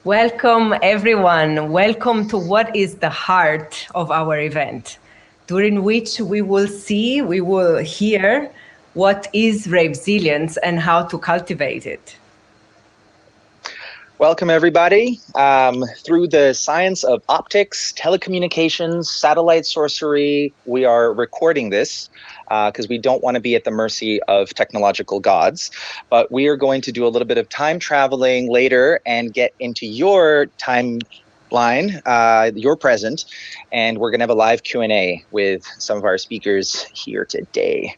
Welcome, everyone. Welcome to what is the heart of our event, during which we will hear what is Ravesilience and how to cultivate it. Welcome, everybody. Through the science of optics, telecommunications, satellite sorcery, we are recording this because we don't want to be at the mercy of technological gods. But we are going to do a little bit of time traveling later and get into your timeline, your present, and we're going to have a live Q&A with some of our speakers here today.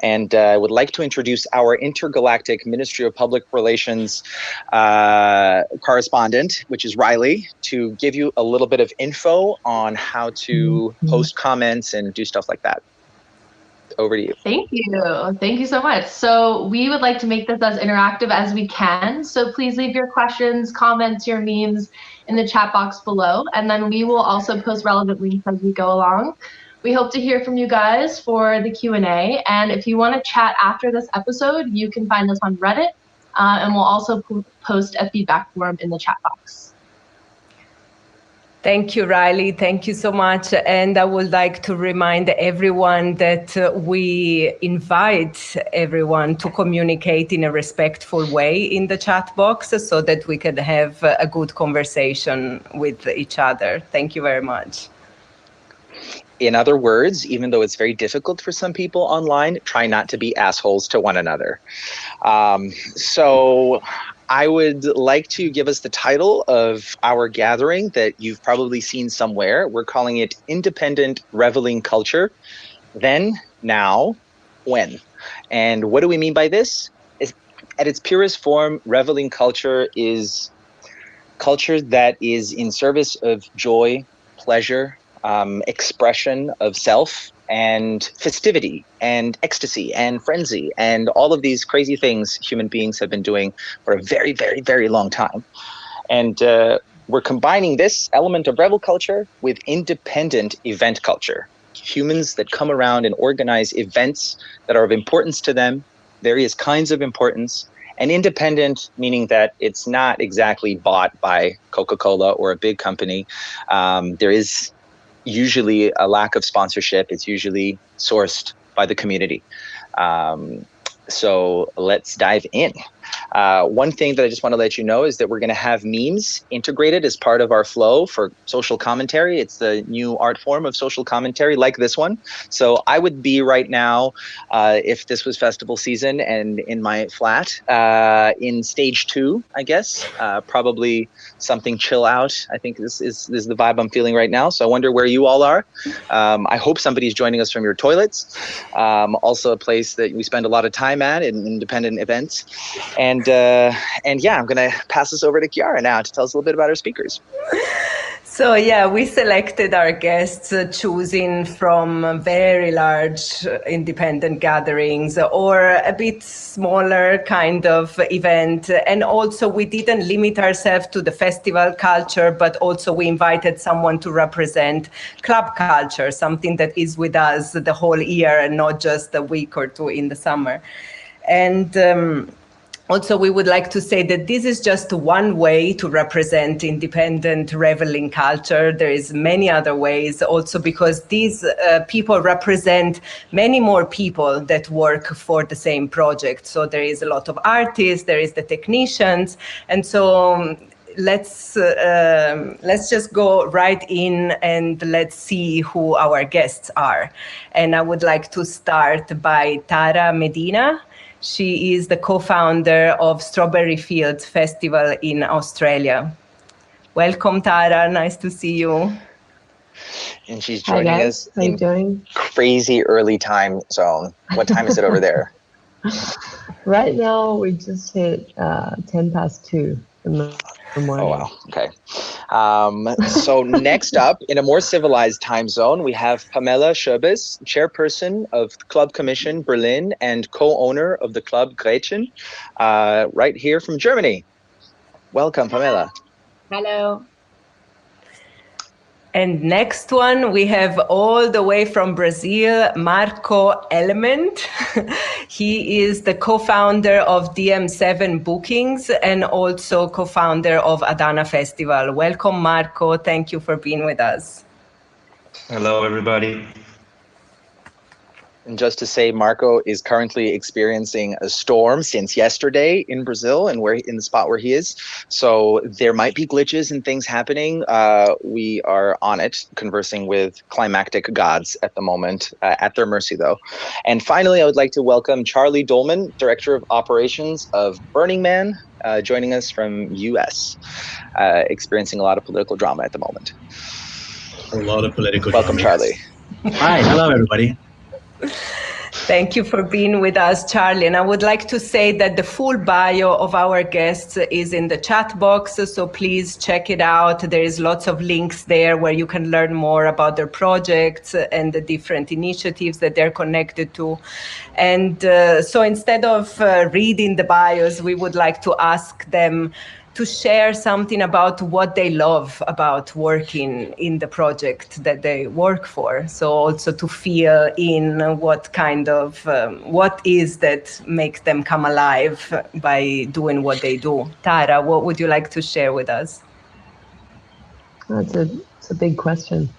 And I would like to introduce our intergalactic Ministry of Public Relations correspondent, which is Riley, to give you a little bit of info on how to post comments and do stuff like that. Over to you. Thank you. Thank you so much. So we would like to make this as interactive as we can. So please leave your questions, comments, your memes in the chat box below. And then we will also post relevant links as we go along. We hope to hear from you guys for the Q&A. And if you want to chat after this episode, you can find us on Reddit. And we'll also post a feedback form in the chat box. Thank you, Riley. Thank you so much. And I would like to remind everyone that we invite everyone to communicate in a respectful way in the chat box so that we can have a good conversation with each other. Thank you very much. In other words, even though it's very difficult for some people online, try not to be assholes to one another. So I would like to give us the title of our gathering that you've probably seen somewhere. We're calling it Independent Reveling Culture. Then, now, when. And what do we mean by this? At its purest form, reveling culture is culture that is in service of joy, pleasure, expression of self, and festivity and ecstasy and frenzy and all of these crazy things human beings have been doing for a very, very, very long time. And we're combining this element of revel culture with independent event culture. Humans that come around and organize events that are of importance to them, various kinds of importance, and independent, meaning that it's not exactly bought by Coca-Cola or a big company. There is usually a lack of sponsorship. It's usually sourced by the community. So let's dive in. One thing that I just want to let you know is that we're going to have memes integrated as part of our flow for social commentary. It's the new art form of social commentary like this one. So I would be right now, if this was festival season and in my flat, in stage 2, I guess, probably something chill out. I think this is the vibe I'm feeling right now. So I wonder where you all are. I hope somebody's joining us from your toilets. Also a place that we spend a lot of time at in independent events. And yeah, I'm going to pass this over to Chiara now to tell us a little bit about our speakers. So yeah, we selected our guests choosing from very large independent gatherings or a bit smaller kind of event. And also we didn't limit ourselves to the festival culture, but also we invited someone to represent club culture, something that is with us the whole year and not just a week or two in the summer. And also, we would like to say that this is just one way to represent independent reveling culture. There is many other ways also because these people represent many more people that work for the same project. So there is a lot of artists, there is the technicians. And so let's just go right in and let's see who our guests are. And I would like to start by Tara Medina. She is the co-founder of Strawberry Fields Festival in Australia. Welcome, Tara. Nice to see you. And she's joining us in crazy early time zone. What time is it over there? Right now, we just hit 10 past 2 in the morning. Oh, wow. Okay. So next up, in a more civilized time zone, we have Pamela Schöbes, chairperson of the Club Commission Berlin and co-owner of the Club Gretchen, right here from Germany. Welcome, Pamela. Hello. And next one, we have all the way from Brazil, Marco Element. He is the co-founder of DM7 Bookings and also co-founder of Adana Festival. Welcome, Marco. Thank you for being with us. Hello, everybody. And just to say, Marco is currently experiencing a storm since yesterday in Brazil and in the spot where he is. So there might be glitches and things happening. We are on it, conversing with climactic gods at the moment, at their mercy though. And finally, I would like to welcome Charlie Dolman, Director of Operations of Burning Man, joining us from US, experiencing a lot of political drama at the moment. A lot of political Welcome, drama. Charlie. Hi, hello, everybody. Thank you for being with us, Charlie. And I would like to say that the full bio of our guests is in the chat box, so please check it out. There is lots of links there where you can learn more about their projects and the different initiatives that they're connected to. And so instead of reading the bios, we would like to ask them to share something about what they love about working in the project that they work for. So also to feel in what kind of, what is that makes them come alive by doing what they do. Tara, what would you like to share with us? It's a big question.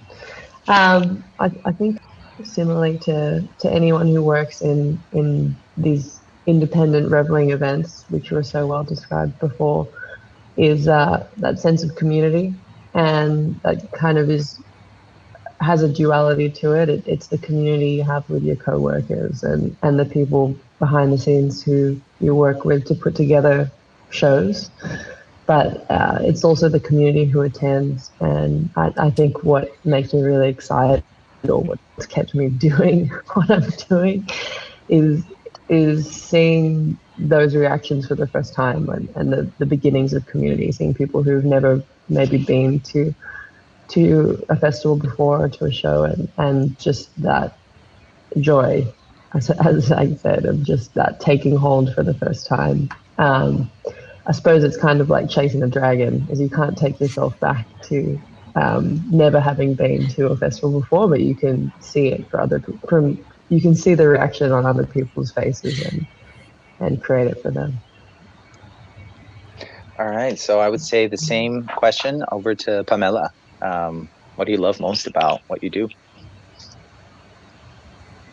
I think similarly to anyone who works in these independent reveling events, which were so well described before, is that sense of community, and that kind of has a duality to it. It's the community you have with your co-workers and the people behind the scenes who you work with to put together shows. But it's also the community who attends, and I think what makes me really excited, or what's kept me doing what I'm doing, is seeing those reactions for the first time, and the beginnings of community, seeing people who've never maybe been to a festival before or to a show, and just that joy, as I said, of just that taking hold for the first time. I suppose it's kind of like chasing a dragon, as you can't take yourself back to never having been to a festival before, but you can see it you can see the reaction on other people's faces and create it for them. All right, so I would say the same question over to Pamela. What do you love most about what you do?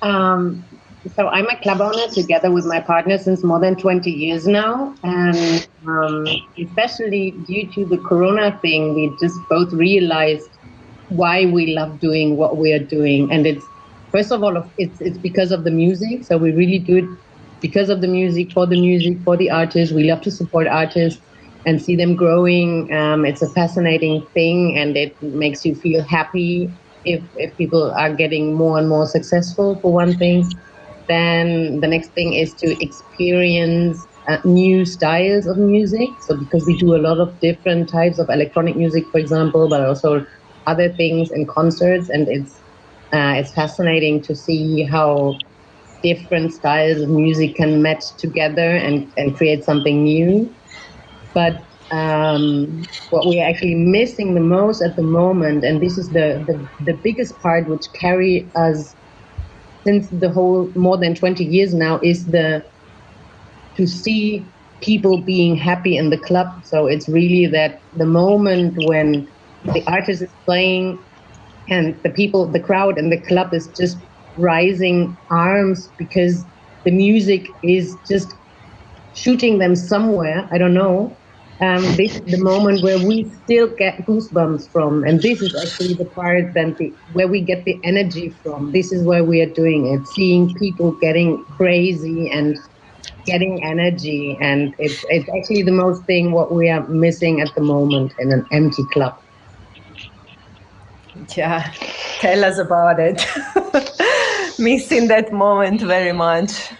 So I'm a club owner together with my partner since more than 20 years now, and especially due to the Corona thing, we just both realized why we love doing what we are doing. And it's, first of all, it's because of the music. So we really do it because of the music, for the artists. We love to support artists and see them growing. It's a fascinating thing, and it makes you feel happy if people are getting more and more successful, for one thing. Then the next thing is to experience new styles of music. So because we do a lot of different types of electronic music, for example, but also other things in concerts, and it's fascinating to see how different styles of music can match together and create something new. But what we're actually missing the most at the moment, and this is the biggest part which carry us since the whole more than 20 years now, is to see people being happy in the club. So it's really that the moment when the artist is playing and the crowd and the club is just rising arms because the music is just shooting them somewhere, I don't know. This is the moment where we still get goosebumps from, and this is actually the part where we get the energy from. This is where we are doing it, seeing people getting crazy and getting energy, and it's actually the most thing what we are missing at the moment in an empty club. Yeah, tell us about it. Missing that moment very much.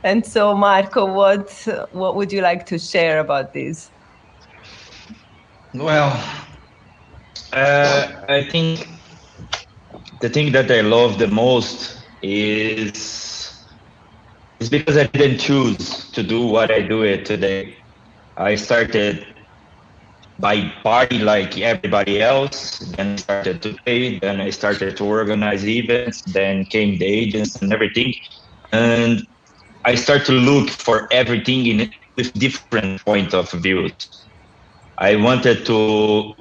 And so, Marco, what would you like to share about this? Well, I think the thing that I love the most is because I didn't choose to do what I do it today. I started by party like everybody else. Then I started to play. Then I started to organize events. Then came the agents and everything. And I start to look for everything with different point of views. I wanted to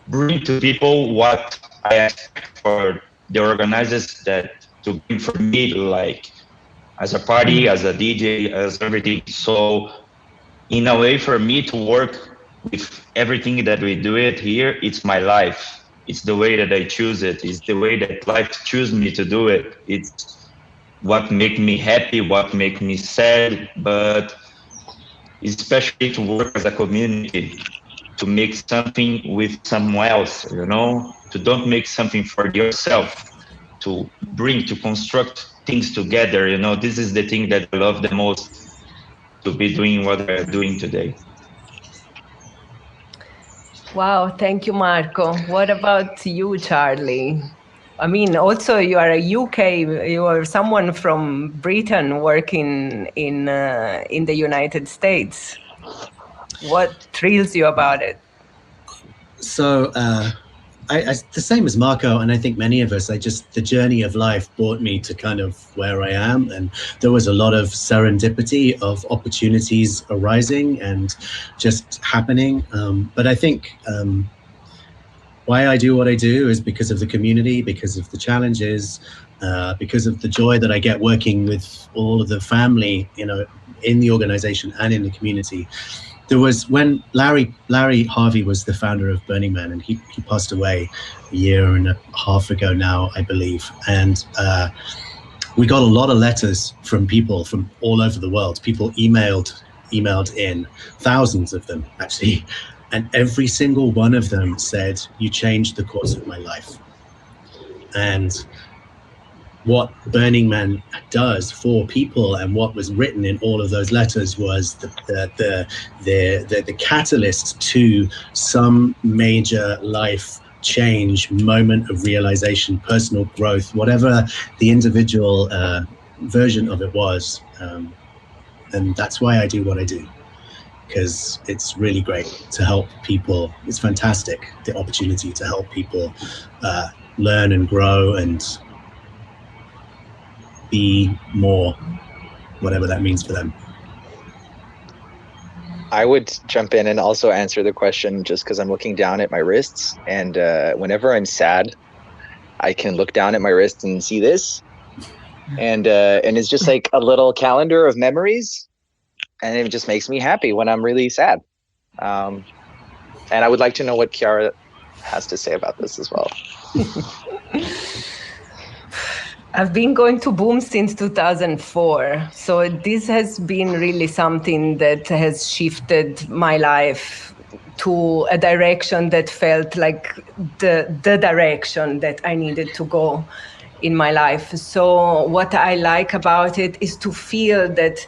bring to people what I expect for the organizers that to bring for me, like as a party, as a DJ, as everything. So in a way, for me to work with everything that we do it here, it's my life. It's the way that I choose it. It's the way that life chooses me to do it. It's what makes me happy, what makes me sad, but especially to work as a community, to make something with someone else, you know, to don't make something for yourself, to bring, to construct things together, you know. This is the thing that I love the most, to be doing what we're doing today. Wow, thank you, Marco. What about you, Charlie? I mean, also you are a UK, you are someone from Britain working in the United States. What thrills you about it? So I the same as Marco, and I think many of us, the journey of life brought me to kind of where I am, and there was a lot of serendipity of opportunities arising and just happening. But I think why I do what I do is because of the community, because of the challenges, because of the joy that I get working with all of the family, you know, in the organization and in the community. There was when Larry Harvey was the founder of Burning Man, and he passed away a year and a half ago now, I believe. And we got a lot of letters from people from all over the world. People emailed in, thousands of them actually, and every single one of them said, "You changed the course of my life." And what Burning Man does for people, and what was written in all of those letters, was the catalyst to some major life change, moment of realization, personal growth, whatever the individual version of it was. And that's why I do what I do, because it's really great to help people. It's fantastic, the opportunity to help people learn and grow and be more, whatever that means for them. I would jump in and also answer the question, just because I'm looking down at my wrists, and whenever I'm sad, I can look down at my wrist and see this, and it's just like a little calendar of memories, and it just makes me happy when I'm really sad. And I would like to know what Chiara has to say about this as well. I've been going to Boom since 2004, so this has been really something that has shifted my life to a direction that felt like the direction that I needed to go in my life. So what I like about it is to feel that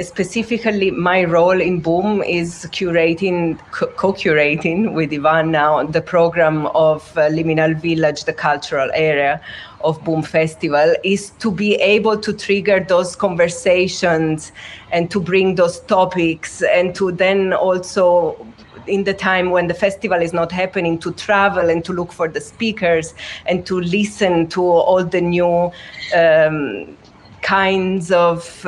specifically my role in Boom is curating, co-curating with Ivan now the program of Liminal Village, the cultural area of Boom Festival, is to be able to trigger those conversations and to bring those topics, and to then also, in the time when the festival is not happening, to travel and to look for the speakers and to listen to all the new kinds of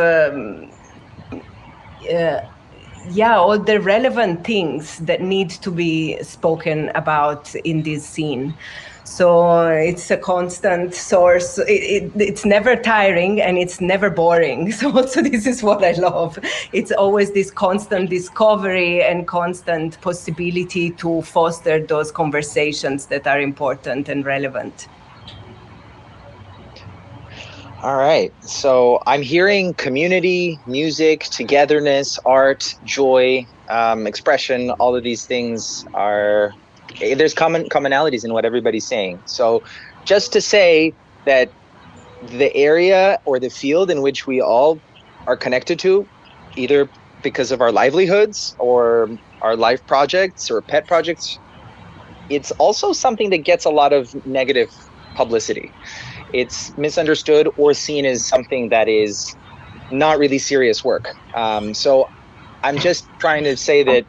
all the relevant things that need to be spoken about in this scene. So it's a constant source. It's never tiring and it's never boring. So also this is what I love. It's always this constant discovery and constant possibility to foster those conversations that are important and relevant. All right, so I'm hearing community, music, togetherness, art, joy, expression. All of these things are, there's commonalities in what everybody's saying. So just to say that the area or the field in which we all are connected to, either because of our livelihoods or our life projects or pet projects, it's also something that gets a lot of negative publicity. It's misunderstood or seen as something that is not really serious work. So I'm just trying to say that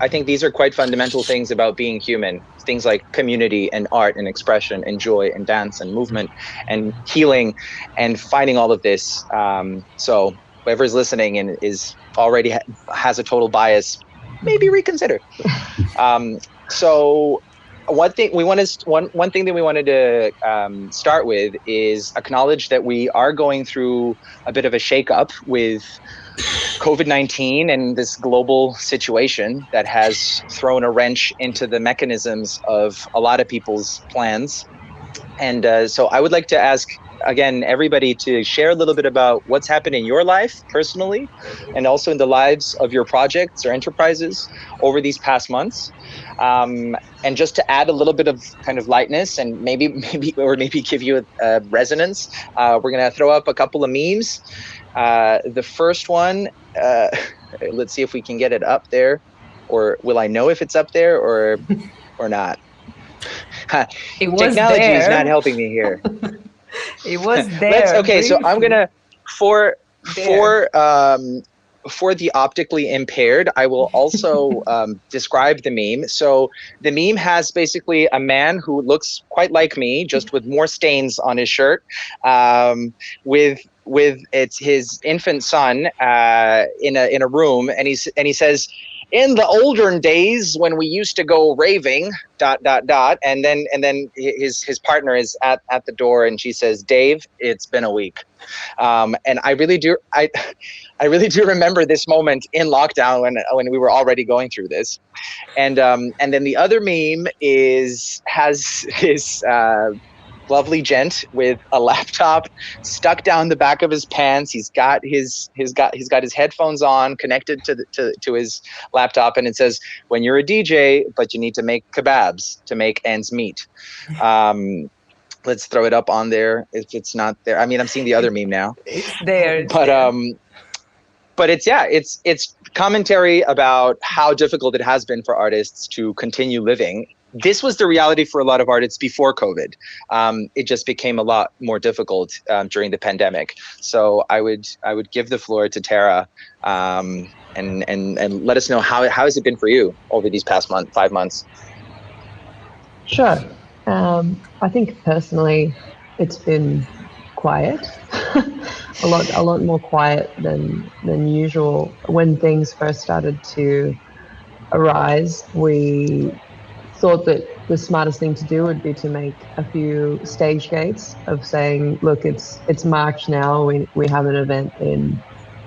I think these are quite fundamental things about being human. Things like community and art and expression and joy and dance and movement and healing and finding all of this. So whoever's listening and is already has a total bias, maybe reconsider. So one thing that we wanted to start with is acknowledge that we are going through a bit of a shakeup with COVID-19 and this global situation that has thrown a wrench into the mechanisms of a lot of people's plans. And so I would like to ask, again, everybody to share a little bit about what's happened in your life personally, and also in the lives of your projects or enterprises over these past months. And just to add a little bit of kind of lightness and maybe give you a resonance, we're going to throw up a couple of memes. The first one, let's see if we can get it up there, or will I know if it's up there or not? Technology is not helping me here. It was there. Okay, so I'm gonna for the optically impaired, I will also describe the meme. So the meme has basically a man who looks quite like me, just with more stains on his shirt, with it's his infant son in a room, and he says, "In the olden days when we used to go raving, ... and then his partner is at the door, and she says, "Dave, it's been a week." And I really do remember this moment in lockdown when we were already going through this. And then the other meme has his lovely gent with a laptop stuck down the back of his pants. He's got his headphones on, connected to his laptop, and it says, "When you're a DJ, but you need to make kebabs to make ends meet." Let's throw it up on there if it's not there. I mean, I'm seeing the other meme now. It's there. But it's commentary about how difficult it has been for artists to continue living. This was the reality for a lot of artists before COVID. It just became a lot more difficult during the pandemic. So I would give the floor to Tara, and let us know how has it been for you over these past 5 months. Sure. I think personally, it's been quiet, a lot more quiet than usual. When things first started to arise, we thought that the smartest thing to do would be to make a few stage gates of saying, look, it's March now. We have an event in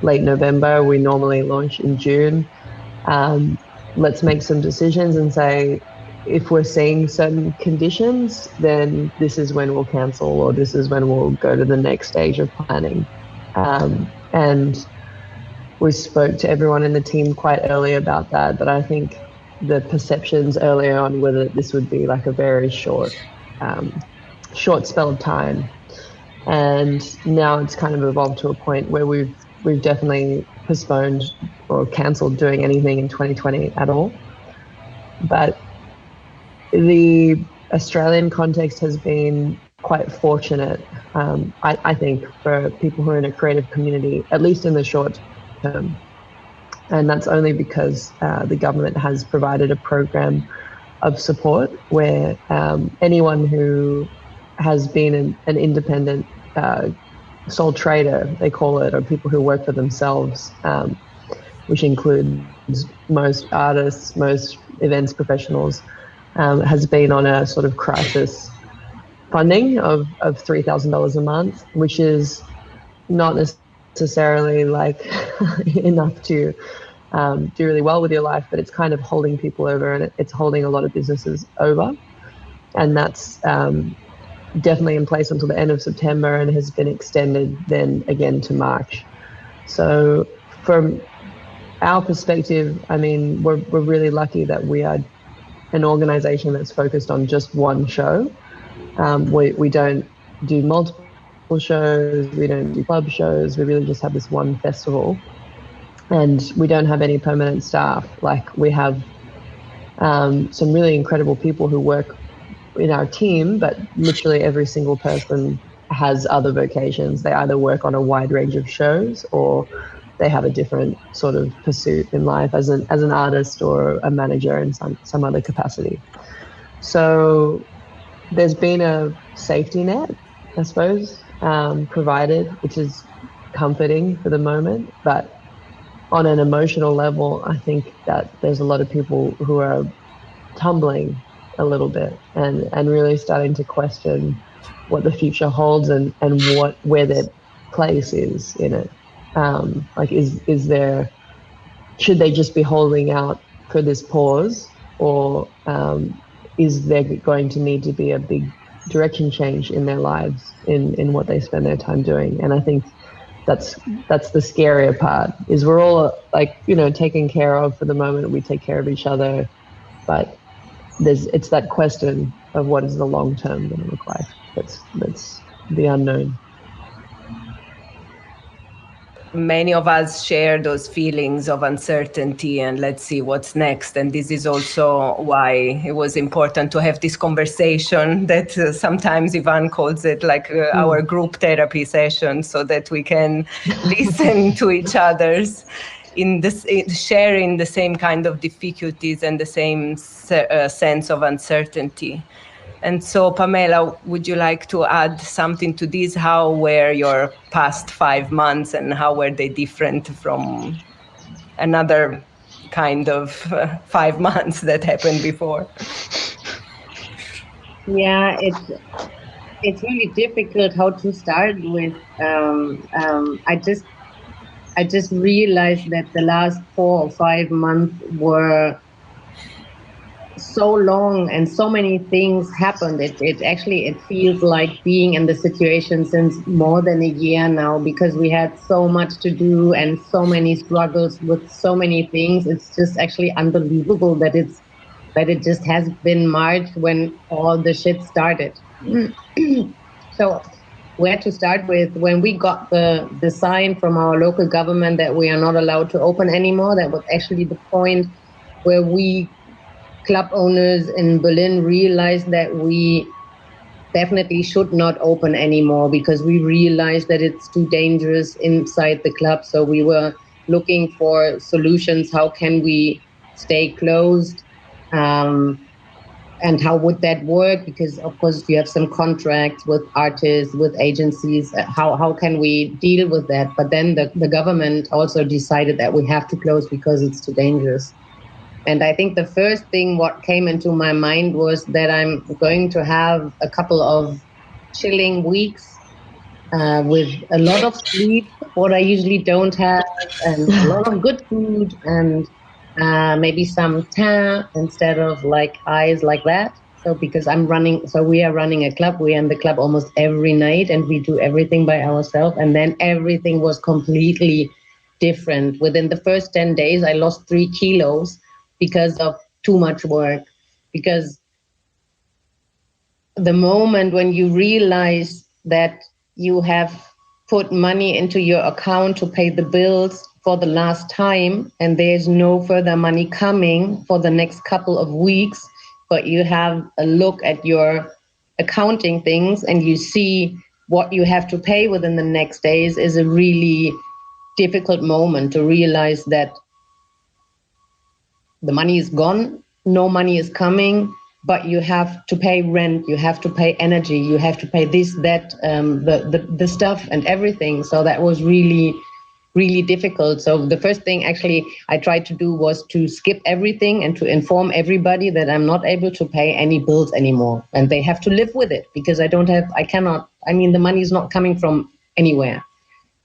late November. We normally launch in June. Let's make some decisions and say, if we're seeing certain conditions, then this is when we'll cancel, or this is when we'll go to the next stage of planning. And we spoke to everyone in the team quite early about that, but I think the perceptions earlier on were that this would be like a very short spell of time. And now it's kind of evolved to a point where we've definitely postponed or cancelled doing anything in 2020 at all. But the Australian context has been quite fortunate, I think, for people who are in a creative community, at least in the short term. And that's only because the government has provided a program of support where anyone who has been an independent sole trader, they call it, or people who work for themselves, which includes most artists, most events professionals, has been on a sort of crisis funding of $3,000 a month, which is not necessarily like enough to do really well with your life, but it's kind of holding people over, and it's holding a lot of businesses over. And that's definitely in place until the end of September and has been extended then again to March. So from our perspective, I mean, we're really lucky that we are an organization that's focused on just one show. We don't do multiple shows, we don't do club shows, we really just have this one festival. And we don't have any permanent staff. Like, we have some really incredible people who work in our team, but literally every single person has other vocations. They either work on a wide range of shows or they have a different sort of pursuit in life as an artist or a manager in some other capacity. So there's been a safety net, I suppose, provided, which is comforting for the moment. But on an emotional level, I think that there's a lot of people who are tumbling a little bit and really starting to question what the future holds and where their place is in it. Like, is there, should they just be holding out for this pause, or is there going to need to be a big direction change in their lives in what they spend their time doing? And I think that's the scarier part, is we're all like, you know, taken care of for the moment. We take care of each other, but it's that question of what is the long term going to look like. That's the unknown. Many of us share those feelings of uncertainty and let's see what's next. And this is also why it was important to have this conversation that sometimes Ivan calls it like our group therapy session, so that we can listen to each other's sharing the same kind of difficulties and the same sense of uncertainty. And so, Pamela, would you like to add something to this? How were your past 5 months and how were they different from another kind of 5 months that happened before? Yeah, it's really difficult how to start with. I just realized that the last 4 or 5 months were so long and so many things happened. It feels like being in the situation since more than a year now, because we had so much to do and so many struggles with so many things. It's just actually unbelievable that it just has been March when all the shit started. So where to start with? When we got the sign from our local government that we are not allowed to open anymore, that was actually the point where we club owners in Berlin realized that we definitely should not open anymore, because we realized that it's too dangerous inside the club. So we were looking for solutions. How can we stay closed? And how would that work? Because of course you have some contracts with artists, with agencies. How can we deal with that? But then the government also decided that we have to close because it's too dangerous. And I think the first thing what came into my mind was that I'm going to have a couple of chilling weeks with a lot of sleep, what I usually don't have, and a lot of good food, and maybe some teint instead of like eyes like that. So because we are running a club, we are in the club almost every night and we do everything by ourselves. And then everything was completely different. Within the first 10 days, I lost 3 kilos because of too much work. Because the moment when you realize that you have put money into your account to pay the bills for the last time and there's no further money coming for the next couple of weeks, but you have a look at your accounting things and you see what you have to pay within the next days, is a really difficult moment to realize that the money is gone, no money is coming, but you have to pay rent, you have to pay energy, you have to pay this, that, the stuff and everything. So that was really, really difficult. So the first thing actually I tried to do was to skip everything and to inform everybody that I'm not able to pay any bills anymore. And they have to live with it, because the money is not coming from anywhere.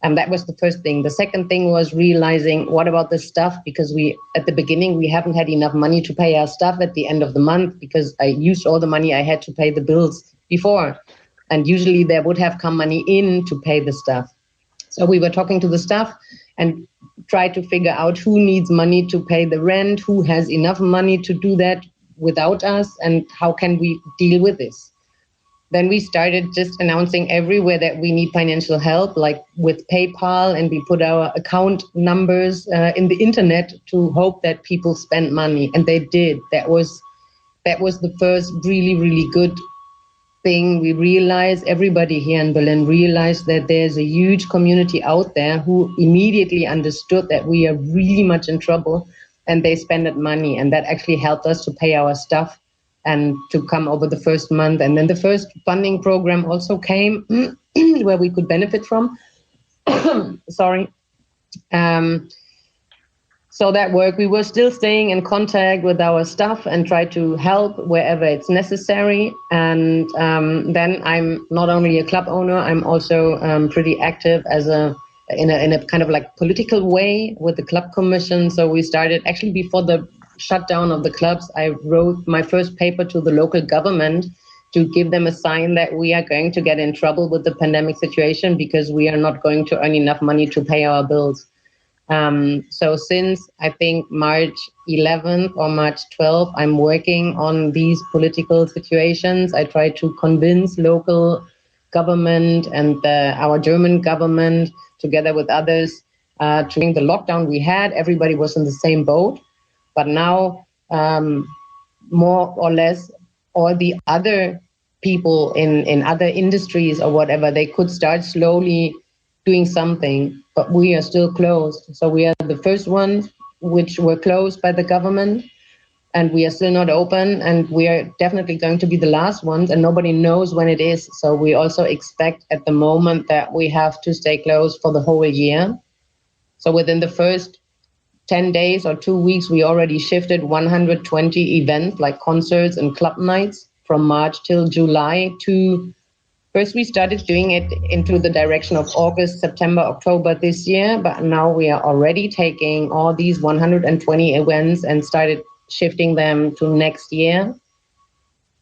And that was the first thing. The second thing was realizing, what about the stuff? Because at the beginning, we haven't had enough money to pay our stuff at the end of the month, because I used all the money I had to pay the bills before. And usually there would have come money in to pay the stuff. So we were talking to the staff and tried to figure out who needs money to pay the rent, who has enough money to do that without us, and how can we deal with this. Then we started just announcing everywhere that we need financial help, like with PayPal, and we put our account numbers in the internet to hope that people spend money, and they did. That was the first really, really good thing, we realized, everybody here in Berlin realized that there's a huge community out there who immediately understood that we are really much in trouble, and they spent money, and that actually helped us to pay our stuff and to come over the first month. And then the first funding program also came where we could benefit from. Sorry. So that worked. We were still staying in contact with our staff and try to help wherever it's necessary. And then I'm not only a club owner, I'm also pretty active as in a kind of like political way with the club commission. So we started actually before the shutdown of the clubs. I wrote my first paper to the local government to give them a sign that we are going to get in trouble with the pandemic situation because we are not going to earn enough money to pay our bills. So since I think March 11th or March 12th, I'm working on these political situations. I try to convince local government and our German government together with others. During the lockdown we had, everybody was in the same boat. But now, more or less, all the other people in other industries or whatever, they could start slowly doing something, but we are still closed. So we are the first ones which were closed by the government, and we are still not open, and we are definitely going to be the last ones, and nobody knows when it is. So we also expect at the moment that we have to stay closed for the whole year. So within the first 10 days or 2 weeks, we already shifted 120 events like concerts and club nights from March till July to, first we started doing it into the direction of August, September, October this year, but now we are already taking all these 120 events and started shifting them to next year.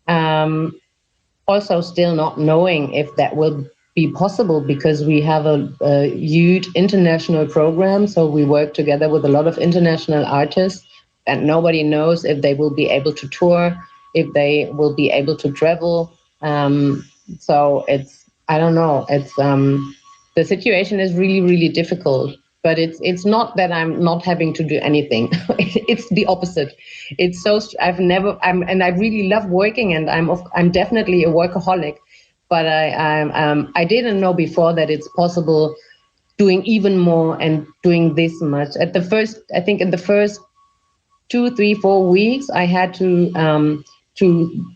Also still not knowing if that will be possible because we have a huge international program. So we work together with a lot of international artists, and nobody knows if they will be able to tour, if they will be able to travel. So it's, I don't know, it's the situation is really, really difficult, but it's not that I'm not having to do anything. It's the opposite. It's so, and I really love working, and I'm definitely a workaholic, but I didn't know before that it's possible doing even more and doing this much. At the first, I think in the first 2, 3, 4 weeks, I had to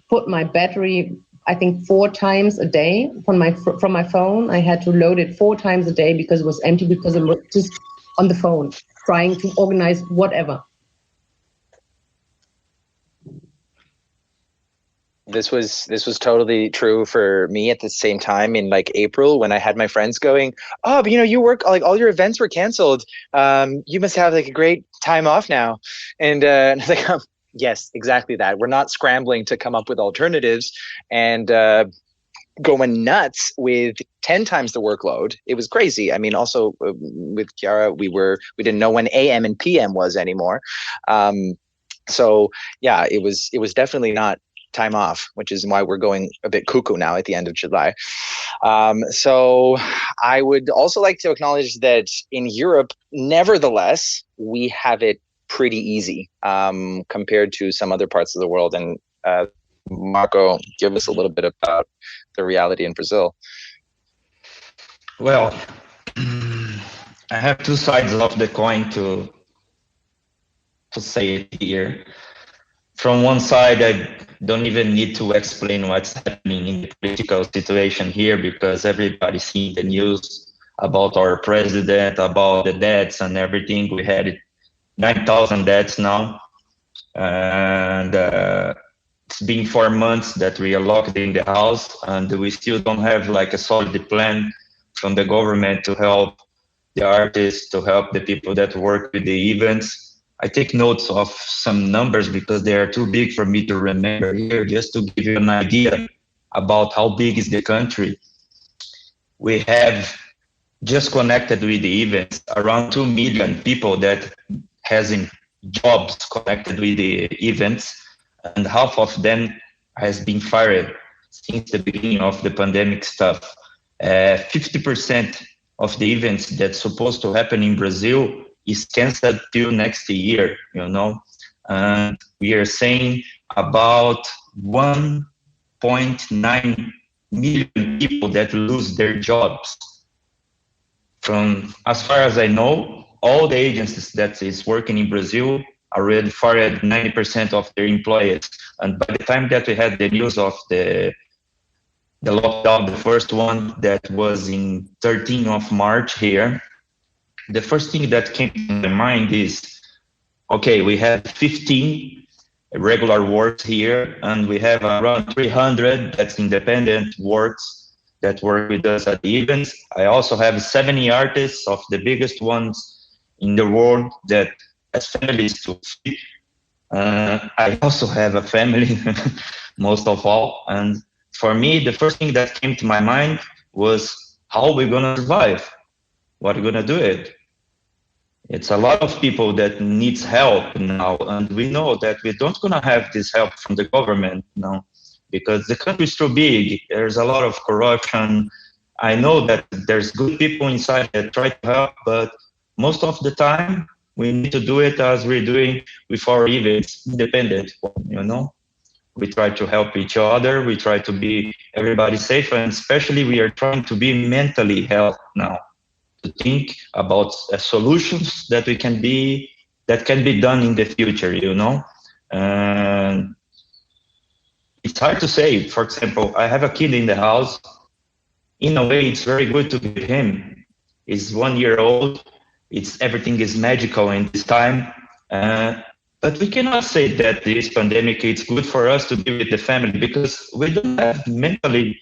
put my battery, I think 4 times a day from my phone. I had to load it 4 times a day because it was empty, because I was just on the phone trying to organize whatever. This was totally true for me at the same time in like April, when I had my friends going, oh, but you work, like all your events were canceled. You must have like a great time off now. And I was like, yes, exactly that. We're not scrambling to come up with alternatives and going nuts with 10 times the workload. It was crazy. I mean, also with Chiara, we didn't know when AM and PM was anymore. So yeah, it was definitely not time off, which is why we're going a bit cuckoo now at the end of July. So I would also like to acknowledge that in Europe, nevertheless, we have it pretty easy compared to some other parts of the world. And Marco, give us a little bit about the reality in Brazil. Well, I have 2 sides of the coin to say it here. From one side, I don't even need to explain what's happening in the political situation here, because everybody's seeing the news about our president, about the deaths and everything. We had 9,000 deaths now, and it's been 4 months that we are locked in the house, and we still don't have like a solid plan from the government to help the artists, to help the people that work with the events. I take notes of some numbers because they are too big for me to remember here. Just to give you an idea about how big is the country, we have just connected with the events around 2 million people that has jobs connected with the events, and half of them has been fired since the beginning of the pandemic stuff. 50% of the events that's supposed to happen in Brazil is canceled till next year, and we are saying about 1.9 million people that lose their jobs. From as far as I know, all the agencies that is working in Brazil already fired 90% of their employees. And by the time that we had the news of the lockdown, the first one that was in 13th of March here, the first thing that came to my mind is, okay, we have 15 regular works here, and we have around 300 that's independent works that work with us at the events. I also have 70 artists of the biggest ones in the world that has families to feed. I also have a family, most of all. And for me, the first thing that came to my mind was how we're gonna survive. What are we gonna do it? It's a lot of people that needs help now, and we know that we don't gonna have this help from the government now, because the country is too big. There's a lot of corruption. I know that there's good people inside that try to help, but most of the time we need to do it as we're doing with our events, independent, you know. We try to help each other. We try to be everybody safe, and especially we are trying to be mentally healthy now, to think about solutions that can be done in the future, you know. And it's hard to say. For example, I have a kid in the house. In a way, it's very good to be with him. He's 1 year old. Everything is magical in this time. But we cannot say that this pandemic is good for us to be with the family, because we don't have mentally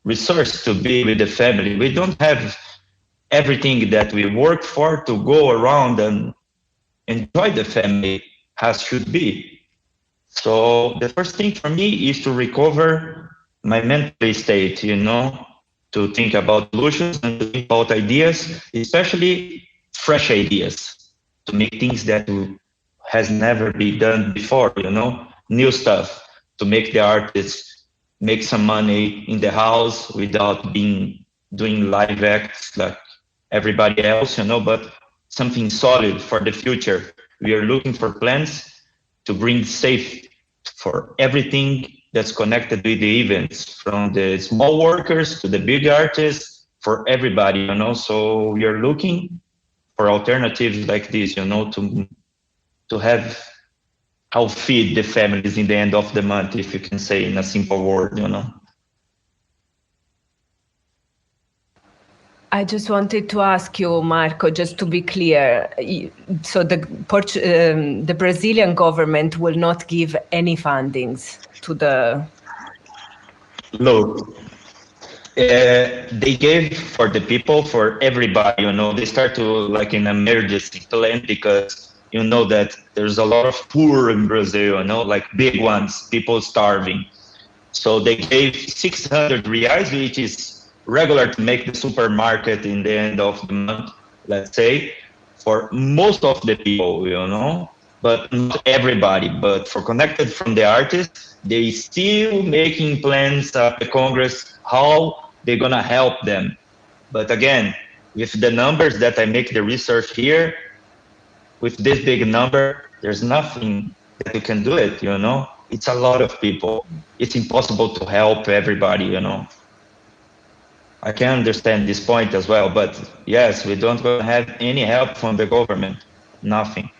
resource to be with the family. We don't have everything that we work for to go around and enjoy the family as should be. So the first thing for me is to recover my mental state, you know, to think about solutions and to think about ideas, especially fresh ideas, to make things that has never been done before, you know, new stuff, to make the artists make some money in the house without doing live acts like everybody else, you know, but something solid for the future. We are looking for plans to bring safe for everything that's connected with the events, from the small workers to the big artists, for everybody, you know. So we are looking for alternatives like this, you know, to have how feed the families in the end of the month, if you can say in a simple word, you know. I just wanted to ask you, Marco, just to be clear. So the Brazilian government will not give any fundings to the... Look, they gave for the people, for everybody, you know. They start to like an emergency plan, because you know that there's a lot of poor in Brazil, you know, like big ones, people starving. So they gave 600 reais, which is regular to make the supermarket in the end of the month, let's say, for most of the people, you know, but not everybody. But for connected from the artists, they still making plans at the Congress how they're gonna help them. But again, with the numbers that I make the research here, with this big number, there's nothing that you can do it, you know. It's a lot of people. It's impossible to help everybody, you know. I can understand this point as well, but yes, we don't have any help from the government, nothing.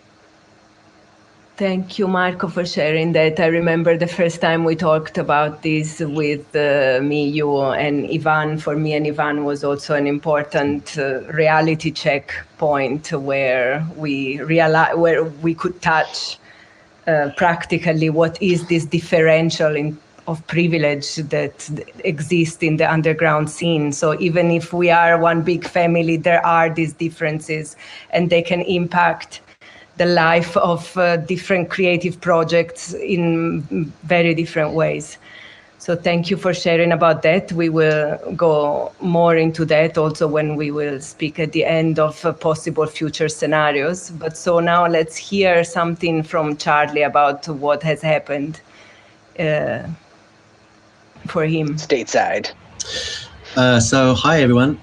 Thank you, Marco, for sharing that. I remember the first time we talked about this with me, you, and Ivan. For me and Ivan was also an important reality check point where we realized, where we could touch practically what is this differential of privilege that exists in the underground scene. So even if we are one big family, there are these differences, and they can impact the life of different creative projects in very different ways. So thank you for sharing about that. We will go more into that also when we will speak at the end of possible future scenarios. But so now let's hear something from Charlie about what has happened for him. Stateside. So hi everyone.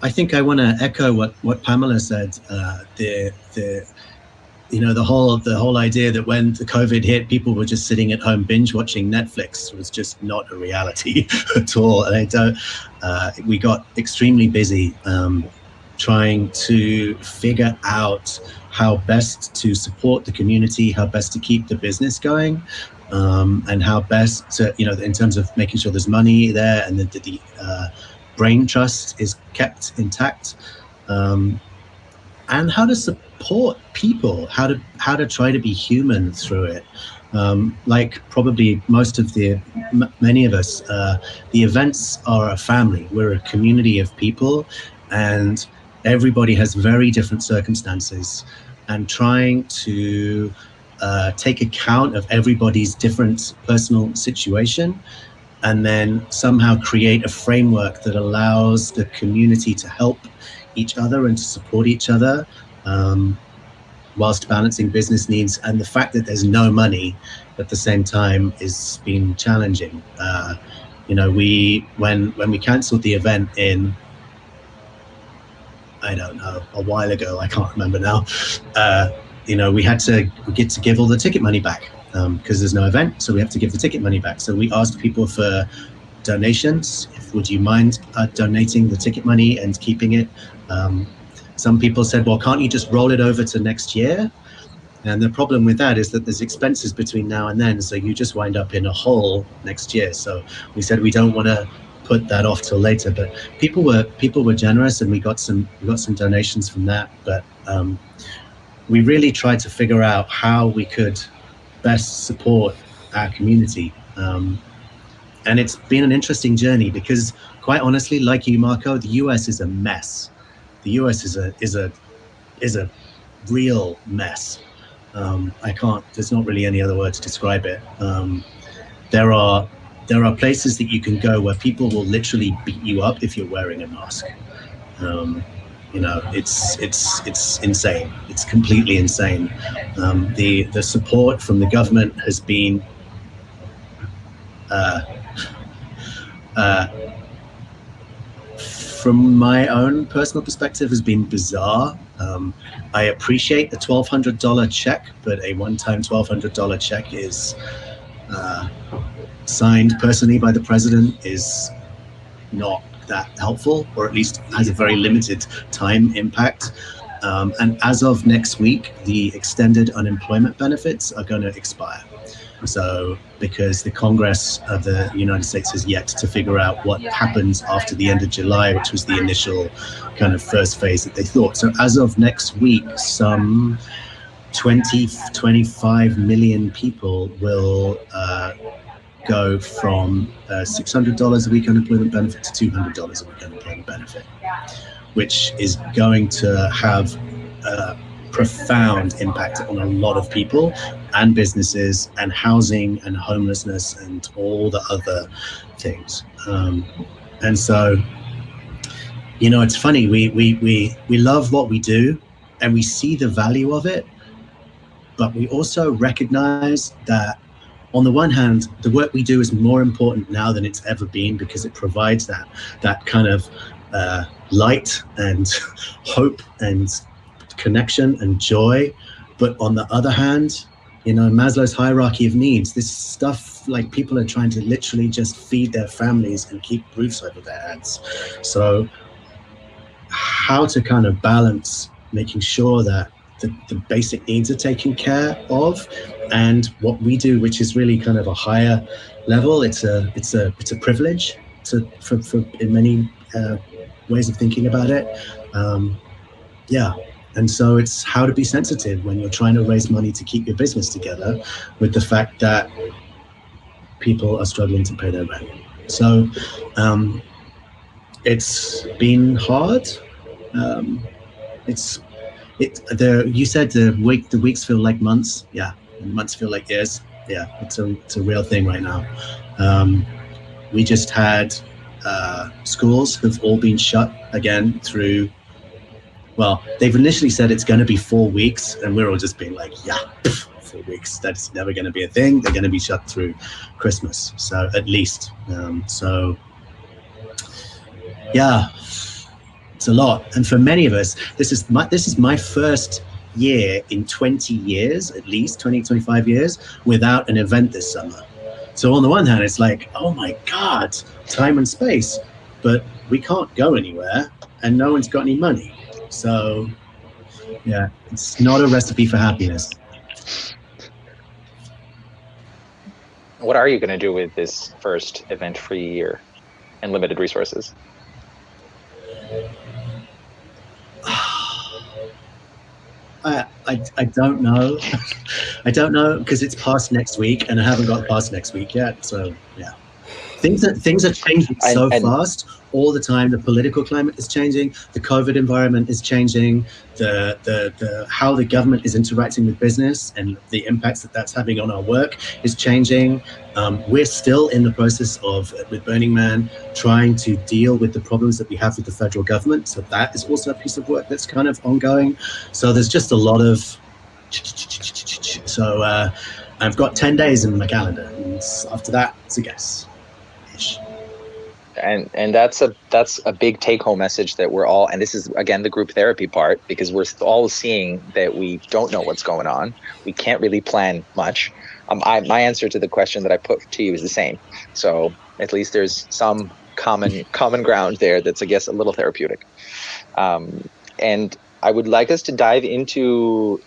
I think I want to echo what Pamela said. the whole idea that when the COVID hit, people were just sitting at home binge watching Netflix was just not a reality at all. And we got extremely busy trying to figure out how best to support the community, how best to keep the business going, and how best to, in terms of making sure there's money there and that the brain trust is kept intact, and how to support people, how to try to be human through it. Like probably many of us, the events are a family. We're a community of people, and everybody has very different circumstances, and trying to take account of everybody's different personal situation, and then somehow create a framework that allows the community to help each other and to support each other, whilst balancing business needs. And the fact that there's no money at the same time is been challenging. When we cancelled the event in, I don't know, a while ago, I can't remember now, we had to give all the ticket money back because there's no event, so we have to give the ticket money back. So we asked people for donations. Would you mind donating the ticket money and keeping it? Some people said, well, can't you just roll it over to next year? And the problem with that is that there's expenses between now and then, so you just wind up in a hole next year. So we said we don't want to put that off till later, but people were generous, and we got some donations from that. But we really tried to figure out how we could best support our community, and it's been an interesting journey because, quite honestly, like you, Marco, the US is a mess. The US is a real mess. There's not really any other word to describe it. There are places that you can go where people will literally beat you up if you're wearing a mask. It's insane. It's completely insane. The support from the government has been from my own personal perspective, has been bizarre. I appreciate the $1,200 check, but a one-time $1,200 check is signed personally by the president is not that helpful, or at least has a very limited time impact. And as of next week, the extended unemployment benefits are going to expire. So, because the Congress of the United States has yet to figure out what happens after the end of July, which was the initial kind of first phase that they thought. So as of next week, some 25 million people will go from $600 a week unemployment benefit to $200 a week unemployment benefit, which is going to have a profound impact on a lot of people and businesses and housing and homelessness and all the other things. And so, it's funny, we love what we do and we see the value of it, but we also recognize that on the one hand, the work we do is more important now than it's ever been because it provides that kind of light and hope and connection and joy. But on the other hand, Maslow's hierarchy of needs, this stuff, like, people are trying to literally just feed their families and keep roofs over their heads. So how to kind of balance making sure that the basic needs are taken care of, and what we do, which is really kind of a higher level, it's a privilege for in many ways of thinking about it. And so it's how to be sensitive when you're trying to raise money to keep your business together with the fact that people are struggling to pay their rent. So it's been hard. You said the weeks feel like months. Yeah, and months feel like years. Yeah, it's a real thing right now. We just had schools have all been shut again through. Well, they've initially said it's going to be 4 weeks, and we're all just being like, 4 weeks. That's never going to be a thing. They're going to be shut through Christmas, so at least. Yeah, it's a lot. And for many of us, this is my first year in 20 years, at least 20, 25 years, without an event this summer. So on the one hand, it's like, oh my God, time and space, but we can't go anywhere and no one's got any money. So yeah, it's not a recipe for happiness. What are you going to do with this first event-free year and limited resources? I don't know. I don't know because it's past next week and I haven't got past next week yet. So yeah, things are changing so fast all the time. The political climate is changing. The COVID environment is changing. The how the government is interacting with business and the impacts that that's having on our work is changing. We're still in the process of, with Burning Man, trying to deal with the problems that we have with the federal government. So that is also a piece of work that's kind of ongoing. So there's just a lot of, so I've got 10 days in my calendar. And after that, it's a guess. And that's a big take-home message that we're all, and this is again the group therapy part, because we're all seeing that we don't know what's going on. We can't really plan much. My answer to the question that I put to you is the same. So at least there's some common ground there that's, I guess, a little therapeutic. And I would like us to dive into,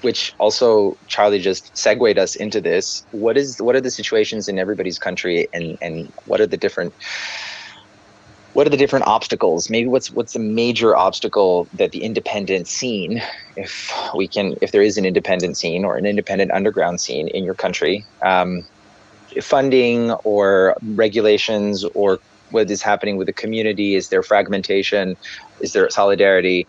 which also Charlie just segued us into this. What are the situations in everybody's country, and what are the different obstacles? Maybe what's the major obstacle that the independent scene, if there is an independent scene or an independent underground scene in your country, funding or regulations, or what is happening with the community? Is there fragmentation? Is there solidarity?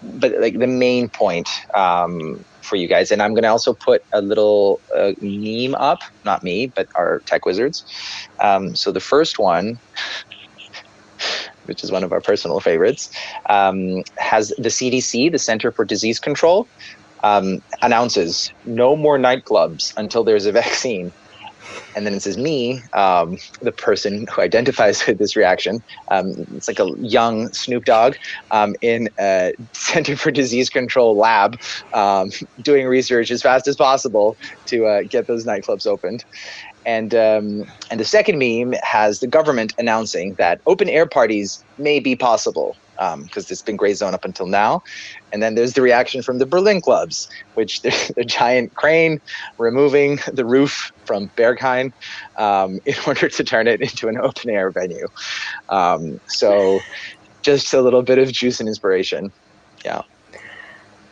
But like the main point for you guys, and I'm going to also put a little meme up, not me, but our tech wizards. So the first one, which is one of our personal favorites, has the CDC, the Center for Disease Control, announces no more nightclubs until there's a vaccine. And then it says me, the person who identifies with this reaction. It's like a young Snoop Dogg in a Center for Disease Control lab, doing research as fast as possible to get those nightclubs opened. And the second meme has the government announcing that open air parties may be possible, because it's been gray zone up until now. And then there's the reaction from the Berlin clubs, which the giant crane removing the roof from Berghain in order to turn it into an open air venue. So just a little bit of juice and inspiration. Yeah.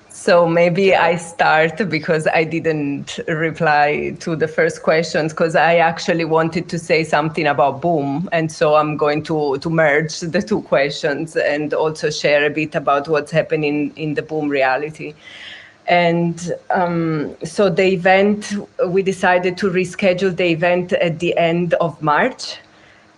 So maybe I start, because I didn't reply to the first questions, because I actually wanted to say something about Boom. And so I'm going to merge the two questions and also share a bit about what's happening in the Boom reality. And so the event, we decided to reschedule the event at the end of March.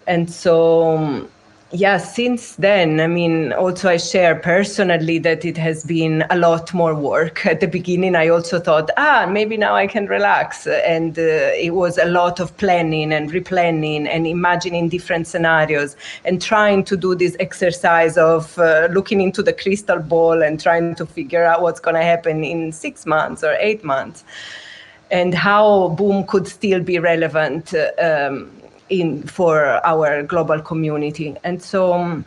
And so yeah, since then, I mean, also I share personally that it has been a lot more work. At the beginning, I also thought, maybe now I can relax. And it was a lot of planning and replanning and imagining different scenarios and trying to do this exercise of looking into the crystal ball and trying to figure out what's going to happen in 6 months or 8 months, and how Boom could still be relevant for our global community. And so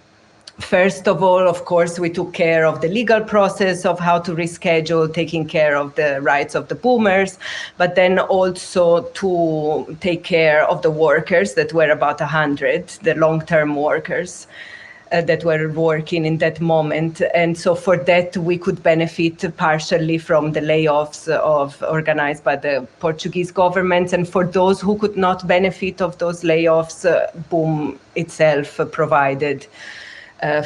first of all, of course, we took care of the legal process of how to reschedule, taking care of the rights of the boomers, but then also to take care of the workers that were about 100, the long-term workers that were working in that moment. And so for that, we could benefit partially from the layoffs organized by the Portuguese government. And for those who could not benefit of those layoffs, Boom itself provided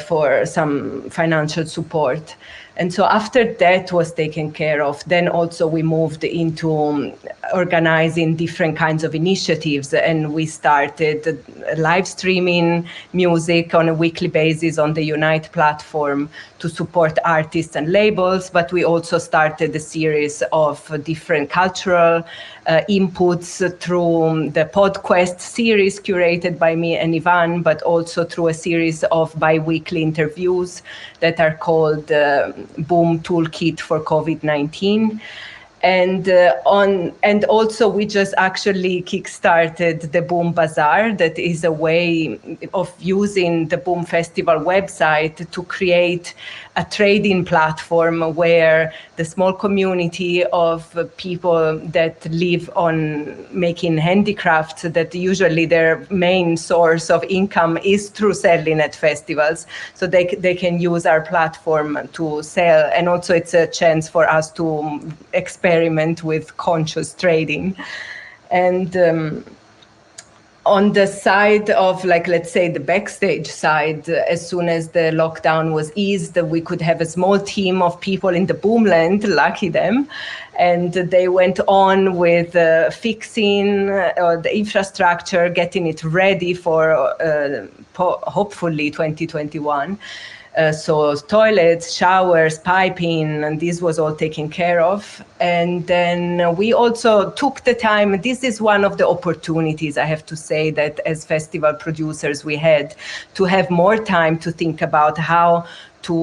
for some financial support. And so after that was taken care of, then also we moved into organizing different kinds of initiatives, and we started live streaming music on a weekly basis on the Unite platform to support artists and labels, but we also started a series of different cultural inputs through the PodQuest series curated by me and Ivan, but also through a series of bi-weekly interviews that are called Boom toolkit for COVID-19. And also we just actually kickstarted the Boom Bazaar, that is a way of using the Boom Festival website to create a trading platform where the small community of people that live on making handicrafts, that usually their main source of income is through selling at festivals. So they can use our platform to sell. And also it's a chance for us to experiment with conscious trading. And on the side of, like, let's say the backstage side, as soon as the lockdown was eased, we could have a small team of people in the Boomland, lucky them, and they went on with fixing the infrastructure, getting it ready for hopefully 2021. So toilets, showers, piping, and this was all taken care of. And then we also took the time. This is one of the opportunities, I have to say, that as festival producers we had, to have more time to think about how to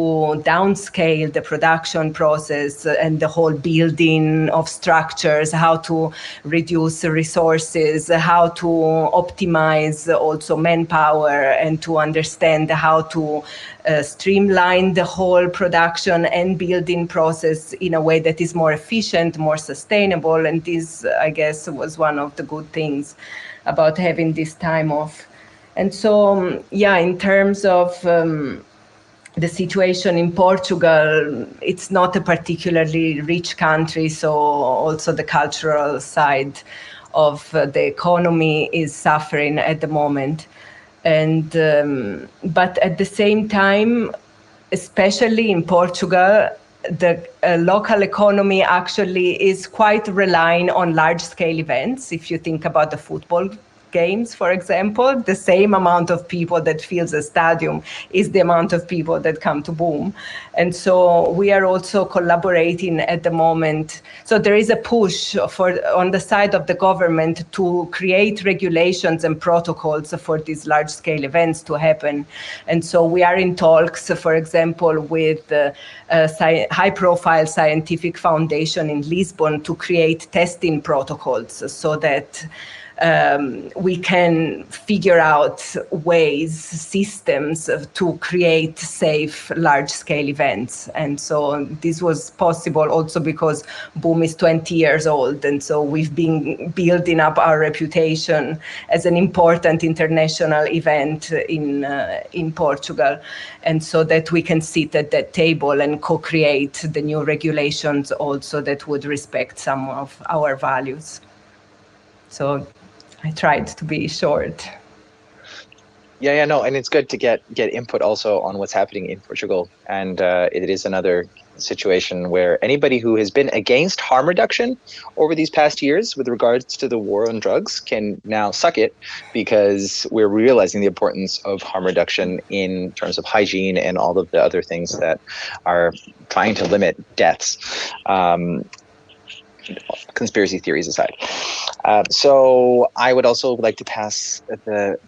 downscale the production process and the whole building of structures, how to reduce resources, how to optimize also manpower, and to understand how to streamline the whole production and building process in a way that is more efficient, more sustainable. And this, I guess, was one of the good things about having this time off. And so, yeah, in terms of the situation in Portugal, it's not a particularly rich country, so also the cultural side of the economy is suffering at the moment. And but at the same time, especially in Portugal, the local economy actually is quite relying on large-scale events. If you think about the football games, for example, the same amount of people that fills a stadium is the amount of people that come to Boom. And so we are also collaborating at the moment. So there is a push on the side of the government to create regulations and protocols for these large-scale events to happen. And so we are in talks, for example, with a high-profile scientific foundation in Lisbon to create testing protocols so that we can figure out ways, systems to create safe, large-scale events. And so this was possible also because Boom is 20 years old. And so we've been building up our reputation as an important international event in Portugal. And so that we can sit at that table and co-create the new regulations also that would respect some of our values. So I tried to be short. Yeah, no, and it's good to get input also on what's happening in Portugal. And it is another situation where anybody who has been against harm reduction over these past years with regards to the war on drugs can now suck it, because we're realizing the importance of harm reduction in terms of hygiene and all of the other things that are trying to limit deaths. Conspiracy theories aside. So I would also like to pass the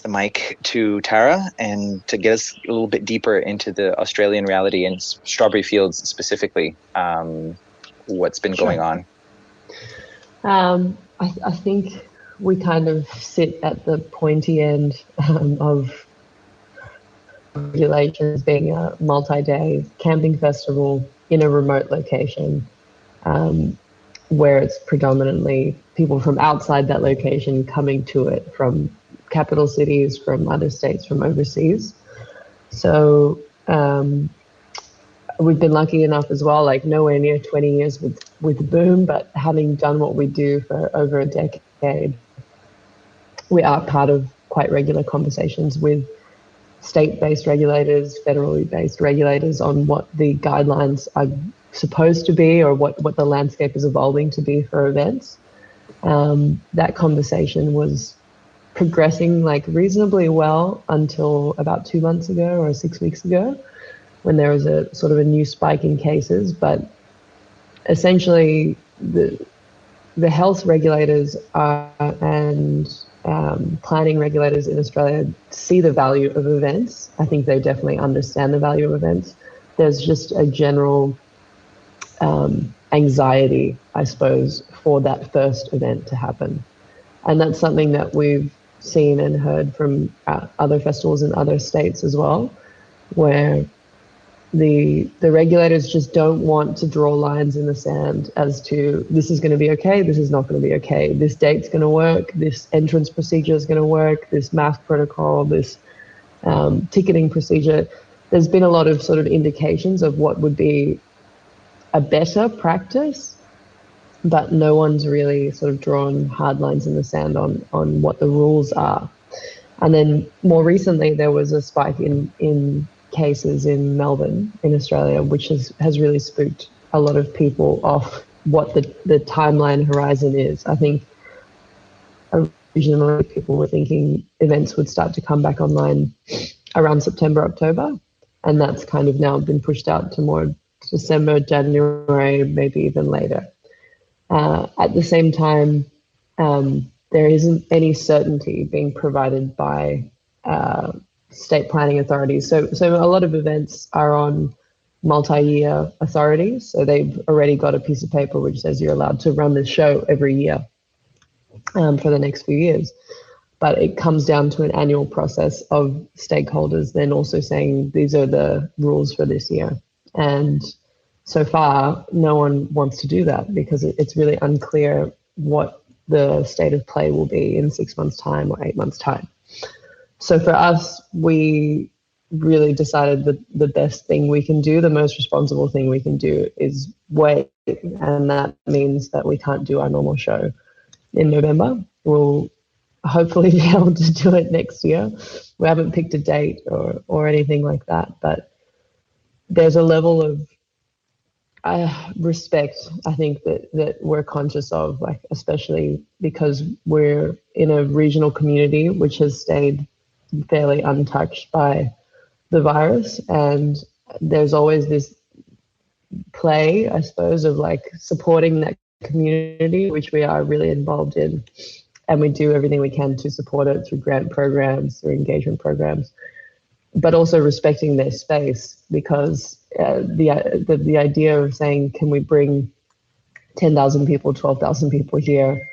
mic to Tara, and to get us a little bit deeper into the Australian reality and strawberry fields specifically, what's been going on. I think we kind of sit at the pointy end of regulations, being a multi-day camping festival in a remote location, where it's predominantly people from outside that location coming to it from capital cities, from other states, from overseas. So we've been lucky enough as well, like nowhere near 20 years with Boom, but having done what we do for over a decade, we are part of quite regular conversations with state-based regulators, federally based regulators on what the guidelines are supposed to be, or what the landscape is evolving to be for events. That conversation was progressing like reasonably well until about 2 months ago or 6 weeks ago, when there was a sort of a new spike in cases. But essentially the health regulators and planning regulators in Australia see the value of events. I think they definitely understand the value of events. there's just a general anxiety, I suppose, for that first event to happen. And that's something that we've seen and heard from other festivals in other states as well, where the regulators just don't want to draw lines in the sand as to this is going to be okay, this is not going to be okay, this date's going to work, this entrance procedure is going to work, this mask protocol, this ticketing procedure. There's been a lot of sort of indications of what would be a better practice, but no one's really sort of drawn hard lines in the sand on what the rules are. And then more recently, there was a spike in cases in Melbourne, in Australia, which has really spooked a lot of people off what the timeline horizon is. I think originally people were thinking events would start to come back online around September, October, and that's kind of now been pushed out to more December, January, maybe even later. At the same time, there isn't any certainty being provided by state planning authorities. So a lot of events are on multi-year authorities. So they've already got a piece of paper which says you're allowed to run this show every year for the next few years. But it comes down to an annual process of stakeholders then also saying these are the rules for this year. And so far, no one wants to do that because it's really unclear what the state of play will be in 6 months' time or 8 months' time. So for us, we really decided that the best thing we can do, the most responsible thing we can do is wait. And that means that we can't do our normal show in November. We'll hopefully be able to do it next year. We haven't picked a date or anything like that, but there's a level of respect, I think, that we're conscious of, like, especially because we're in a regional community which has stayed fairly untouched by the virus, and there's always this play, I suppose, of like supporting that community, which we are really involved in, and we do everything we can to support it through grant programs, through engagement programs, but also respecting their space, because the idea of saying, can we bring 10,000 people, 12,000 people here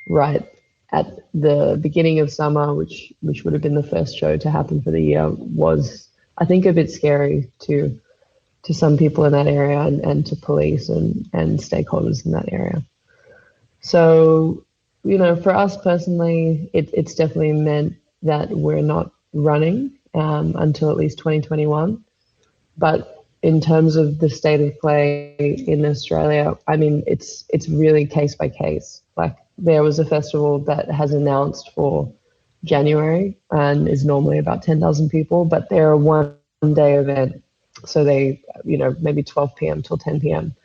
right at the beginning of summer, which would have been the first show to happen for the year, was, I think, a bit scary to some people in that area and to police and stakeholders in that area. So, you know, for us personally, it's definitely meant that we're not running until at least 2021. But in terms of the state of play in Australia, I mean, it's really case by case. Like, there was a festival that has announced for January and is normally about 10,000 people, but they're a one-day event. So they, you know, maybe 12 p.m. till 10 p.m.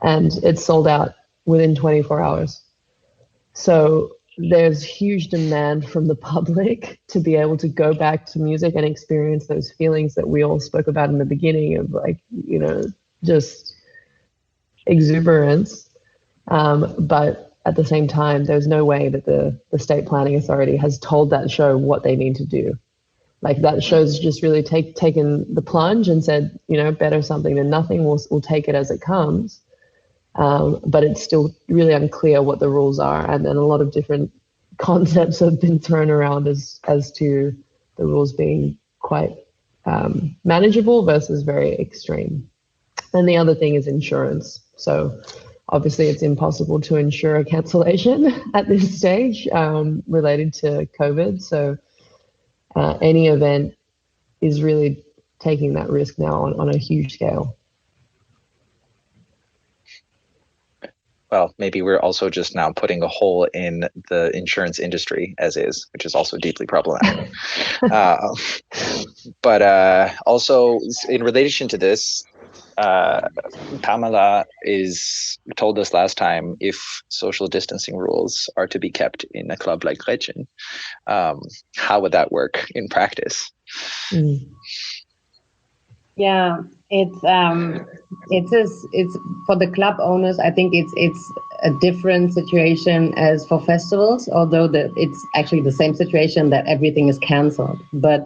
And it's sold out within 24 hours. So there's huge demand from the public to be able to go back to music and experience those feelings that we all spoke about in the beginning of, like, you know, just exuberance. But at the same time, there's no way that the state planning authority has told that show what they need to do. Like, that show's just really taken the plunge and said, you know, better something than nothing. We'll take it as it comes. But it's still really unclear what the rules are. And then a lot of different concepts have been thrown around as to the rules being quite manageable versus very extreme. And the other thing is insurance. So obviously it's impossible to insure a cancellation at this stage related to COVID. So any event is really taking that risk now on a huge scale. Well, maybe we're also just now putting a hole in the insurance industry as is, which is also deeply problematic. But also in relation to this, Pamela told us last time, if social distancing rules are to be kept in a club like Gretchen, how would that work in practice? Yeah, it's for the club owners. I think it's a different situation as for festivals, although it's actually the same situation that everything is cancelled. But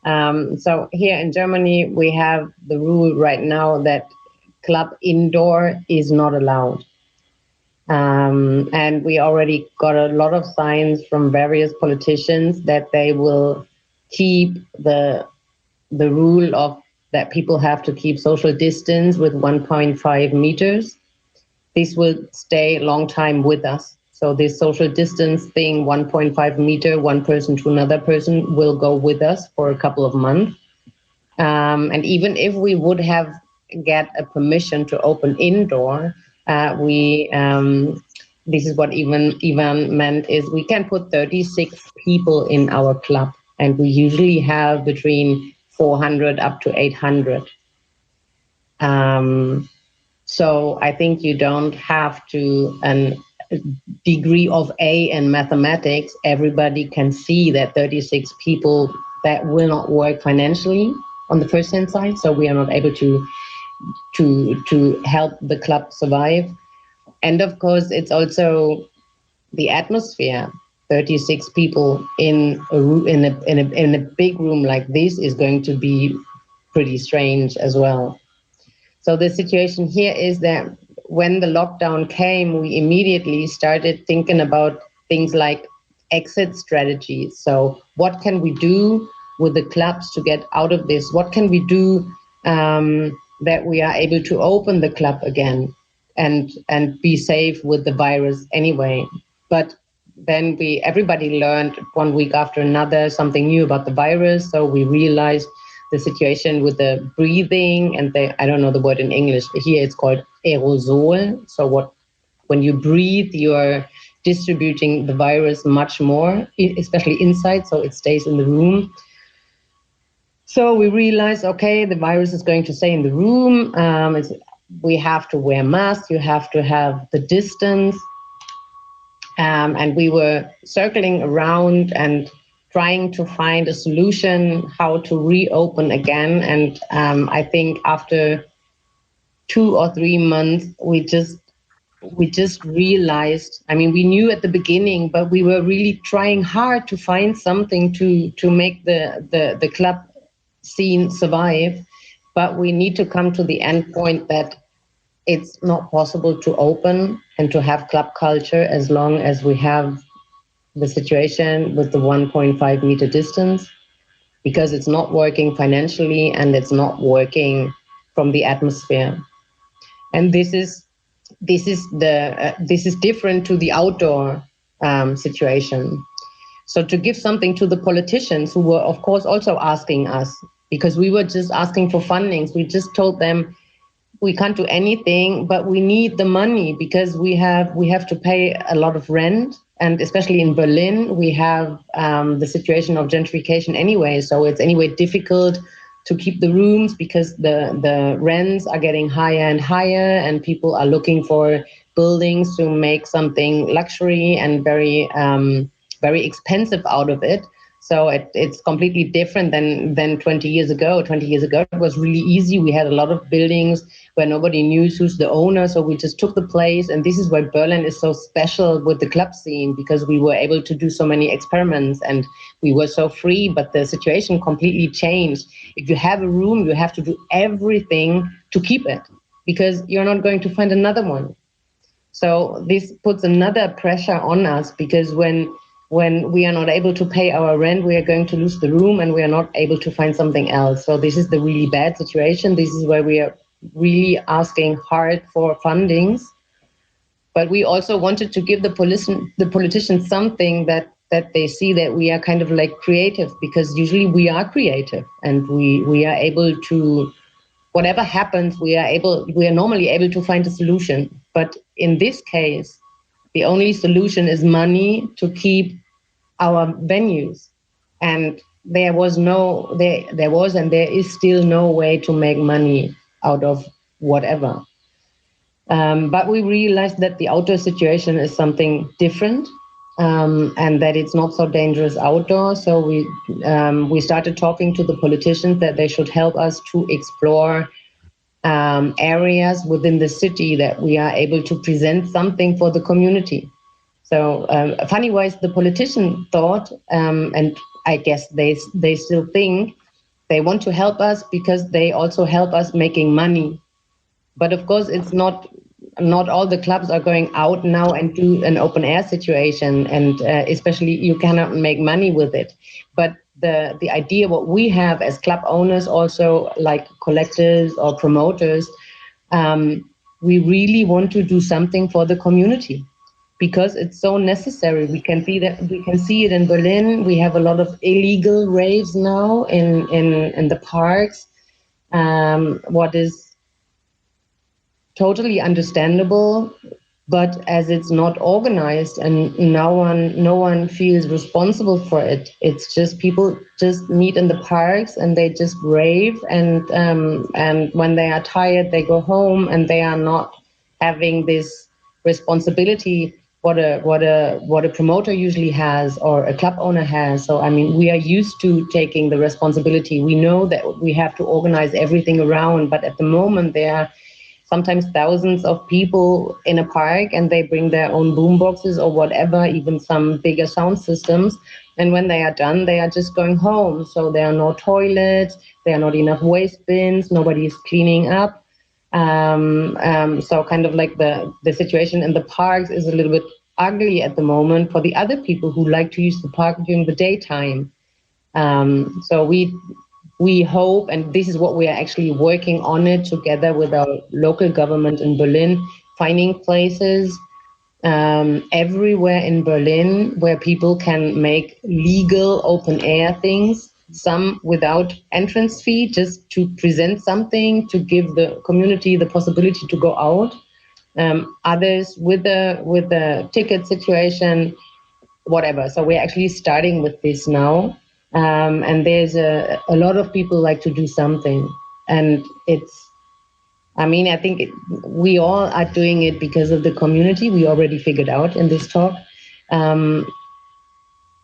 So here in Germany, we have the rule right now that club indoor is not allowed. And we already got a lot of signs from various politicians that they will keep the rule of that people have to keep social distance with 1.5 meters. This will stay a long time with us. So this social distance thing, 1.5 meter, one person to another person, will go with us for a couple of months. And even if we would have get a permission to open indoor, this is what Ivan meant, is we can put 36 people in our club, and we usually have between 400 up to 800. So I think you don't have to a degree of A in mathematics. Everybody can see that 36 people, that will not work financially on the first hand side. So we are not able to help the club survive. And of course, it's also the atmosphere. 36 people in a big room like this is going to be pretty strange as well. So the situation here is that when the lockdown came, we immediately started thinking about things like exit strategies. So what can we do with the clubs to get out of this? What can we do that we are able to open the club again and be safe with the virus anyway? But then everybody learned 1 week after another something new about the virus. So we realized the situation with the breathing and I don't know the word in English, but here it's called aerosol. So when you breathe, you are distributing the virus much more, especially inside, so it stays in the room. So we realized, okay, the virus is going to stay in the room. We have to wear masks, you have to have the distance. And we were circling around and trying to find a solution how to reopen again. And I think after 2 or 3 months, we just realized, I mean, we knew at the beginning, but we were really trying hard to find something to make the club scene survive. But we need to come to the end point that it's not possible to open and to have club culture as long as we have the situation with the 1.5 meter distance, because it's not working financially and it's not working from the atmosphere. And this is different to the outdoor situation. So to give something to the politicians who were, of course, also asking us, because we were just asking for fundings, we just told them, we can't do anything, but we need the money because we have to pay a lot of rent. And especially in Berlin, we have the situation of gentrification anyway. So it's anyway difficult to keep the rooms because the rents are getting higher and higher, and people are looking for buildings to make something luxury and very expensive out of it. So it's completely different than 20 years ago. 20 years ago, it was really easy. We had a lot of buildings where nobody knew who's the owner. So we just took the place. And this is why Berlin is so special with the club scene, because we were able to do so many experiments and we were so free. But the situation completely changed. If you have a room, you have to do everything to keep it because you're not going to find another one. So this puts another pressure on us, because when we are not able to pay our rent, we are going to lose the room and we are not able to find something else. So this is the really bad situation. This is where we are really asking hard for fundings. But we also wanted to give the politicians something that they see that we are kind of like creative, because usually we are creative and we are able to, whatever happens, we are normally able to find a solution. But in this case, the only solution is money to keep our venues. And there was and there is still no way to make money out of whatever. But we realized that the outdoor situation is something different, and that it's not so dangerous outdoor. So we started talking to the politicians that they should help us to explore areas within the city that we are able to present something for the community. So funny wise, the politician thought, and I guess they still think they want to help us because they also help us making money. But of course, it's not all the clubs are going out now and do an open air situation, and especially you cannot make money with it. But the idea, what we have as club owners, also like collectors or promoters, we really want to do something for the community because it's so necessary. We can see it in Berlin. We have a lot of illegal raves now in the parks. What is totally understandable, but as it's not organized and no one feels responsible for it, it's just people just meet in the parks and they just rave, and when they are tired they go home, and they are not having this responsibility what a promoter usually has or a club owner has. So I mean, we are used to taking the responsibility. We know that we have to organize everything around, but at the moment there are sometimes thousands of people in a park, and they bring their own boom boxes or whatever, even some bigger sound systems. And when they are done, they are just going home. So there are no toilets, there are not enough waste bins, nobody is cleaning up. So kind of like the situation in the parks is a little bit ugly at the moment for the other people who like to use the park during the daytime. So we hope, and this is what we are actually working on it together with our local government in Berlin, finding places everywhere in Berlin where people can make legal open air things, some without entrance fee, just to present something, to give the community the possibility to go out. Others with the ticket situation, whatever. So we're actually starting with this now. And there's a lot of people like to do something, and I think we all are doing it because of the community. We already figured out in this talk.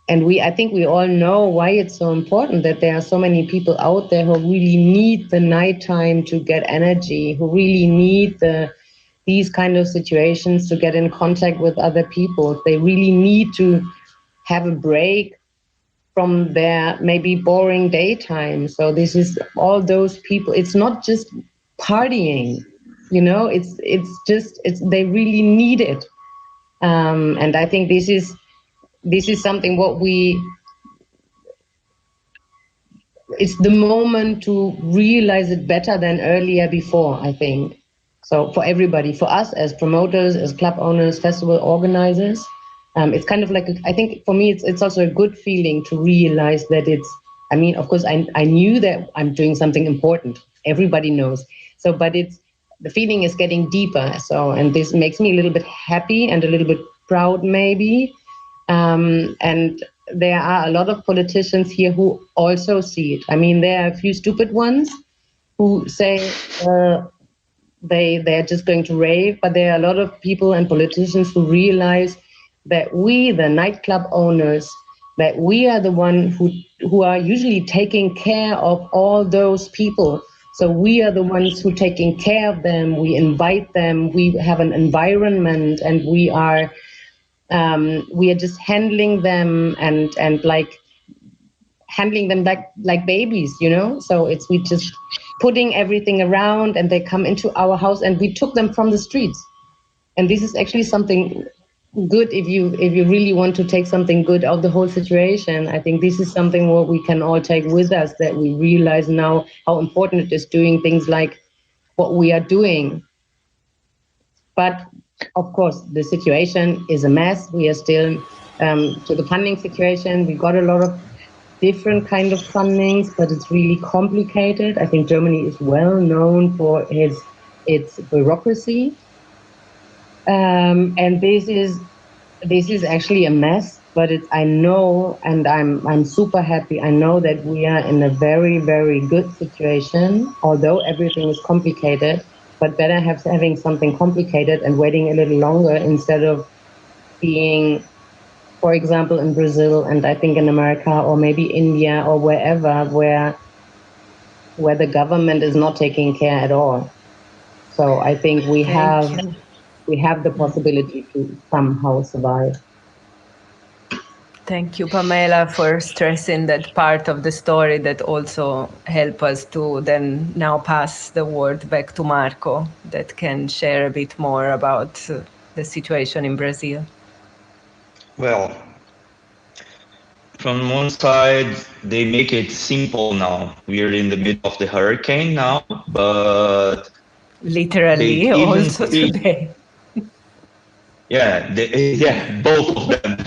And I think we all know why it's so important, that there are so many people out there who really need the nighttime to get energy, who really need these kind of situations to get in contact with other people. They really need to have a break from their maybe boring daytime. So this is all those people. It's not just partying, it's they really need it. And I think this is something it's the moment to realize it better than earlier before, I think. So for everybody, for us as promoters, as club owners, festival organizers, it's kind of like, I think for me, it's also a good feeling to realize that of course, I knew that I'm doing something important. Everybody knows. So, but the feeling is getting deeper. So, and this makes me a little bit happy and a little bit proud, maybe. And there are a lot of politicians here who also see it. I mean, there are a few stupid ones who say they're just going to rave, but there are a lot of people and politicians who realize that we, the nightclub owners, that we are the one who are usually taking care of all those people. So we are the ones who are taking care of them. We invite them. We have an environment, and we are just handling them and like handling them like babies, So we just putting everything around, and they come into our house, and we took them from the streets. And this is actually something good if you really want to take something good out of the whole situation. I think this is something what we can all take with us, that we realize now how important it is doing things like what we are doing. But of course, the situation is a mess. We are still to the funding situation. We got a lot of different kind of fundings, but it's really complicated. I think Germany is well known for its bureaucracy. And this is actually a mess, but I know, and I'm super happy. I know that we are in a very, very good situation, although everything is complicated, but better having something complicated and waiting a little longer instead of being, for example, in Brazil, and I think in America, or maybe India, or wherever, where the government is not taking care at all. So I think we have the possibility to somehow survive. Thank you, Pamela, for stressing that part of the story that also help us to then now pass the word back to Marco that can share a bit more about the situation in Brazil. Well, from one side, they make it simple now. We're in the middle of the hurricane now, but they Literally, even also say, today. yeah, both of them.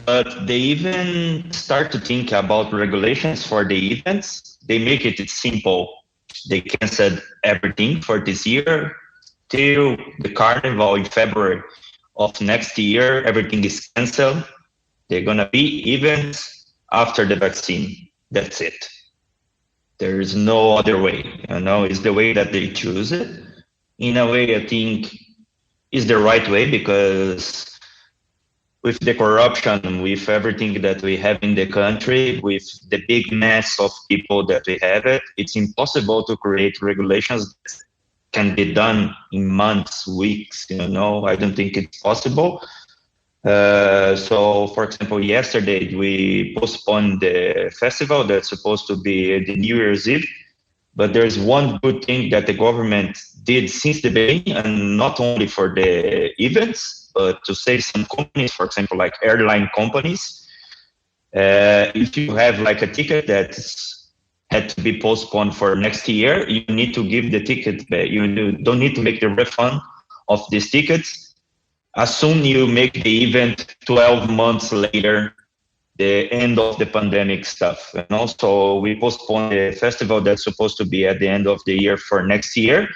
But they even start to think about regulations for the events. They make it simple. They canceled everything for this year till the carnival in February of next year. Everything is canceled. They're gonna be events after the vaccine. That's it. There is no other way. It's the way that they choose it. In a way, I think is the right way because with the corruption, with everything that we have in the country, with the big mass of people that we have, it's impossible to create regulations that can be done in months, weeks. I don't think it's possible. So, for example, yesterday we postponed the festival that's supposed to be the New Year's Eve. But there's one good thing that the government did since the beginning, and not only for the events, but to save some companies, for example, like airline companies. If you have like a ticket that had to be postponed for next year, you need to give the ticket back. You don't need to make the refund of these tickets. As soon you make the event 12 months later, the end of the pandemic stuff. And also we postponed the festival that's supposed to be at the end of the year for next year,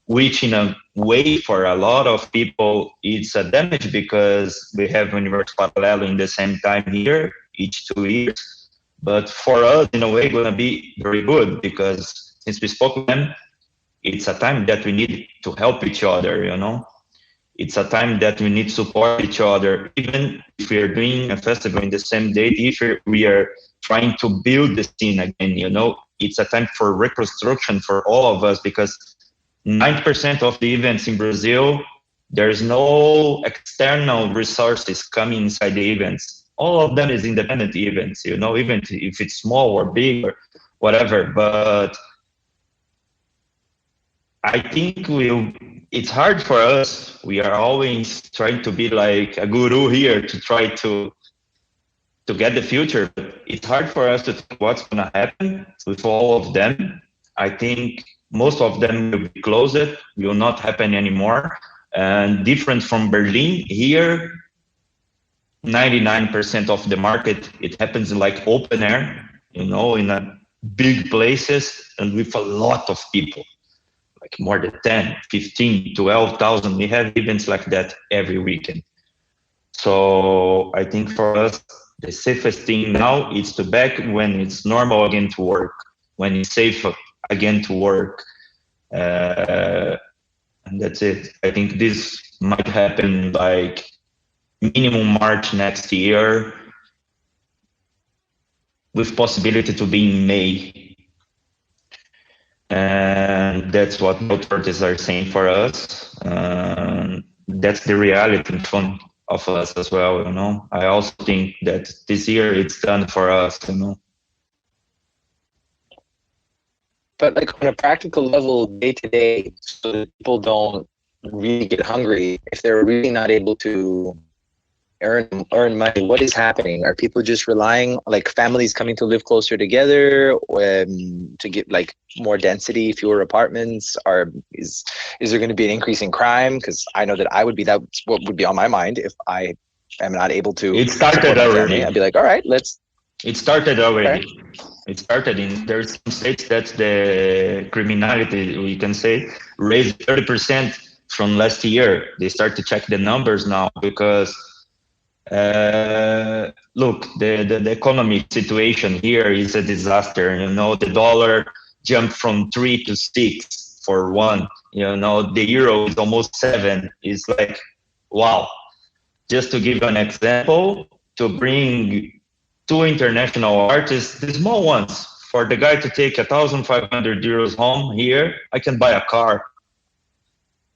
which in a way for a lot of people, it's a damage because we have Universe Parallel in the same time here, each 2 years. But for us, in a way, going to be very good because since we spoke with them, it's a time that we need to help each other, It's a time that we need to support each other, even if we are doing a festival in the same date, if we are trying to build the scene again, It's a time for reconstruction for all of us because 90% of the events in Brazil, there's no external resources coming inside the events. All of them is independent events, even if it's small or big or whatever. But I think it's hard for us. We are always trying to be like a guru here to try to get the future. But it's hard for us to think what's going to happen with all of them. I think most of them will be closed, will not happen anymore. And different from Berlin, here, 99% of the market, it happens like open air, in a big places and with a lot of people. Like more than 10, 15, 12,000. We have events like that every weekend. So I think for us, the safest thing now is to back when it's normal again to work, when it's safe again to work. And that's it. I think this might happen like minimum March next year with possibility to be in May. And that's what authorities are saying for us. That's the reality in front of us as well, I also think that this year it's done for us, But like on a practical level, day to day, so that people don't really get hungry, if they're really not able to earn money, what is happening? Are people just relying, like families coming to live closer together to get like more density, fewer apartments? Is there going to be an increase in crime? Because I know that that's what would be on my mind if I am not able to. It started already. I'd be like, all right, let's. It started already. Okay. It started there's some states that the criminality, we can say, raised 30% from last year. They start to check the numbers now because look, the economic situation here is a disaster. The dollar jumped from 3 to 6 for one. The euro is almost 7. It's like, wow. Just to give an example, to bring 2 international artists, the small ones, for the guy to take 1,500 euros home here, I can buy a car.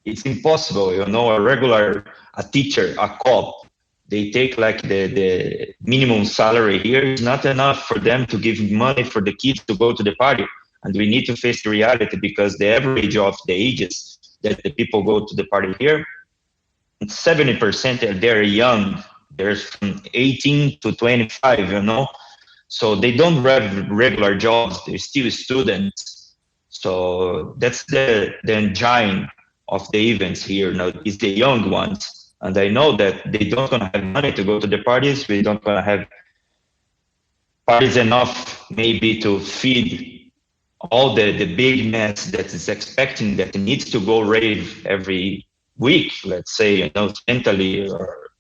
It's impossible, a teacher, a cop, they take like the minimum salary here is not enough for them to give money for the kids to go to the party. And we need to face the reality, because the average of the ages that the people go to the party here, 70% they're young. They're from 18 to 25, you know. So they don't have regular jobs. They're still students. So that's the engine of the events here. Now is the young ones, and I know that they don't gonna have money to go to the parties. We don't gonna have parties enough maybe to feed all the big mass that is expecting, that needs to go rave every week, let's say, you know, mentally. Or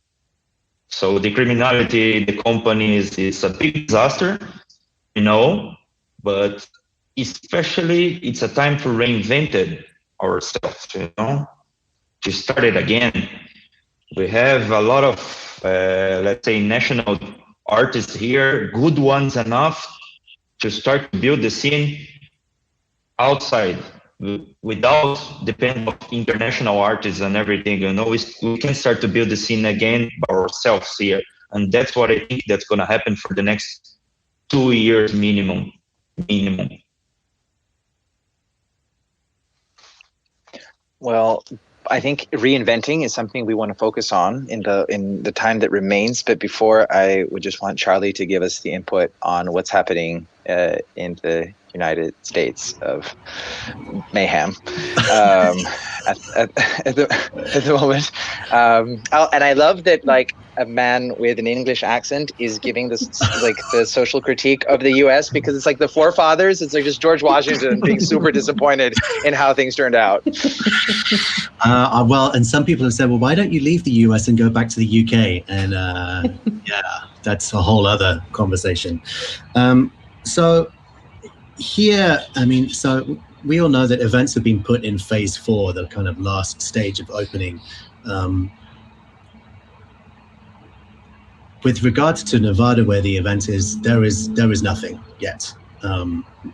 so the criminality, the companies, is a big disaster, you know, but especially it's a time to reinvent ourselves, you know, to start it again. We have a lot of, let's say, national artists here, good ones enough to start to build the scene outside, without depending on international artists and everything. You know, we can start to build the scene again by ourselves here, and that's what I think that's going to happen for the next 2 years minimum. Well, I think reinventing is something we want to focus on in the time that remains. But before, I would just want Charlie to give us the input on what's happening in the United States of mayhem at the moment. And I love that, like, a man with an English accent is giving this, like, the social critique of the U.S., because it's like the forefathers. It's like just George Washington being super disappointed in how things turned out. Well, and some people have said, well, why don't you leave the US and go back to the UK? And yeah, that's a whole other conversation. So here, I mean, so we all know that events have been put in phase 4, the kind of last stage of opening. With regards to Nevada, where the event is, there is nothing yet.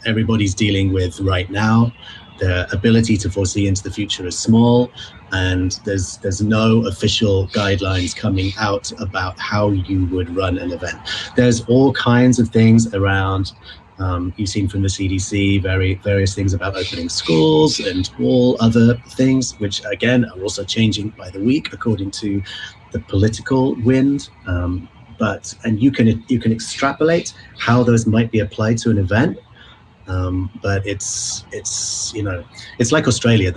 Everybody's dealing with right now. The ability to foresee into the future is small, and there's no official guidelines coming out about how you would run an event. There's all kinds of things around. You've seen from the CDC various things about opening schools and all other things, which again are also changing by the week according to the political wind. And you can extrapolate how those might be applied to an event. But it's you know, it's like Australia.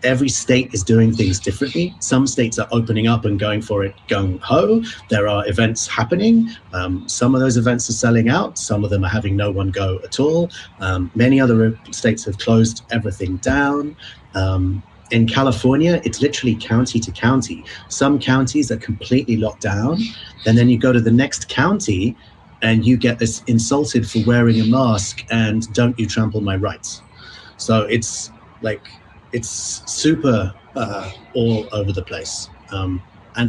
Every state is doing things differently. Some states are opening up and going for it gung ho. There are events happening. Some of those events are selling out. Some of them are having no one go at all. Many other states have closed everything down. In California, it's literally county to county. Some counties are completely locked down, and then you go to the next county and you get insulted for wearing a mask and don't you trample my rights. So it's like, it's super all over the place. And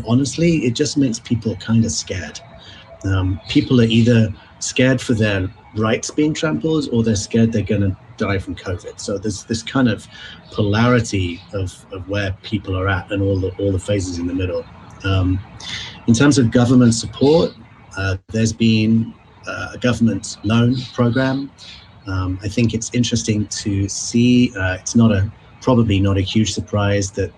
honestly, it just makes people kind of scared. People are either scared for their rights being trampled, or they're scared they're going to die from COVID. So there's this kind of polarity of where people are at, and all the phases in the middle. In terms of government support, there's been a government loan program. I think it's interesting to see. It's probably not a huge surprise that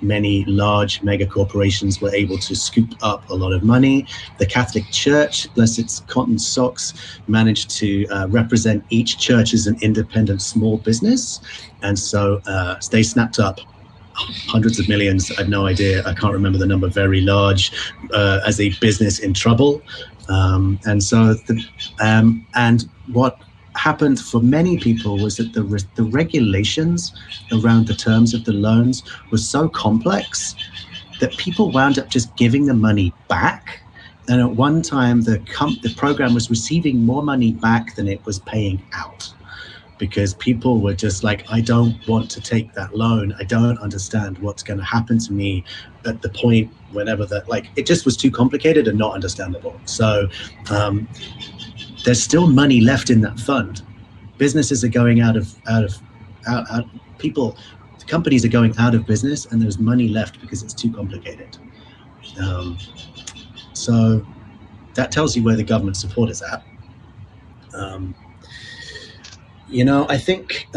many large mega corporations were able to scoop up a lot of money. The Catholic Church, bless its cotton socks, managed to represent each church as an independent small business. And so they snapped up hundreds of millions. I have no idea. I can't remember the number. Very large as a business in trouble. And what happened for many people was that the regulations around the terms of the loans were so complex that people wound up just giving the money back. And at one time, the program was receiving more money back than it was paying out, because people were just like, I don't want to take that loan. I don't understand what's going to happen to me at the point whenever that, like, it just was too complicated and not understandable. So there's still money left in that fund. Businesses are going out of people. companies are going out of business and there's money left because it's too complicated. So that tells you where the government support is at. I think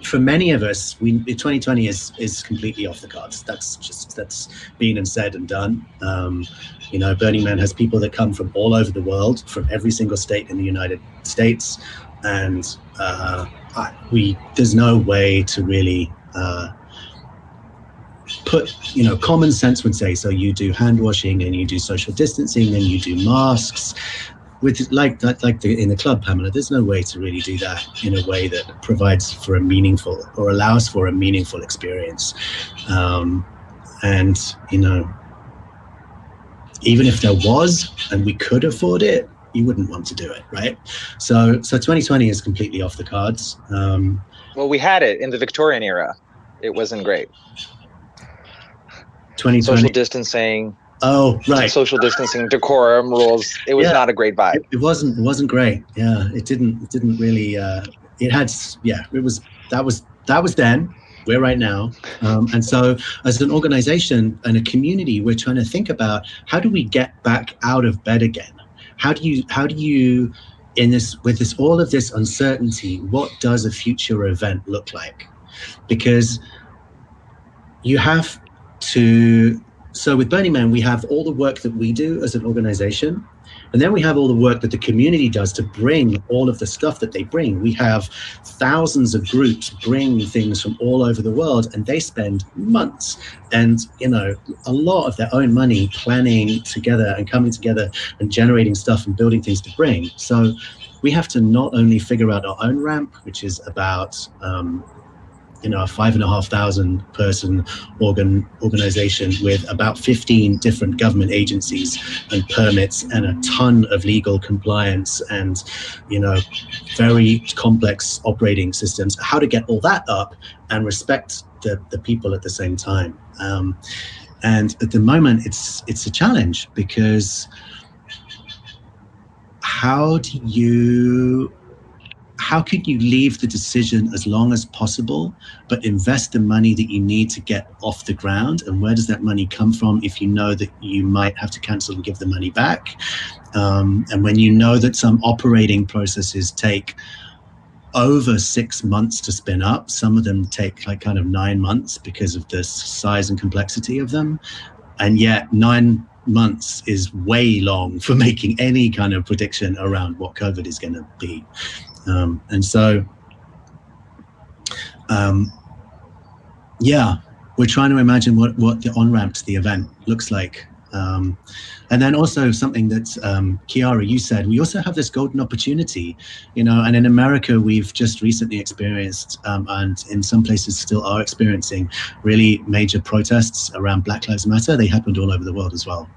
for many of us, 2020 is completely off the cards. That's been and said and done. Burning Man has people that come from all over the world, from every single state in the United States, and there's no way to really put, common sense would say, so you do hand washing and you do social distancing and you do masks. With like in the club, Pamela, there's no way to really do that in a way that provides for a meaningful or allows for a meaningful experience. And even if there was and we could afford it, you wouldn't want to do it, right? So 2020 is completely off the cards. Well, we had it in the Victorian era. It wasn't great. 2020. Social distancing. Oh, right. Social distancing, decorum rules. It was not a great vibe. It wasn't great. Yeah, it didn't really. That was then. We're right now, and so as an organization and a community, we're trying to think about how do we get back out of bed again. How do you with all of this uncertainty, what does a future event look like? Because you have to. So with Burning Man, we have all the work that we do as an organization, and then we have all the work that the community does to bring all of the stuff that they bring. We have thousands of groups bring things from all over the world, and they spend months and, a lot of their own money planning together and coming together and generating stuff and building things to bring. So we have to not only figure out our own ramp, which is about, a 5,500 person organization with about 15 different government agencies and permits and a ton of legal compliance and, very complex operating systems, how to get all that up and respect the people at the same time. And at the moment, it's a challenge because how could you leave the decision as long as possible, but invest the money that you need to get off the ground? And where does that money come from if you know that you might have to cancel and give the money back? And when you know that some operating processes take over 6 months to spin up, some of them take 9 months because of the size and complexity of them. And yet 9 months is way long for making any kind of prediction around what COVID is going to be. And so, we're trying to imagine what the on-ramp to the event looks like. And then also something that, Chiara, you said, we also have this golden opportunity, and in America, we've just recently experienced, and in some places still are experiencing, really major protests around Black Lives Matter. They happened all over the world as well.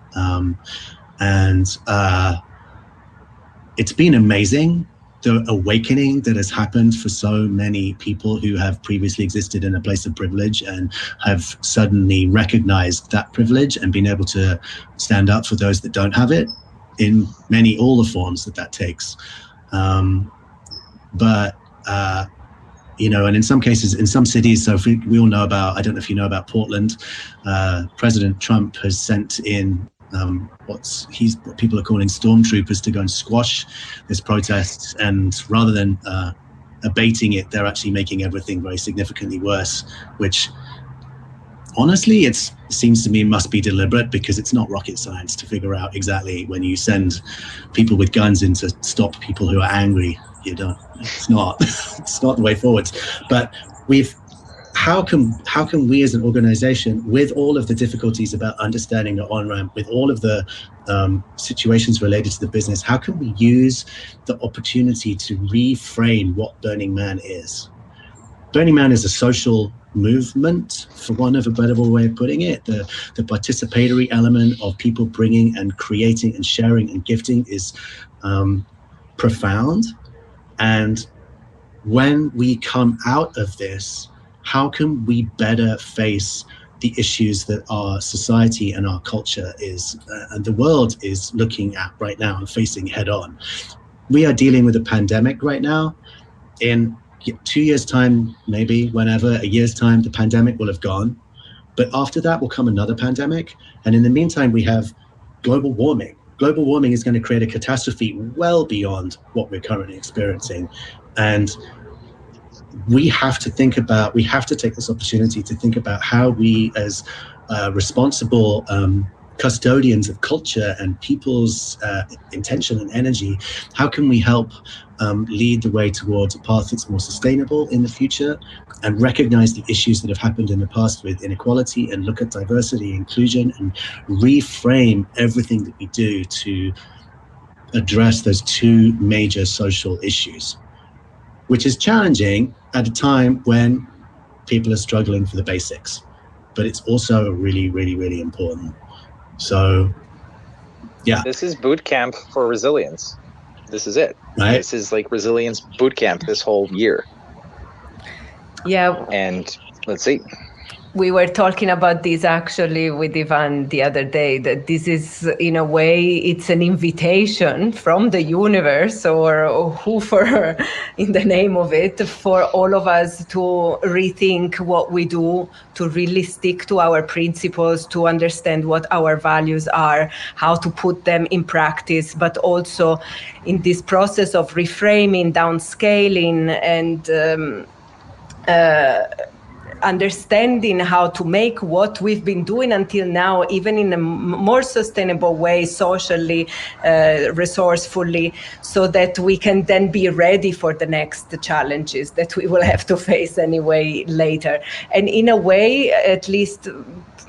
It's been amazing, the awakening that has happened for so many people who have previously existed in a place of privilege and have suddenly recognized that privilege and been able to stand up for those that don't have it in all the forms that takes. And in some cases, in some cities, so we all know about, I don't know if you know about Portland, President Trump has sent in what people are calling stormtroopers to go and squash this protest, and rather than abating it, they're actually making everything very significantly worse, which honestly it seems to me must be deliberate, because it's not rocket science to figure out exactly when you send people with guns in to stop people who are angry. It's not the way forward. But how can we as an organization, with all of the difficulties about understanding the on-ramp, with all of the situations related to the business, how can we use the opportunity to reframe what Burning Man is? Burning Man is a social movement, for want of a better way of putting it. The participatory element of people bringing and creating and sharing and gifting is profound. And when we come out of this, how can we better face the issues that our society and our culture and the world is looking at right now and facing head on? We are dealing with a pandemic right now. In 2 years' time, maybe whenever, a year's time, the pandemic will have gone. But after that will come another pandemic. And in the meantime, we have global warming. Global warming is going to create a catastrophe well beyond what we're currently experiencing. And we have to take this opportunity to think about how we, as responsible custodians of culture and people's intention and energy, how can we help lead the way towards a path that's more sustainable in the future, and recognize the issues that have happened in the past with inequality, and look at diversity, inclusion, and reframe everything that we do to address those two major social issues, which is challenging at a time when people are struggling for the basics, but it's also really, really, really important. So, yeah. This is boot camp for resilience. This is it. Right? This is like resilience boot camp this whole year. Yeah. And let's see. We were talking about this actually with Ivan the other day, that this is, in a way, it's an invitation from the universe or whoever in the name of it, for all of us to rethink what we do, to really stick to our principles, to understand what our values are, how to put them in practice, but also in this process of reframing, downscaling, and understanding how to make what we've been doing until now, even in a more sustainable way, socially, resourcefully, so that we can then be ready for the next challenges that we will have to face anyway later. And in a way, at least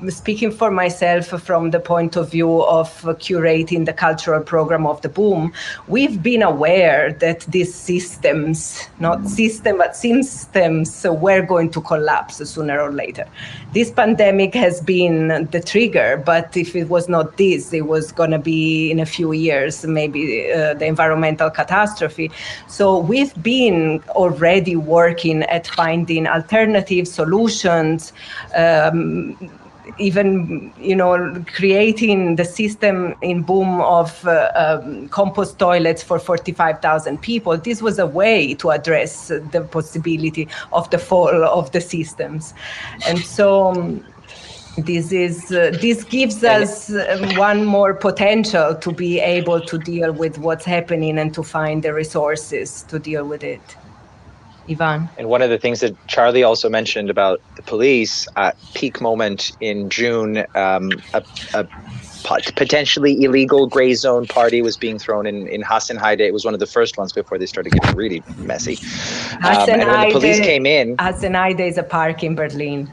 speaking for myself from the point of view of curating the cultural program of the Boom, we've been aware that these systems, not system, but systems were going to collapse sooner or later. This pandemic has been the trigger, but if it was not this, it was going to be in a few years, maybe the environmental catastrophe. So we've been already working at finding alternative solutions, even, creating the system in Boom of compost toilets for 45,000 people. This was a way to address the possibility of the fall of the systems. And so this gives us one more potential to be able to deal with what's happening and to find the resources to deal with it. Ivan. And one of the things that Charlie also mentioned about the police, peak moment in June, a potentially illegal gray zone party was being thrown in Hassenheide. It was one of the first ones before they started getting really messy. And when the police came in... Hassenheide is a park in Berlin.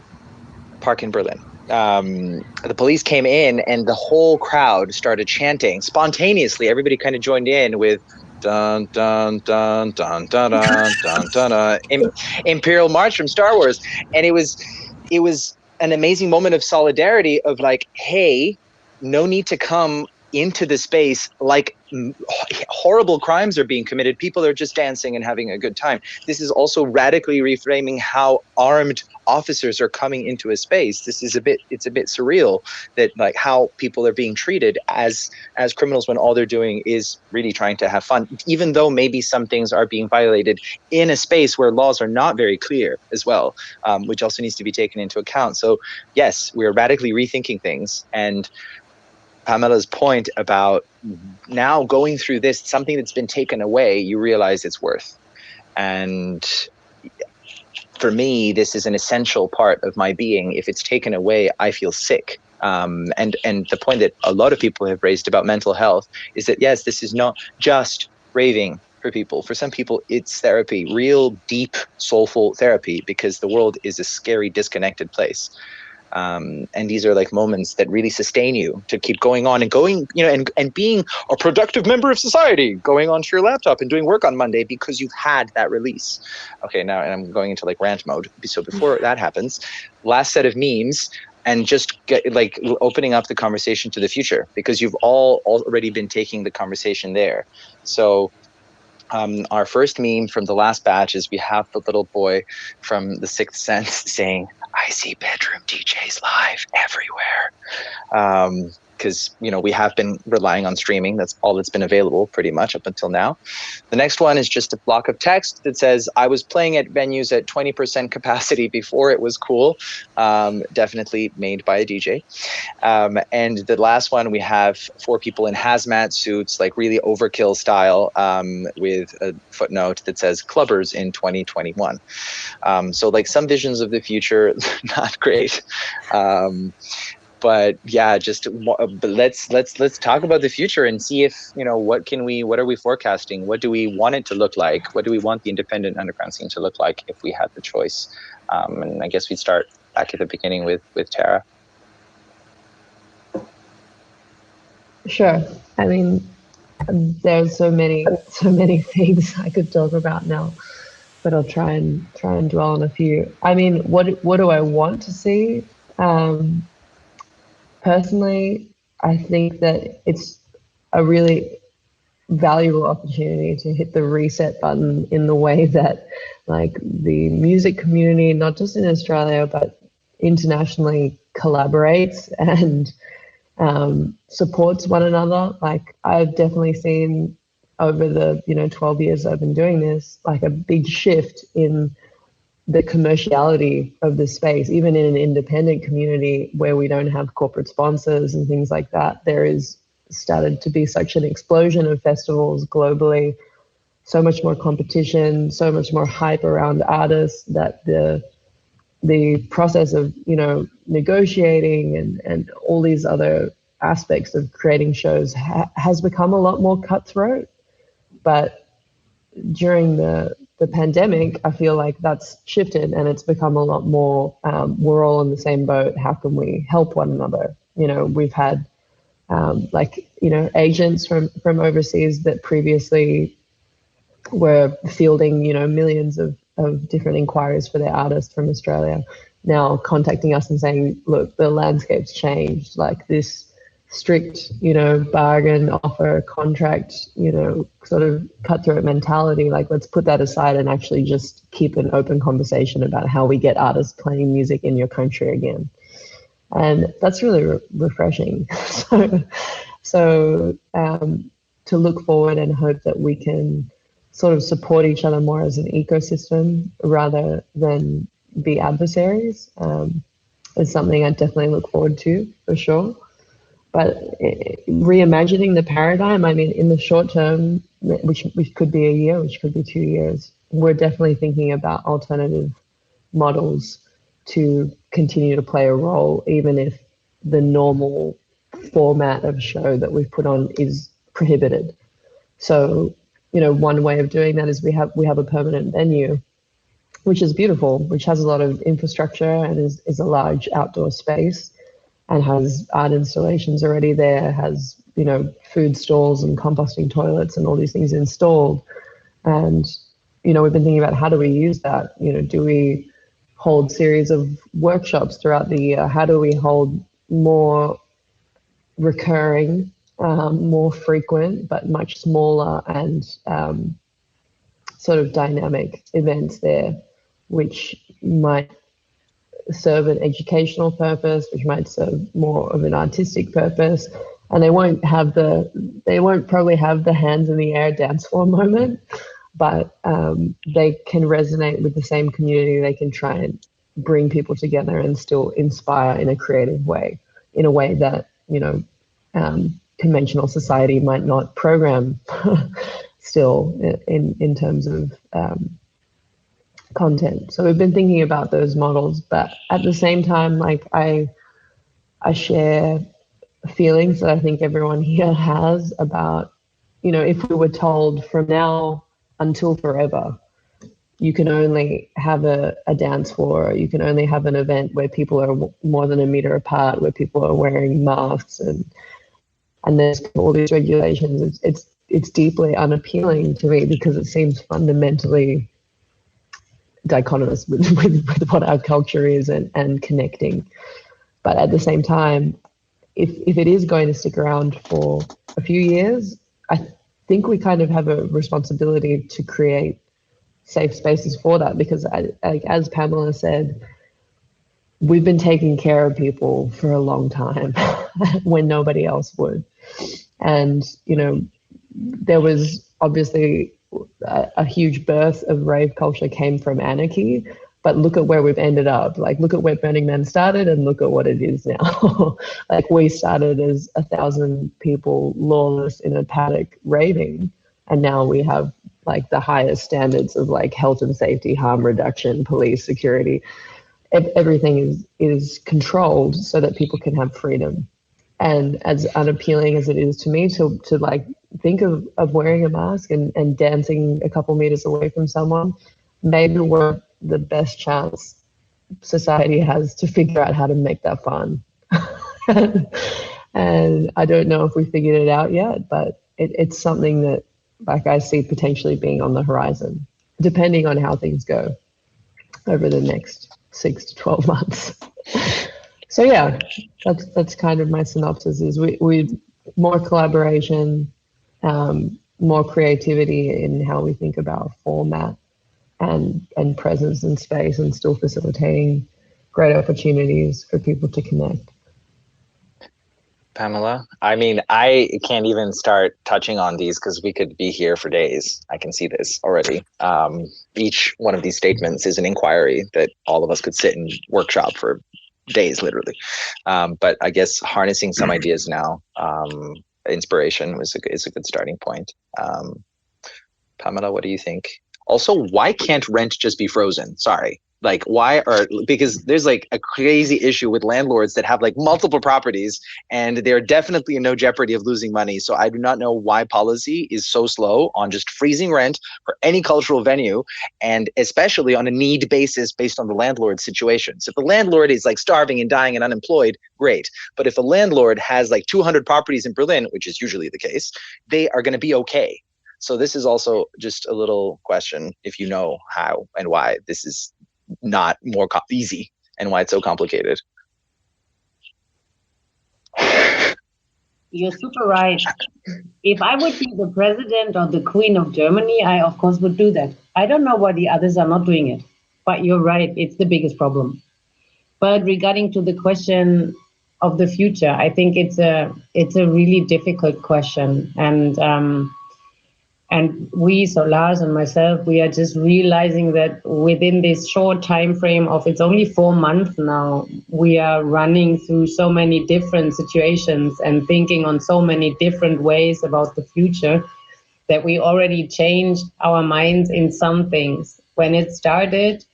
The police came in and the whole crowd started chanting spontaneously. Everybody kind of joined in with dun dun dun dun dun dun dun dun dun, Imperial March from Star Wars. And it was an amazing moment of solidarity of like, hey, no need to come into the space like horrible crimes are being committed. People are just dancing and having a good time. This is also radically reframing how armed officers are coming into a space. It's a bit surreal that like how people are being treated as criminals when all they're doing is really trying to have fun, even though maybe some things are being violated in a space where laws are not very clear as well, which also needs to be taken into account. So yes, we're radically rethinking things. And Pamela's point about now going through this, something that's been taken away, you realize it's worth. And for me, this is an essential part of my being. If it's taken away, I feel sick. And the point that a lot of people have raised about mental health is that, yes, this is not just raving for people. For some people, it's therapy, real, deep, soulful therapy, because the world is a scary, disconnected place. And these are like moments that really sustain you to keep going on and going, and being a productive member of society, going onto your laptop and doing work on Monday because you've had that release. Okay, now I'm going into like rant mode. So before that happens, last set of memes, and just get like opening up the conversation to the future, because you've all already been taking the conversation there. So our first meme from the last batch is we have the little boy from The Sixth Sense saying, "I see bedroom DJs live everywhere." because we have been relying on streaming. That's all that's been available pretty much up until now. The next one is just a block of text that says, I was playing at venues at 20% capacity before it was cool. Definitely made by a DJ. And the last one, we have 4 people in hazmat suits, like really overkill style, with a footnote that says clubbers in 2021. So like some visions of the future, not great. But yeah, let's talk about the future and see if, what are we forecasting? What do we want it to look like? What do we want the independent underground scene to look like if we had the choice? And I guess we'd start back at the beginning with Tara. Sure. I mean, there's so many things I could talk about now, but I'll try and dwell on a few. I mean, what do I want to see? Personally, I think that it's a really valuable opportunity to hit the reset button in the way that, like, the music community, not just in Australia but internationally, collaborates and supports one another. Like, I've definitely seen over the 12 years I've been doing this, like, a big shift in the commerciality of the space. Even in an independent community where we don't have corporate sponsors and things like that, there is started to be such an explosion of festivals globally, so much more competition, so much more hype around artists, that the process of negotiating and all these other aspects of creating shows has become a lot more cutthroat. But during the pandemic, I feel like that's shifted and it's become a lot more, we're all in the same boat. How can we help one another? We've had agents from overseas that previously were fielding millions of different inquiries for their artists from Australia, now contacting us and saying, look, the landscape's changed. Like, this strict bargain offer contract sort of cutthroat mentality, like, let's put that aside and actually just keep an open conversation about how we get artists playing music in your country again. And that's really refreshing. So to look forward and hope that we can sort of support each other more as an ecosystem rather than be adversaries is something I definitely look forward to, for sure. But reimagining the paradigm, I mean, in the short term, which could be a year, which could be 2 years, we're definitely thinking about alternative models to continue to play a role, even if the normal format of show that we've put on is prohibited. So, one way of doing that is we have a permanent venue, which is beautiful, which has a lot of infrastructure and is a large outdoor space, and has art installations already there, has, food stalls and composting toilets and all these things installed. And, we've been thinking about, how do we use that? Do we hold series of workshops throughout the year? How do we hold more recurring, more frequent, but much smaller and sort of dynamic events there, which might serve an educational purpose, which might serve more of an artistic purpose, and they won't probably have the hands in the air dance floor moment, but they can resonate with the same community. They can try and bring people together and still inspire in a creative way, in a way that conventional society might not program still in terms of content. So we've been thinking about those models, but at the same time, like, I share feelings that I think everyone here has about, if we were told from now until forever, you can only have a dance floor, you can only have an event where people are more than a meter apart, where people are wearing masks, and there's all these regulations. It's deeply unappealing to me, because it seems fundamentally dichotomous with what our culture is and connecting. But at the same time, if it is going to stick around for a few years, I think we kind of have a responsibility to create safe spaces for that, because as Pamela said, we've been taking care of people for a long time when nobody else would. And, you know, there was obviously a huge birth of rave culture came from anarchy, but look at where we've ended up. Like, look at where Burning Man started and look at what it is now. Like, we started as 1,000 people lawless in a paddock raving, and now we have like the highest standards of like health and safety, harm reduction, police security. Everything is controlled so that people can have freedom. And as unappealing as it is to me to like think of wearing a mask and dancing a couple meters away from someone, maybe we're the best chance society has to figure out how to make that fun. And I don't know if we figured it out yet, but it's something that like I see potentially being on the horizon, depending on how things go over the next 6 to 12 months. So yeah, that's kind of my synopsis. Is we more collaboration, more creativity in how we think about format and presence in space, and still facilitating great opportunities for people to connect. Pamela, I mean, I can't even start touching on these because we could be here for days. I can see this already. Each one of these statements is an inquiry that all of us could sit and workshop for days, literally. But I guess harnessing some ideas now, inspiration is a good starting point. Pamela, what do you think? Also, why can't rent just be frozen? Sorry. Like, because there's like a crazy issue with landlords that have like multiple properties, and they're definitely in no jeopardy of losing money. So I do not know why policy is so slow on just freezing rent for any cultural venue, and especially on a need basis based on the landlord's situation. So if the landlord is like starving and dying and unemployed, great. But if a landlord has like 200 properties in Berlin, which is usually the case, they are going to be okay. So this is also just a little question, if you know how and why this is not more easy and why it's so complicated. You're super right. If I would be the president or the queen of Germany, I of course would do that. I don't know why the others are not doing it, but you're right, it's the biggest problem. But regarding to the question of the future, I think it's a really difficult question. And we, so Lars and myself, we are just realizing that within this short time frame of, it's only 4 months now, we are running through so many different situations and thinking on so many different ways about the future that we already changed our minds in some things. When it started,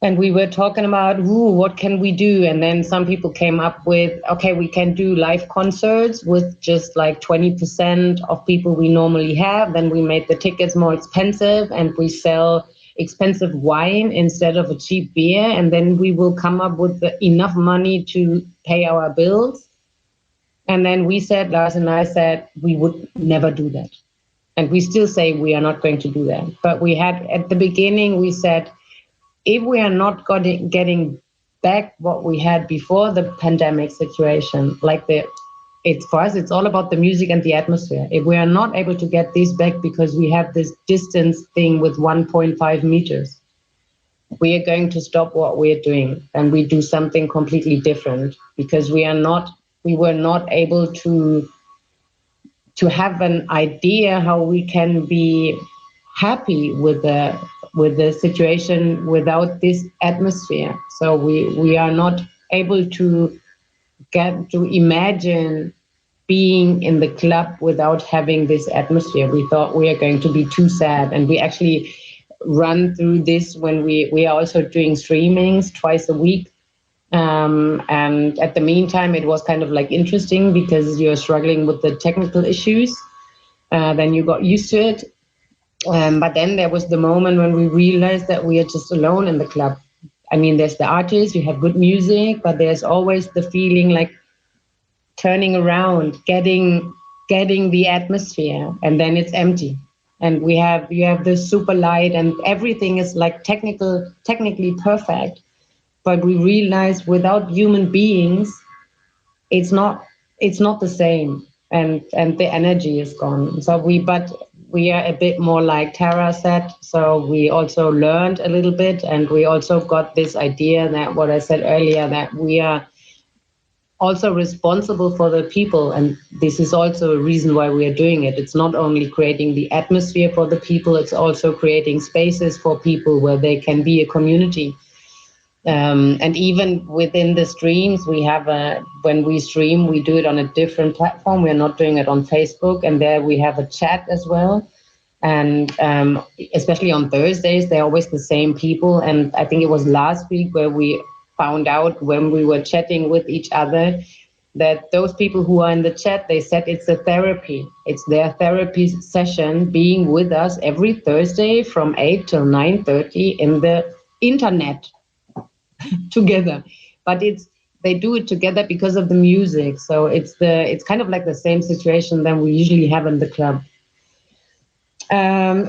and we were talking about, what can we do? And then some people came up with, okay, we can do live concerts with just like 20% of people we normally have. Then we made the tickets more expensive, and we sell expensive wine instead of a cheap beer. And then we will come up with enough money to pay our bills. And then we said, Lars and I said, we would never do that. And we still say we are not going to do that. But we had, at the beginning, we said, if we are not getting back what we had before the pandemic situation, it's for us, it's all about the music and the atmosphere. If we are not able to get this back because we have this distance thing with 1.5 meters, we are going to stop what we're doing and we do something completely different, because we were not able to have an idea how we can be happy with the situation without this atmosphere. So we are not able to get to imagine being in the club without having this atmosphere. We thought we are going to be too sad, and we actually run through this when we are also doing streamings twice a week. And at the meantime, it was kind of like interesting because you're struggling with the technical issues. Then you got used to it. But then there was the moment when we realized that we are just alone in the club. I mean, there's the artists, you have good music, but there's always the feeling like turning around, getting the atmosphere, and then it's empty. And you have this super light, and everything is like technically perfect. But we realized without human beings, it's not the same, and the energy is gone. So we we are a bit more like Tara said. So we also learned a little bit, and we also got this idea that what I said earlier, that we are also responsible for the people, and this is also a reason why we are doing it. It's not only creating the atmosphere for the people, it's also creating spaces for people where they can be a community. And even within the streams, we have when we stream, we do it on a different platform. We're not doing it on Facebook, and there we have a chat as well. And especially on Thursdays, they're always the same people. And I think it was last week where we found out, when we were chatting with each other, that those people who are in the chat, they said it's a therapy. It's their therapy session, being with us every Thursday from 8 till 9:30 in the internet together. But they do it together because of the music. So it's kind of like the same situation that we usually have in the club.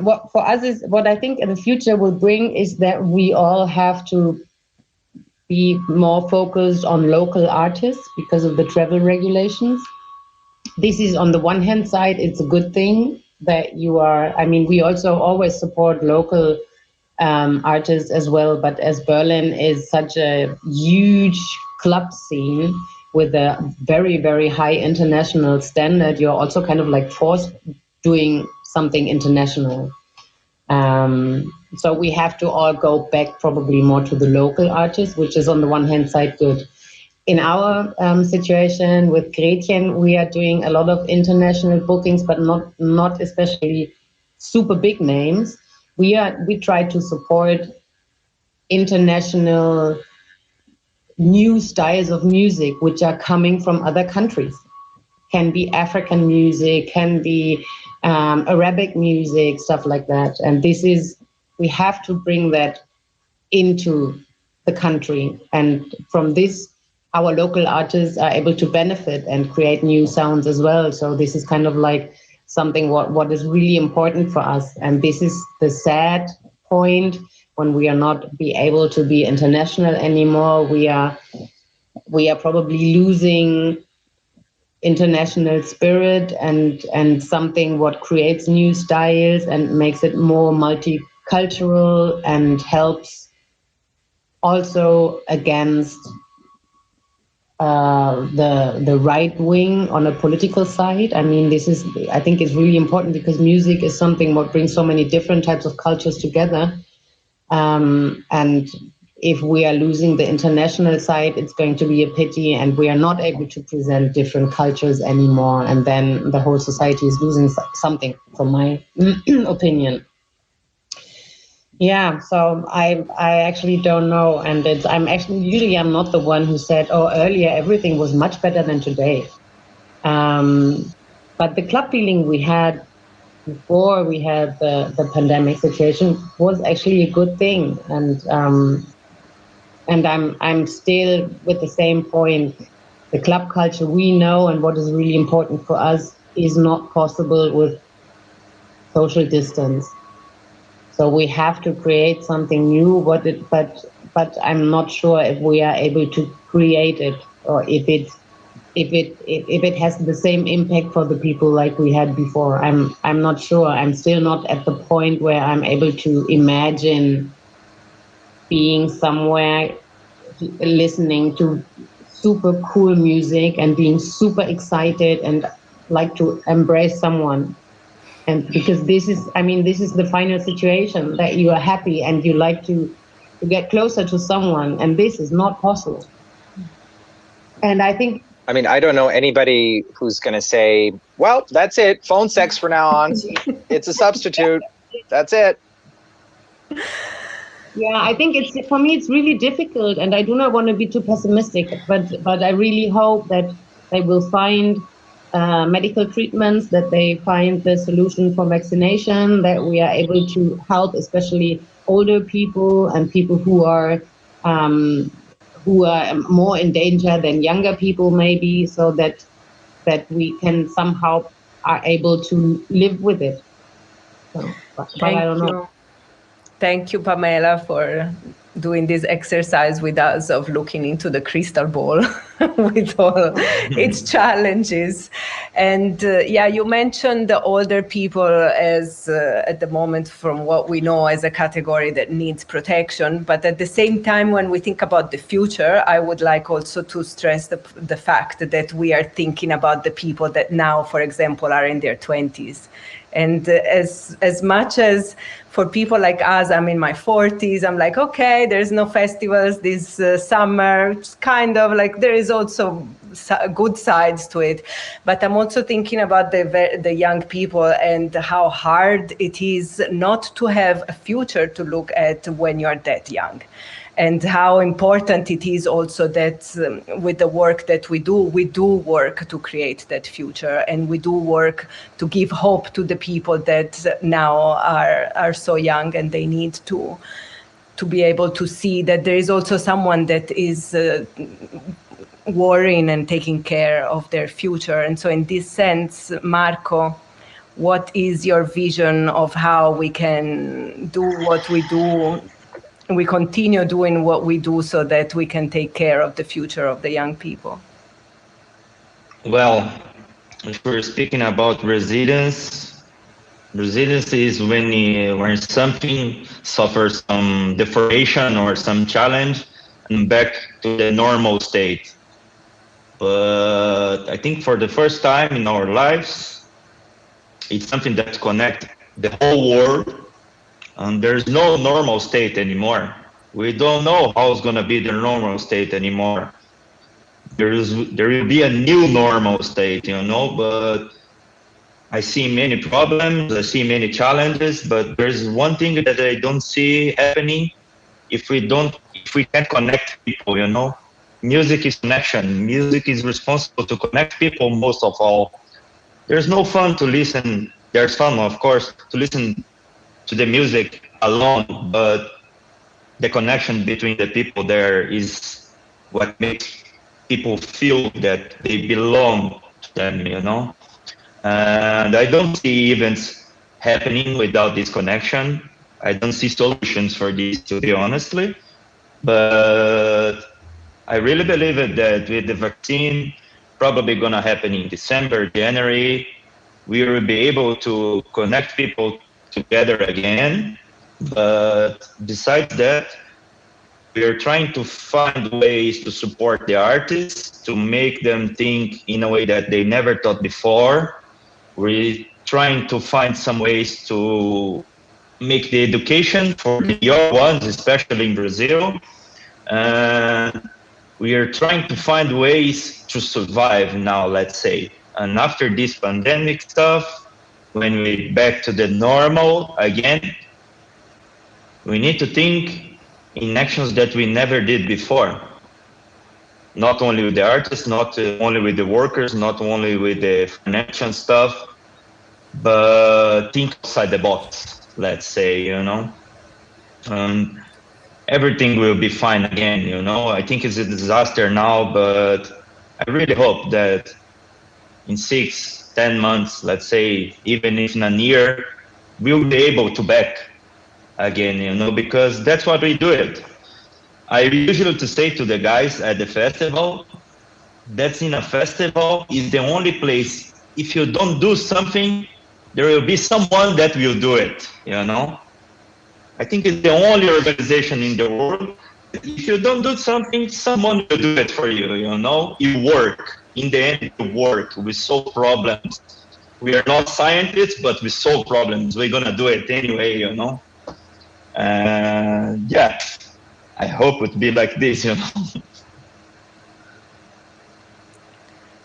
What for us is, what I think in the future will bring, is that we all have to be more focused on local artists because of the travel regulations. This is, on the one hand side, it's a good thing that you are, I mean, we also always support local artists as well, but as Berlin is such a huge club scene with a very, very high international standard, you're also kind of like forced doing something international. So we have to all go back probably more to the local artists, which is on the one hand side good. In our situation with Gretchen, we are doing a lot of international bookings, but not especially super big names. We try to support international new styles of music which are coming from other countries. Can be African music, can be Arabic music, stuff like that. And we have to bring that into the country. And from this, our local artists are able to benefit and create new sounds as well. So this is kind of like something what is really important for us. And this is the sad point, when we are not be able to be international anymore. We are probably losing international spirit and something what creates new styles and makes it more multicultural, and helps also against the right wing on a political side. I mean, I think it's really important, because music is something what brings so many different types of cultures together. And if we are losing the international side, it's going to be a pity, and we are not able to present different cultures anymore. And then the whole society is losing something, from my opinion. Yeah, so I actually don't know, and I'm not the one who said, oh, earlier everything was much better than today. But the club feeling we had before we had the pandemic situation was actually a good thing, and I'm still with the same point. The club culture we know, and what is really important for us, is not possible with social distance. So we have to create something new, but I'm not sure if we are able to create it, or if it has the same impact for the people like we had before. I'm not sure. I'm still not at the point where I'm able to imagine being somewhere listening to super cool music and being super excited and like to embrace someone. And because this is the final situation, that you are happy and you like to get closer to someone, and this is not possible. And I think, I mean, I don't know anybody who's going to say, well, that's it, phone sex from now on. It's a substitute. That's it. Yeah, I think for me it's really difficult, and I do not want to be too pessimistic, but I really hope that they will find medical treatments, that they find the solution for vaccination, that we are able to help especially older people and people who are more in danger than younger people maybe, so that we can somehow are able to live with it. So, but I don't know. Thank you, Pamela, for doing this exercise with us of looking into the crystal ball. with all its challenges. And yeah, you mentioned the older people as at the moment, from what we know, as a category that needs protection. But at the same time, when we think about the future, I would like also to stress the fact that we are thinking about the people that now, for example, are in their 20s. And as much as for people like us, I'm in my 40s, I'm like, okay, there's no festivals this summer. It's kind of like, there is also good sides to it. But I'm also thinking about the young people and how hard it is not to have a future to look at when you're that young. And how important it is also that with the work that we do work to create that future, and we do work to give hope to the people that now are so young, and they need to be able to see that there is also someone that is worrying and taking care of their future. And so in this sense, Marco, what is your vision of how we can do what we do? We continue doing what we do so that we can take care of the future of the young people. Well, if we're speaking about resilience is when something suffers some deformation or some challenge and back to the normal state. But I think for the first time in our lives, it's something that connects the whole world. And there's no normal state anymore. We don't know how it's going to be the normal state anymore. There will be a new normal state, but I see many problems, I see many challenges, but there's one thing that I don't see happening if we can't connect people, Music is connection. Music is responsible to connect people most of all. There's no fun to listen. There's fun, of course, to listen to the music alone, but the connection between the people there is what makes people feel that they belong to them, And I don't see events happening without this connection. I don't see solutions for this, to be honestly. But I really believe that with the vaccine probably gonna happen in December, January, we will be able to connect people together again. But besides that, we are trying to find ways to support the artists, to make them think in a way that they never thought before. We're trying to find some ways to make the education for the young ones, especially in Brazil. And we are trying to find ways to survive now, let's say. And after this pandemic stuff, when we're back to the normal again, we need to think in actions that we never did before. Not only with the artists, not only with the workers, not only with the financial stuff, but think outside the box, let's say, everything will be fine again, I think it's a disaster now, but I really hope that in 6-10 months, let's say, even if in a year, we'll be able to back again, because that's what we do it. I usually to say to the guys at the festival, that's in a festival is the only place, if you don't do something, there will be someone that will do it, I think it's the only organization in the world. If you don't do something, someone will do it for you, You work. In the end, you work. We solve problems. We are not scientists, but we solve problems. We're going to do it anyway, Yeah, I hope it be like this,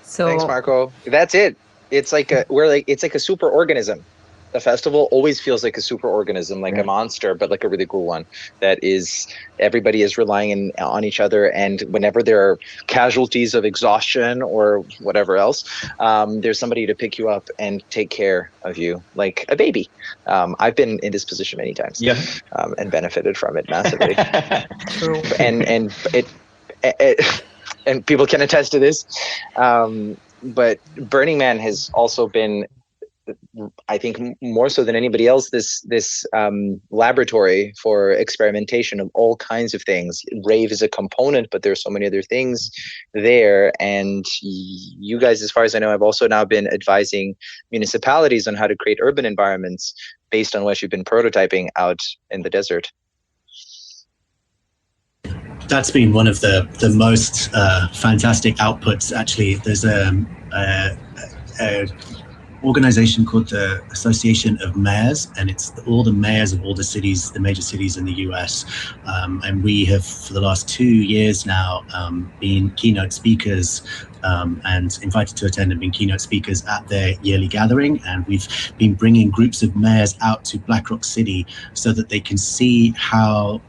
So Thanks, Marco. That's it. It's like it's like a super organism. The festival always feels like a super organism, like a monster, but like a really cool one. That is, everybody is relying on each other, and whenever there are casualties of exhaustion or whatever else, there's somebody to pick you up and take care of you, like a baby. I've been in this position many times, and benefited from it massively. true. And and people can attest to this. But Burning Man has also been I think more so than anybody else, this laboratory for experimentation of all kinds of things. Rave is a component, but there's so many other things there. And you guys, as far as I know, have also now been advising municipalities on how to create urban environments based on what you've been prototyping out in the desert. That's been one of the most fantastic outputs. Actually, there's a organization called the Association of Mayors, and it's all the mayors of all the cities, the major cities in the US. And we have, for the last 2 years now, been keynote speakers and invited to attend and been keynote speakers at their yearly gathering. And we've been bringing groups of mayors out to Black Rock City so that they can see how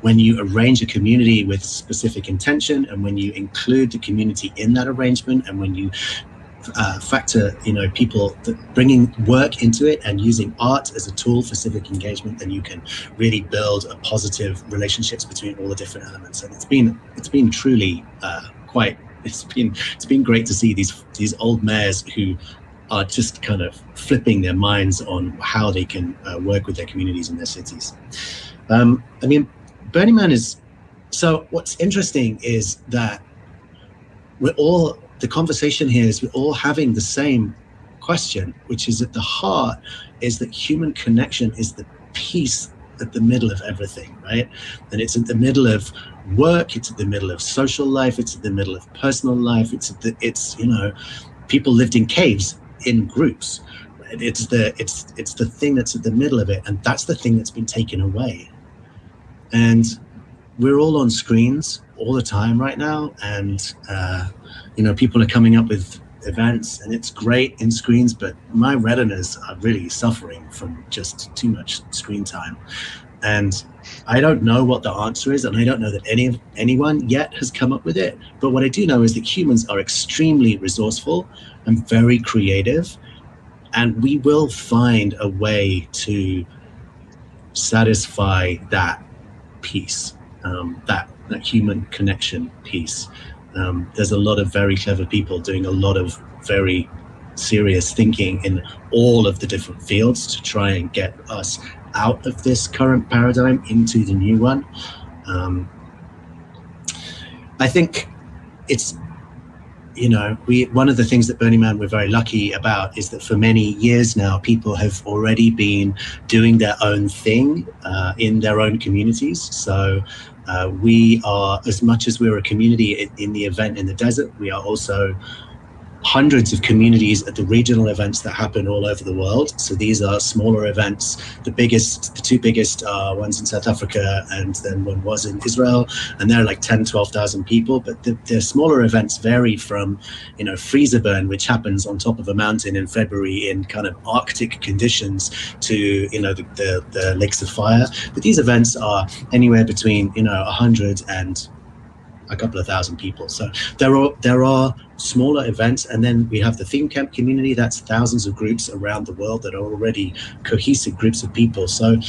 when you arrange a community with specific intention, and when you include the community in that arrangement, and when you factor, people bringing work into it and using art as a tool for civic engagement, then you can really build a positive relationships between all the different elements. And it's been truly it's been great to see these old mayors who are just kind of flipping their minds on how they can work with their communities in their cities. Burning Man is, so what's interesting is that the conversation here is we're all having the same question, which is at the heart is that human connection is the piece at the middle of everything, right? And it's at the middle of work, it's at the middle of social life, it's at the middle of personal life, it's people lived in caves in groups. It's the thing that's at the middle of it, and that's the thing that's been taken away. And we're all on screens all the time right now, and people are coming up with events, and it's great in screens, but my retinas are really suffering from just too much screen time. And I don't know what the answer is, and I don't know that anyone yet has come up with it. But what I do know is that humans are extremely resourceful and very creative, and we will find a way to satisfy that piece, that human connection piece. There's a lot of very clever people doing a lot of very serious thinking in all of the different fields to try and get us out of this current paradigm into the new one. I think it's, one of the things that Burning Man we're very lucky about is that for many years now, people have already been doing their own thing in their own communities. So we are, as much as we're a community in the event in the desert, we are also hundreds of communities at the regional events that happen all over the world. So these are smaller events. The two biggest are one's in South Africa, and then one was in Israel, and they're like 12,000 people. But the smaller events vary from, freezer burn, which happens on top of a mountain in February in kind of Arctic conditions, to, the lakes of fire. But these events are anywhere between, 100 and a couple of thousand people. So there are smaller events, and then we have the theme camp community. That's thousands of groups around the world that are already cohesive groups of people. So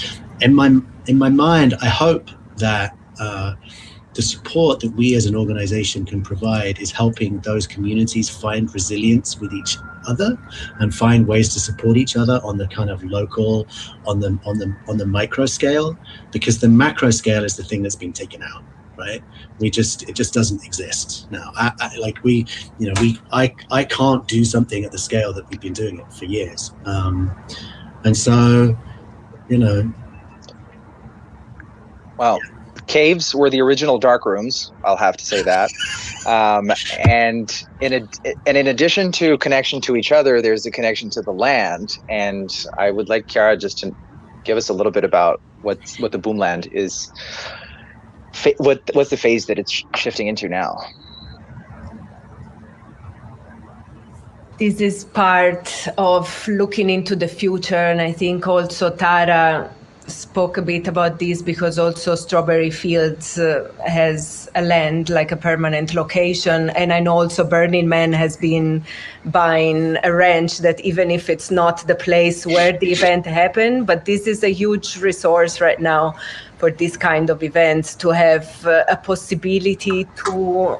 in my mind, I hope that the support that we as an organization can provide is helping those communities find resilience with each other and find ways to support each other on the kind of local, on the micro scale, because the macro scale is the thing that's been taken out. Right? It just doesn't exist now. I can't do something at the scale that we've been doing it for years. And so, Well, caves were the original dark rooms. I'll have to say that. And in addition to connection to each other, there's the connection to the land. And I would like Chiara just to give us a little bit about what the Boomland is. What's the phase that it's shifting into now? This is part of looking into the future, and I think also Tara spoke a bit about this, because also Strawberry Fields has a land, like a permanent location, and I know also Burning Man has been buying a ranch that, even if it's not the place where the event happened, but this is a huge resource right now for this kind of events, to have a possibility to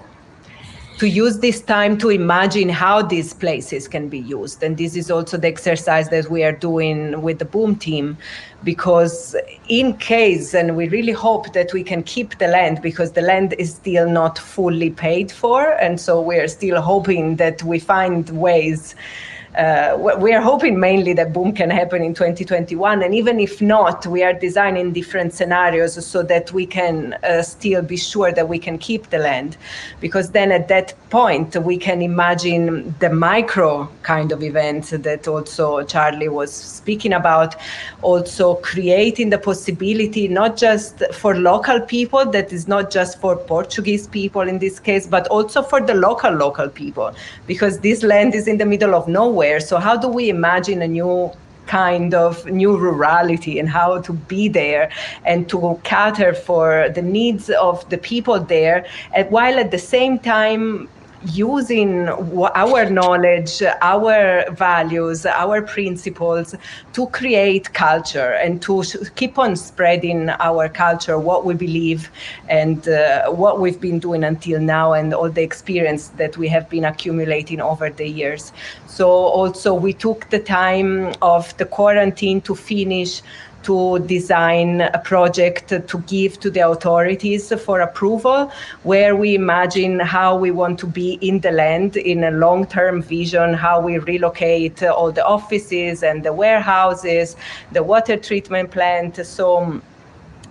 to use this time to imagine how these places can be used. And this is also the exercise that we are doing with the Boom team, because in case, and we really hope that we can keep the land, because the land is still not fully paid for, and so we are still hoping that we find ways. We are hoping mainly that Boom can happen in 2021, and even if not, we are designing different scenarios so that we can still be sure that we can keep the land, because then at that point we can imagine the micro kind of events that also Charlie was speaking about, also creating the possibility not just for local people, that is not just for Portuguese people in this case, but also for the local people, because this land is in the middle of nowhere. So how do we imagine a new kind of new rurality, and how to be there and to cater for the needs of the people there, while at the same time using our knowledge, our values, our principles to create culture and to keep on spreading our culture, what we believe, and what we've been doing until now, and all the experience that we have been accumulating over the years. So also we took the time of the quarantine to finish to design a project to give to the authorities for approval, where we imagine how we want to be in the land in a long-term vision, how we relocate all the offices and the warehouses, the water treatment plant. So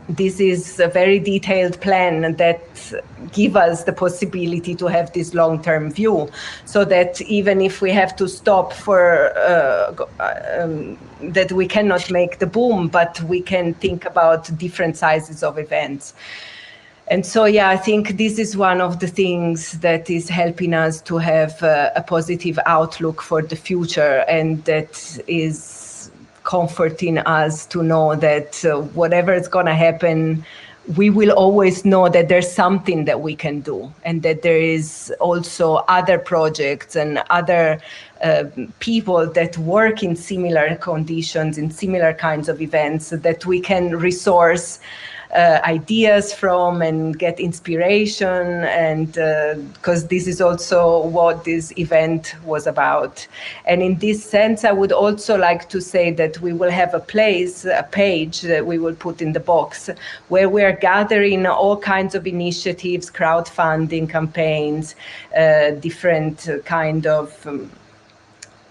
this is a very detailed plan that gives us the possibility to have this long-term view, so that even if we have to stop for that we cannot make the Boom, but we can think about different sizes of events. And so, yeah, I think this is one of the things that is helping us to have a positive outlook for the future, and that is comforting us to know that whatever is going to happen, we will always know that there's something that we can do, and that there is also other projects and other people that work in similar conditions, in similar kinds of events, that we can resource ideas from and get inspiration, and because this is also what this event was about. And in this sense, I would also like to say that we will have a page that we will put in the box, where we are gathering all kinds of initiatives, crowdfunding campaigns, different kind of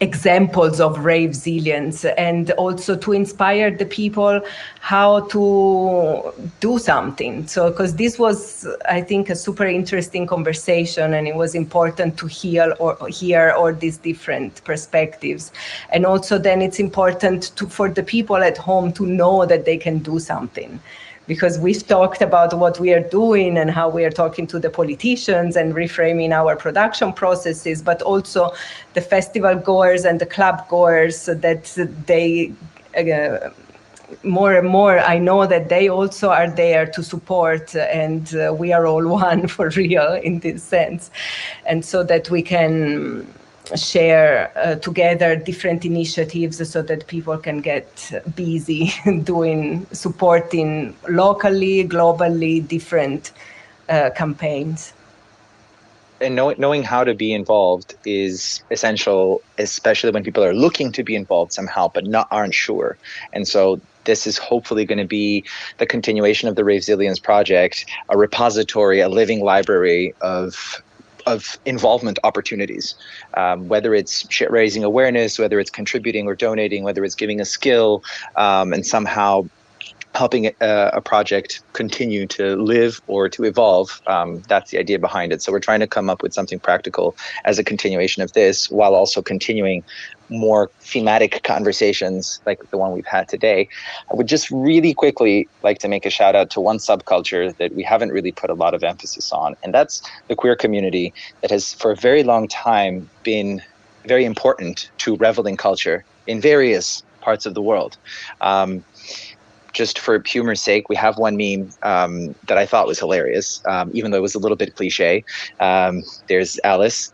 examples of Ravesilience, and also to inspire the people how to do something. So, because this was, I think, a super interesting conversation, and it was important to hear all these different perspectives. And also then it's important for the people at home to know that they can do something. Because we've talked about what we are doing and how we are talking to the politicians and reframing our production processes, but also the festival goers and the club goers, that they, more and more, I know that they also are there to support, and we are all one for real in this sense. And so that we can share together different initiatives so that people can get busy supporting locally, globally, different campaigns. And knowing how to be involved is essential, especially when people are looking to be involved somehow, but aren't sure. And so this is hopefully going to be the continuation of the Ravesilience project, a repository, a living library of involvement opportunities, whether it's raising awareness, whether it's contributing or donating, whether it's giving a skill, and somehow helping a project continue to live or to evolve. That's the idea behind it. So we're trying to come up with something practical as a continuation of this, while also continuing more thematic conversations like the one we've had today. I would just really quickly like to make a shout out to one subculture that we haven't really put a lot of emphasis on, and that's the queer community that has for a very long time been very important to reveling culture in various parts of the world. Just for humor's sake, we have one meme that I thought was hilarious, even though it was a little bit cliche. There's Alice,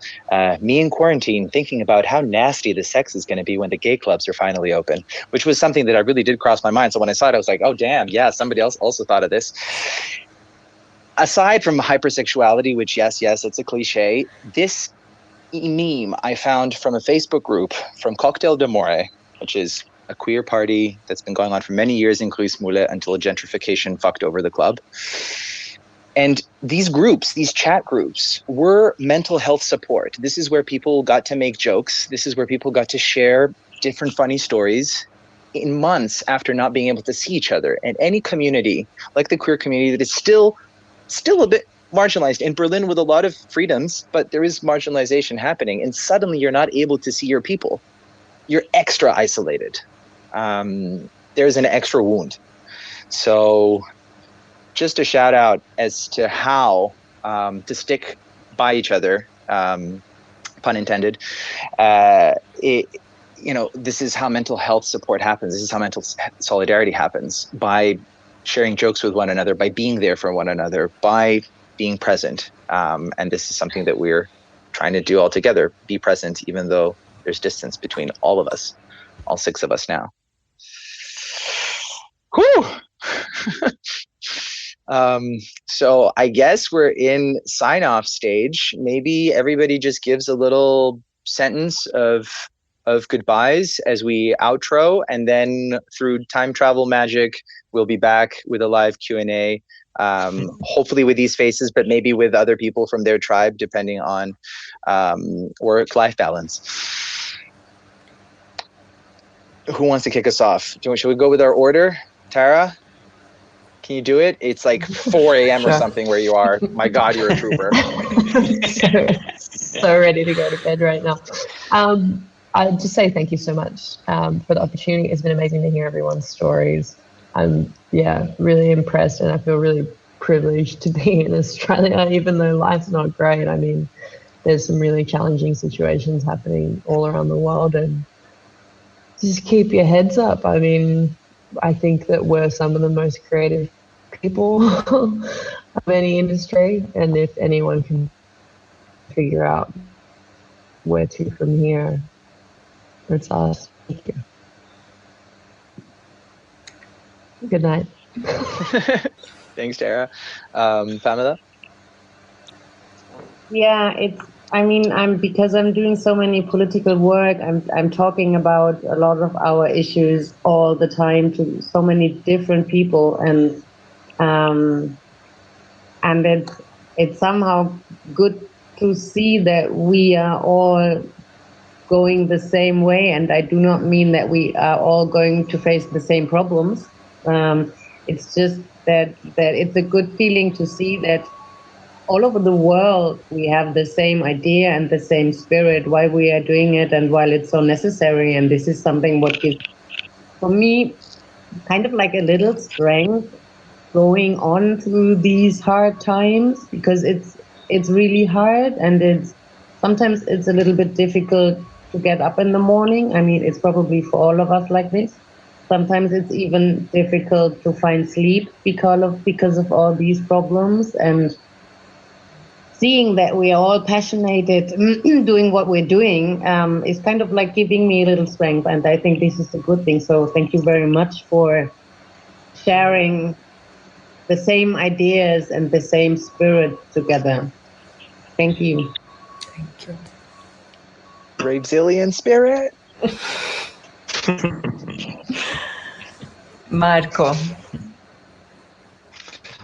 me in quarantine, thinking about how nasty the sex is going to be when the gay clubs are finally open, which was something that I really did cross my mind. So when I saw it, I was like, oh, damn, yeah, somebody else also thought of this. aside from hypersexuality, which yes, it's a cliche, this meme I found from a Facebook group from Cocktail d'Amore, which is a queer party that's been going on for many years in Cruz-Mule until gentrification fucked over the club. And these groups, these chat groups, were mental health support. This is where people got to make jokes. This is where people got to share different funny stories in months after not being able to see each other. And any community, like the queer community, that is still a bit marginalized in Berlin with a lot of freedoms, but there is marginalization happening. And suddenly you're not able to see your people. You're extra isolated. There's an extra wound. So just a shout out as to how to stick by each other, pun intended. This is how mental health support happens. This is how mental solidarity happens, by sharing jokes with one another, by being there for one another, by being present. And this is something that we're trying to do all together, be present, even though there's distance between all of us, all 6 of us now. Whew! So I guess we're in sign-off stage. Maybe everybody just gives a little sentence of goodbyes as we outro, and then through time travel magic, we'll be back with a live Q&A, hopefully with these faces, but maybe with other people from their tribe, depending on work-life balance. Who wants to kick us off? Should we go with our order? Tara? Can you do it? It's like 4 a.m. Sure. or something where you are. My God, you're a trooper. so ready to go to bed right now. I'd just say thank you so much for the opportunity. It's been amazing to hear everyone's stories. I'm really impressed, and I feel really privileged to be in Australia, even though life's not great. I mean, there's some really challenging situations happening all around the world, and just keep your heads up. I mean, I think that we're some of the most creative people of any industry, and if anyone can figure out where to from here, it's us. Thank you. Good night. Thanks, Tara. Pamela? Yeah, because I'm doing so many political work, I'm talking about a lot of our issues all the time to so many different people, and it's somehow good to see that we are all going the same way, and I do not mean that we are all going to face the same problems. It's just that it's a good feeling to see that all over the world we have the same idea and the same spirit, why we are doing it and why it's so necessary. And this is something what gives, for me, kind of like a little strength going on through these hard times, because it's really hard, and sometimes it's a little bit difficult to get up in the morning. I mean, it's probably for all of us like this. Sometimes it's even difficult to find sleep because of all these problems, and seeing that we are all passionate doing what we're doing is kind of like giving me a little strength, and I think this is a good thing. So thank you very much for sharing the same ideas and the same spirit together. Thank you. Thank you. Ravesilience spirit? Marco.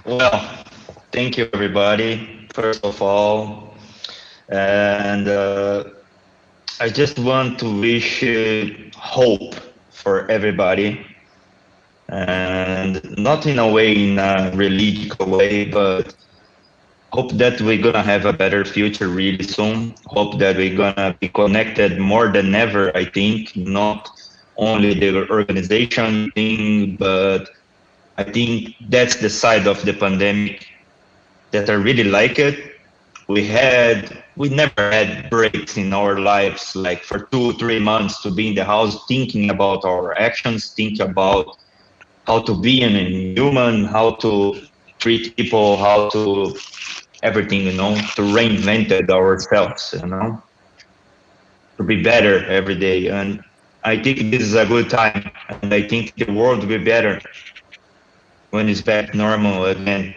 Well, thank you, everybody, first of all. And I just want to wish hope for everybody. And not in a religious way, but hope that we're gonna have a better future really soon. Hope that we're gonna be connected more than ever, I think, not only the organization thing, but I think that's the side of the pandemic that I really like it. We never had breaks in our lives, like for 2-3 months to be in the house thinking about our actions, thinking about how to be a human, how to treat people, how to everything, to reinvent ourselves, to be better every day. And I think this is a good time, and I think the world will be better when it's back normal again.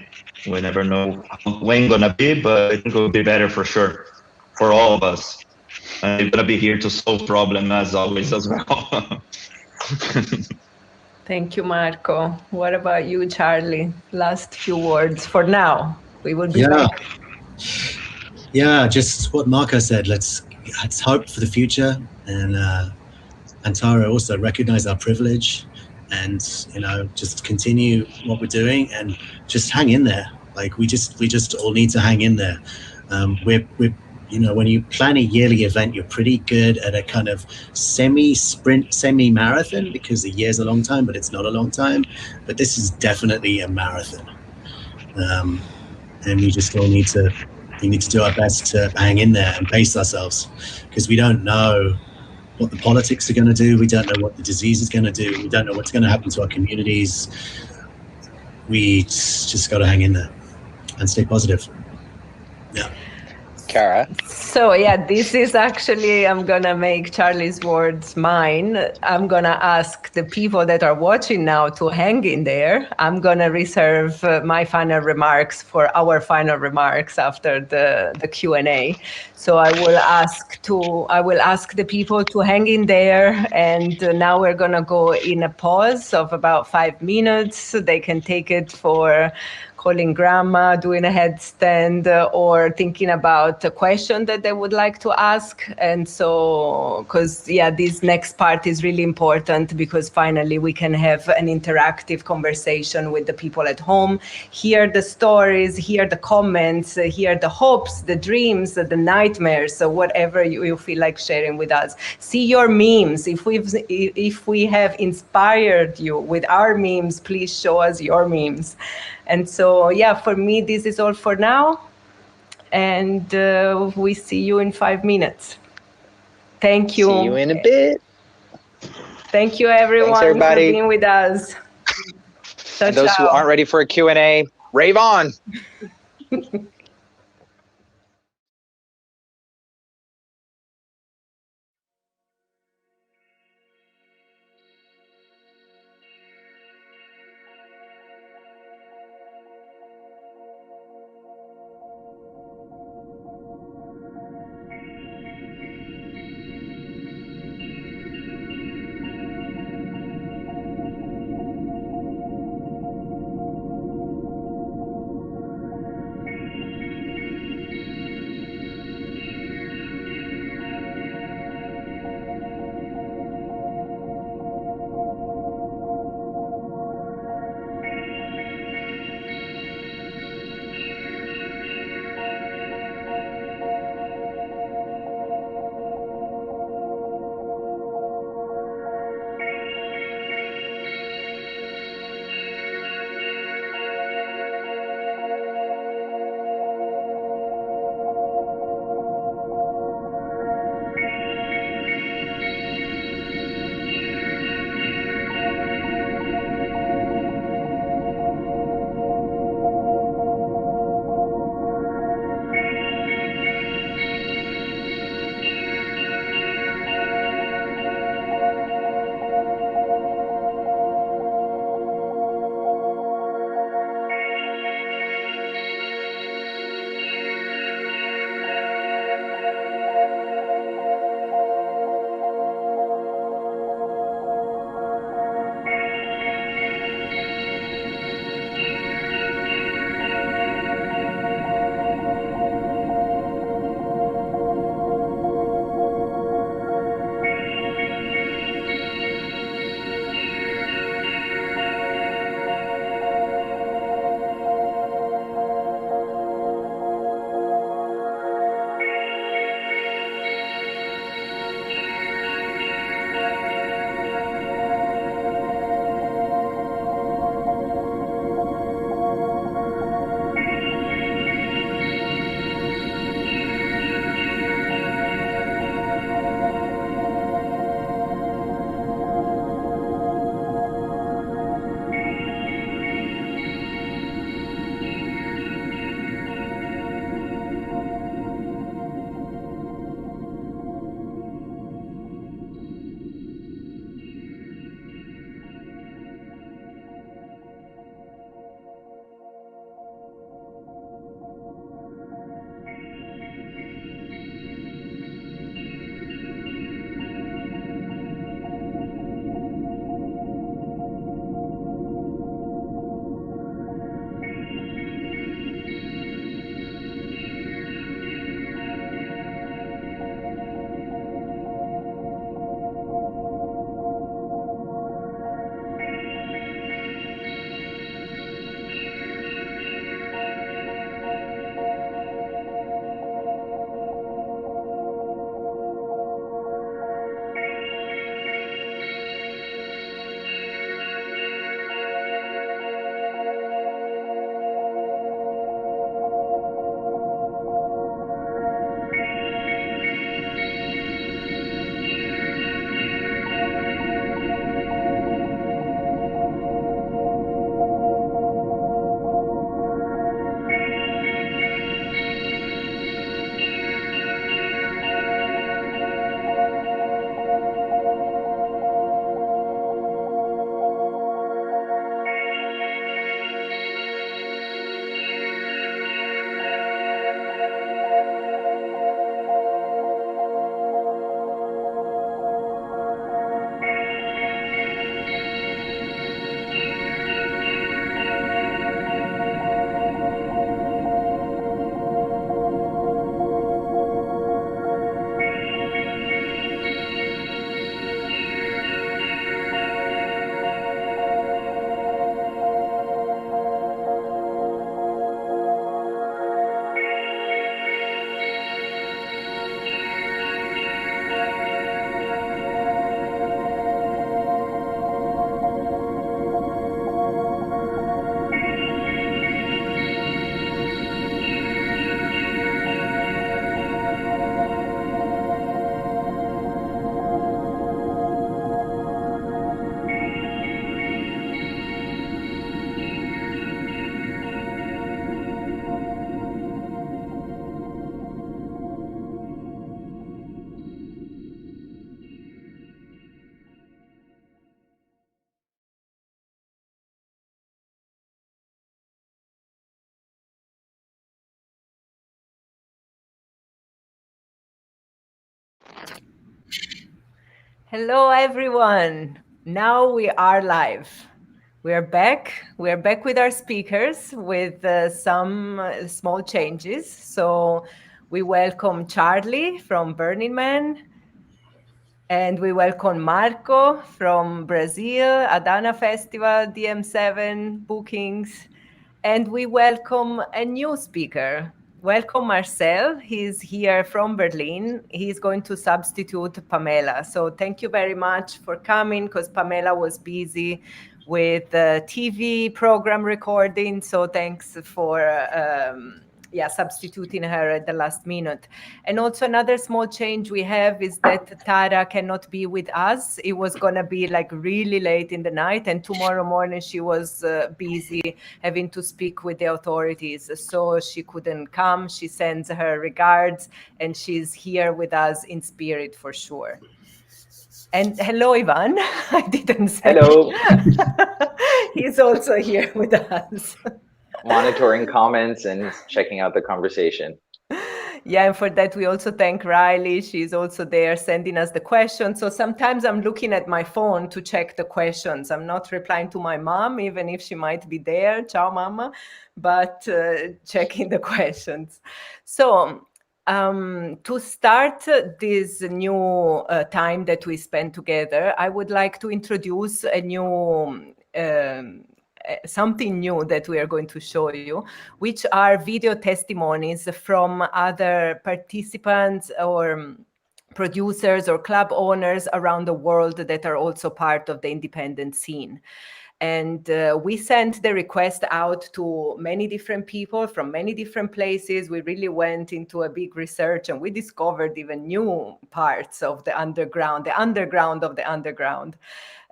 We never know when gonna be, but I think it will be better for sure for all of us. And we're gonna be here to solve problem as always as well. Thank you, Marco. What about you, Charlie? Last few words for now. We will be Yeah. back. Yeah, just what Marco said. Let's hope for the future, and Tara, also recognize our privilege, and just continue what we're doing, and just hang in there. Like we just all need to hang in there. We're when you plan a yearly event, you're pretty good at a kind of semi-sprint, semi-marathon, because a year's a long time, but it's not a long time. But this is definitely a marathon, and we just all need to do our best to hang in there and pace ourselves, because we don't know what the politics are going to do. We don't know what the disease is going to do. We don't know what's going to happen to our communities. We just got to hang in there and stay positive. Yeah. Kara. So yeah, this is actually, I'm gonna make Charlie's words mine. I'm gonna ask the people that are watching now to hang in there. I'm gonna reserve my final remarks for our final remarks after the Q&A. So I will ask the people to hang in there, and now we're gonna go in a pause of about 5 minutes. They can take it for calling grandma, doing a headstand, or thinking about a question that they would like to ask. And so, because this next part is really important, because finally we can have an interactive conversation with the people at home, hear the stories, hear the comments, hear the hopes, the dreams, the nightmares, so whatever you feel like sharing with us. See your memes. If we have inspired you with our memes, please show us your memes. And so, for me, this is all for now. And we see you in 5 minutes. Thank you. See you in a bit. Thank you, everyone, Thanks, everybody. for being with us. And those who aren't ready for a Q&A, rave on. Hello, everyone. Now we are live. We are back. We are back with our speakers with some small changes. So we welcome Charlie from Burning Man. And we welcome Marco from Brazil, Adana Festival, DM7 bookings. And we welcome a new speaker. Welcome Marcel. He's here from Berlin. He's going to substitute Pamela. So thank you very much for coming, because Pamela was busy with the TV program recording. So thanks for substituting her at the last minute. And also another small change we have is that Tara cannot be with us. It was going to be like really late in the night, and tomorrow morning she was busy having to speak with the authorities. So she couldn't come. She sends her regards, and she's here with us in spirit for sure. And hello, Ivan. I didn't say. Hello. He's also here with us. Monitoring comments and checking out the conversation. Yeah, and for that we also thank Riley. She's also there sending us the questions. So sometimes I'm looking at my phone to check the questions. I'm not replying to my mom, even if she might be there. Ciao, mama. But checking the questions. So to start this new time that we spend together, I would like to introduce a new something new that we are going to show you, which are video testimonies from other participants or producers or club owners around the world that are also part of the independent scene. And we sent the request out to many different people from many different places. We really went into a big research, and we discovered even new parts of the underground of the underground.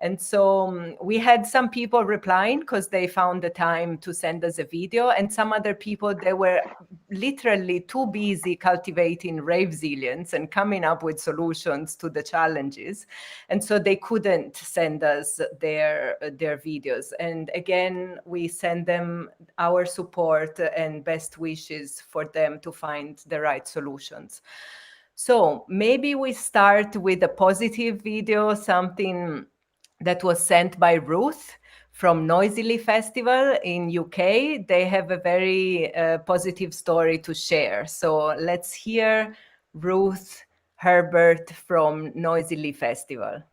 And so we had some people replying because they found the time to send us a video, and some other people, they were literally too busy cultivating Ravesilience and coming up with solutions to the challenges. And so they couldn't send us their videos. And again, we send them our support and best wishes for them to find the right solutions. So maybe we start with a positive video, something that was sent by Ruth from Noisily Festival in UK. They have a very positive story to share. So let's hear Ruth Herbert from Noisily Festival.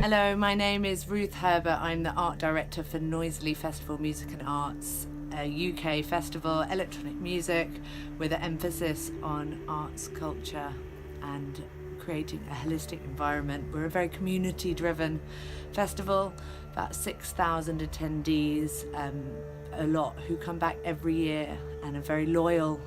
Hello, my name is Ruth Herbert. I'm the art director for Noisily Festival Music and Arts, a UK festival, electronic music with an emphasis on arts, culture and creating a holistic environment. We're a very community-driven festival, about 6,000 attendees, a lot who come back every year and are very loyal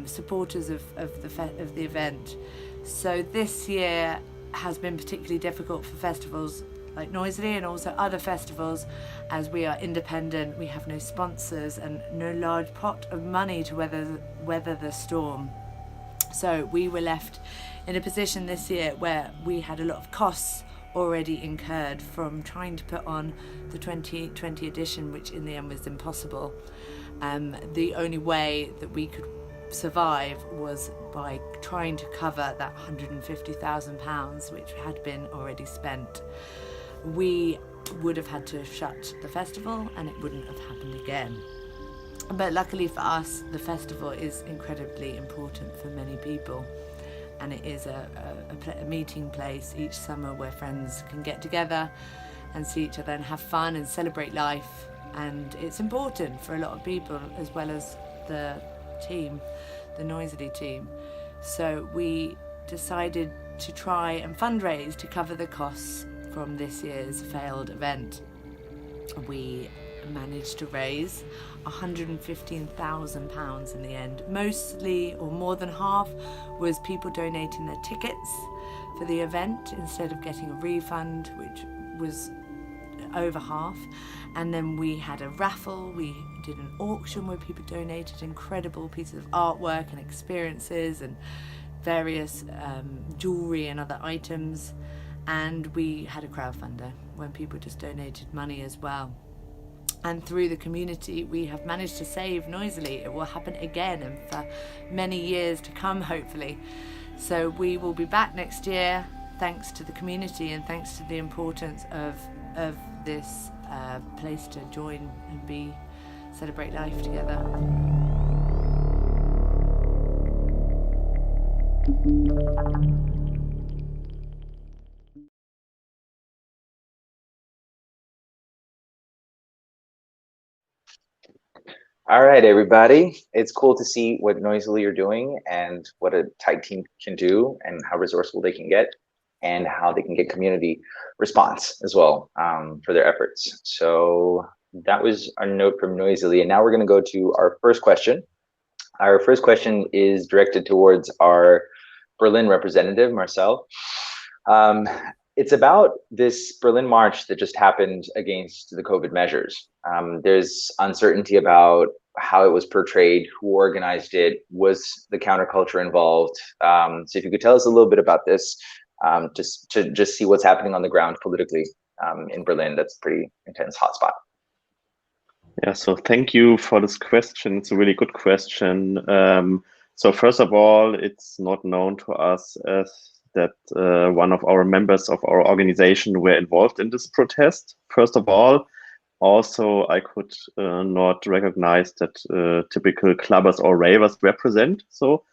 supporters of the event. So this year has been particularly difficult for festivals like Noisily and also other festivals, as we are independent, we have no sponsors and no large pot of money to weather the storm. So we were left in a position this year where we had a lot of costs already incurred from trying to put on the 2020 edition, which in the end was impossible. The only way that we could survive was by trying to cover that £150,000 which had been already spent. We would have had to shut the festival and it wouldn't have happened again. But luckily for us, the festival is incredibly important for many people, and it is a meeting place each summer where friends can get together and see each other and have fun and celebrate life. And it's important for a lot of people, as well as the team, the Noisily team. So we decided to try and fundraise to cover the costs from this year's failed event. We managed to raise £115,000 in the end. Mostly, or more than half, was people donating their tickets for the event instead of getting a refund, which was over half. And then we had a raffle, we did an auction where people donated incredible pieces of artwork and experiences and various jewellery and other items. And we had a crowdfunder when people just donated money as well. and through the community we have managed to save Noisily. It will happen again and for many years to come, hopefully. So we will be back next year, thanks to the community and thanks to the importance of this place to join and celebrate life together. All right, everybody. It's cool to see what Noisily are doing and what a tight team can do and how resourceful they can get and how they can get community response as well for their efforts. So that was our note from Noisily. And now we're going to go to our first question. Our first question is directed towards our Berlin representative, Marcel. It's about this Berlin march that just happened against the COVID measures. There's uncertainty about how it was portrayed, who organized it, was the counterculture involved? So if you could tell us a little bit about this, just to see what's happening on the ground politically in Berlin. That's a pretty intense hotspot. Yeah, so thank you for this question. It's a really good question. So first of all, it's not known to us as that one of our members of our organization were involved in this protest, first of all. Also, I could not recognize that typical clubbers or ravers represent. So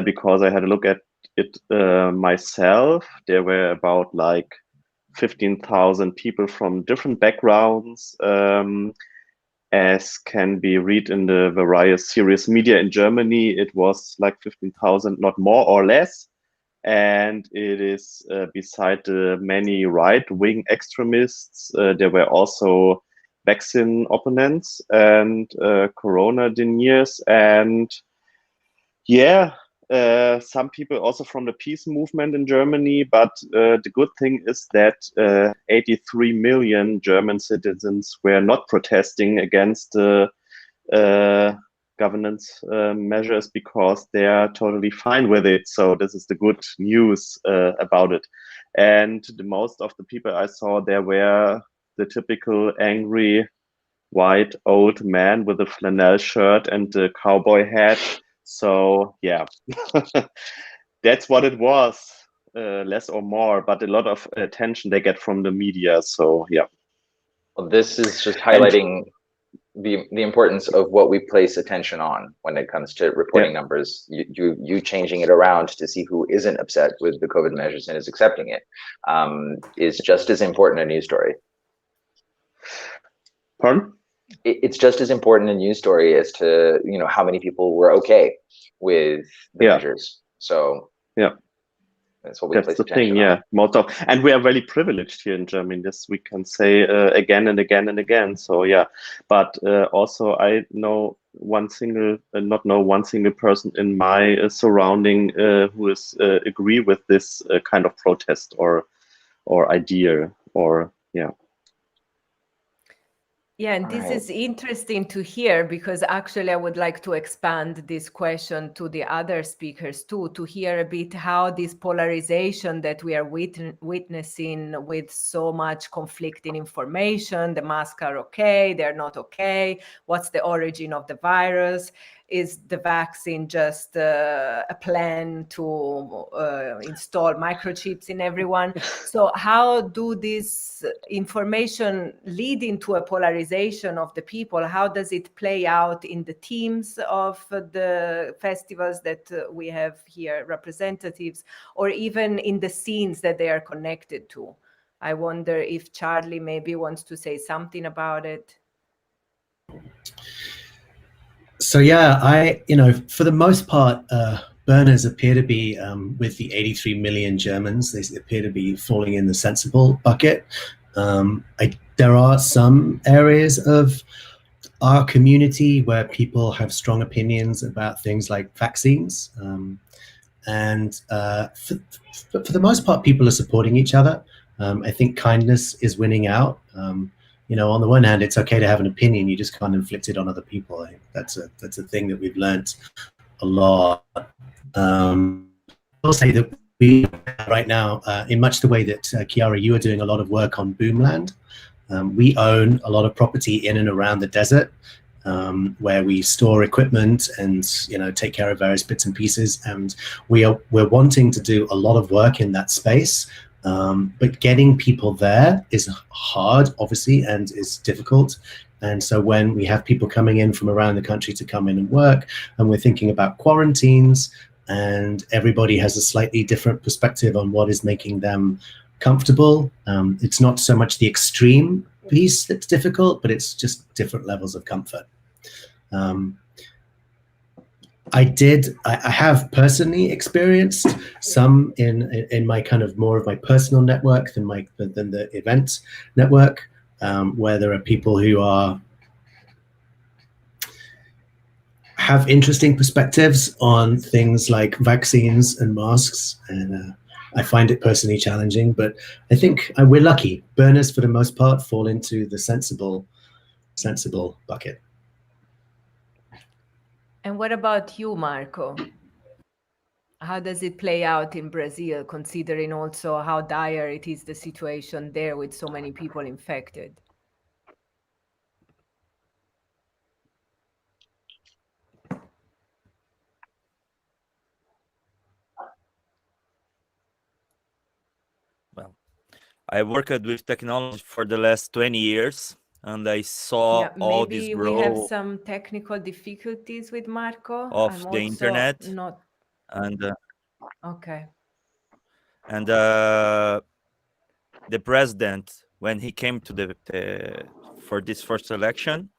because I had a look at it myself, there were about like 15,000 people from different backgrounds, as can be read in the various serious media in Germany. It was like 15,000, not more or less. And it is beside the many right-wing extremists, there were also vaccine opponents and corona deniers, and yeah, some people also from the peace movement in Germany. But the good thing is that 83 million German citizens were not protesting against the governance measures because they are totally fine with it. So this is the good news about it. And the most of the people I saw there were the typical angry white old man with a flannel shirt and a cowboy hat. So yeah, that's what it was, less or more, but a lot of attention they get from the media. So yeah. Well, this is just highlighting the importance of what we place attention on when it comes to reporting numbers. You changing it around to see who isn't upset with the COVID measures and is accepting it is just as important a news story. Pardon? It's just as important a news story as to how many people were okay with the measures. So yeah, that's what we place attention on. Yeah, most of, and we are very privileged here in Germany. This we can say again and again and again. So yeah, but also I know not one single person in my surrounding who is agree with this kind of protest or idea or yeah. Yeah, and this is interesting to hear, because actually I would like to expand this question to the other speakers too, to hear a bit how this polarization that we are witnessing with so much conflicting information, the masks are okay, they're not okay, what's the origin of the virus? Is the vaccine just a plan to install microchips in everyone? So how do this information lead into a polarization of the people? How does it play out in the teams of the festivals that we have here, representatives, or even in the scenes that they are connected to? I wonder if Charlie maybe wants to say something about it. So yeah, for the most part, burners appear to be, with the 83 million Germans, they appear to be falling in the sensible bucket. There are some areas of our community where people have strong opinions about things like vaccines. And for the most part, people are supporting each other. I think kindness is winning out. On the one hand, it's okay to have an opinion. You just can't inflict it on other people. I think that's a thing that we've learned a lot. I'll say that we right now, in much the way that Chiara, you are doing a lot of work on Boomland. We own a lot of property in and around the desert, where we store equipment and take care of various bits and pieces, and we're wanting to do a lot of work in that space, but getting people there is hard, obviously, and is difficult. And so when we have people coming in from around the country to come in and work, and we're thinking about quarantines, and everybody has a slightly different perspective on what is making them comfortable. It's not so much the extreme piece that's difficult, but it's just different levels of comfort. I have personally experienced some in my kind of more of my personal network than the event network, where there are people who have interesting perspectives on things like vaccines and masks, and I find it personally challenging, but I think we're lucky. Burners, for the most part, fall into the sensible bucket. And what about you, Marco? How does it play out in Brazil, considering also how dire it is, the situation there with so many people infected? Well, I worked with technology for the last 20 years, and I saw all this growth. Maybe we have some technical difficulties with Marco. Of the internet. And okay. And the president, when he came to for this first election,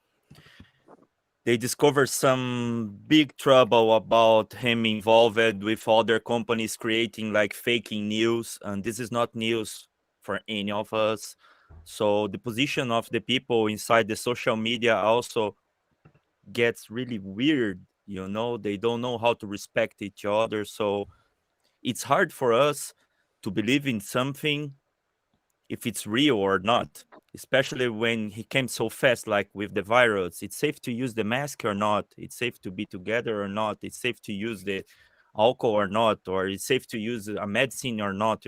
they discovered some big trouble about him involved with other companies creating like faking news, and this is not news for any of us. So the position of the people inside the social media also gets really weird, they don't know how to respect each other. So it's hard for us to believe in something if it's real or not, especially when he came so fast, like with the virus. It's safe to use the mask or not? It's safe to be together or not? It's safe to use the alcohol or not? Or it's safe to use a medicine or not,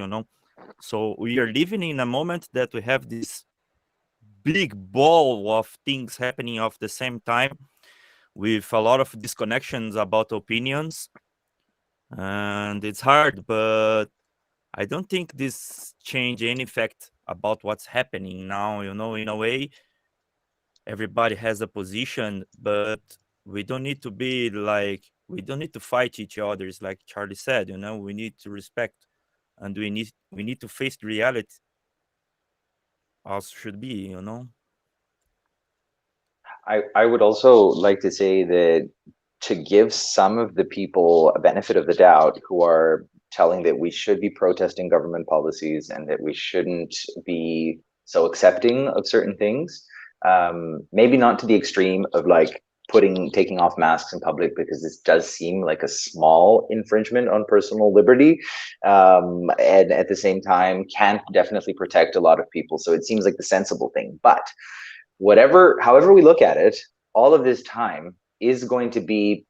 So we are living in a moment that we have this big ball of things happening at the same time, with a lot of disconnections about opinions. And it's hard, but I don't think this change any fact about what's happening now. In a way, everybody has a position, but we don't need to be like, we don't need to fight each other. It's like Charlie said, we need to respect, and we need to face the reality as should be, I would also like to say that to give some of the people a benefit of the doubt who are telling that we should be protesting government policies and that we shouldn't be so accepting of certain things, maybe not to the extreme of like taking off masks in public, because this does seem like a small infringement on personal liberty, and at the same time can definitely protect a lot of people. So it seems like the sensible thing. But however we look at it, all of this time is going to be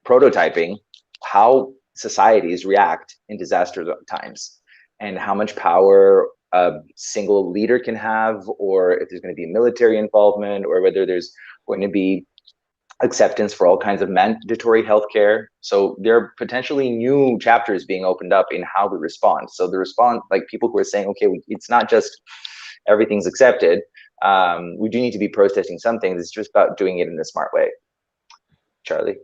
prototyping how societies react in disaster times, and how much power a single leader can have, or if there's going to be military involvement, or whether there's going to be acceptance for all kinds of mandatory healthcare. So there are potentially new chapters being opened up in how we respond. So the response, like people who are saying, okay, it's not just everything's accepted. We do need to be protesting some things. It's just about doing it in a smart way. Charlie?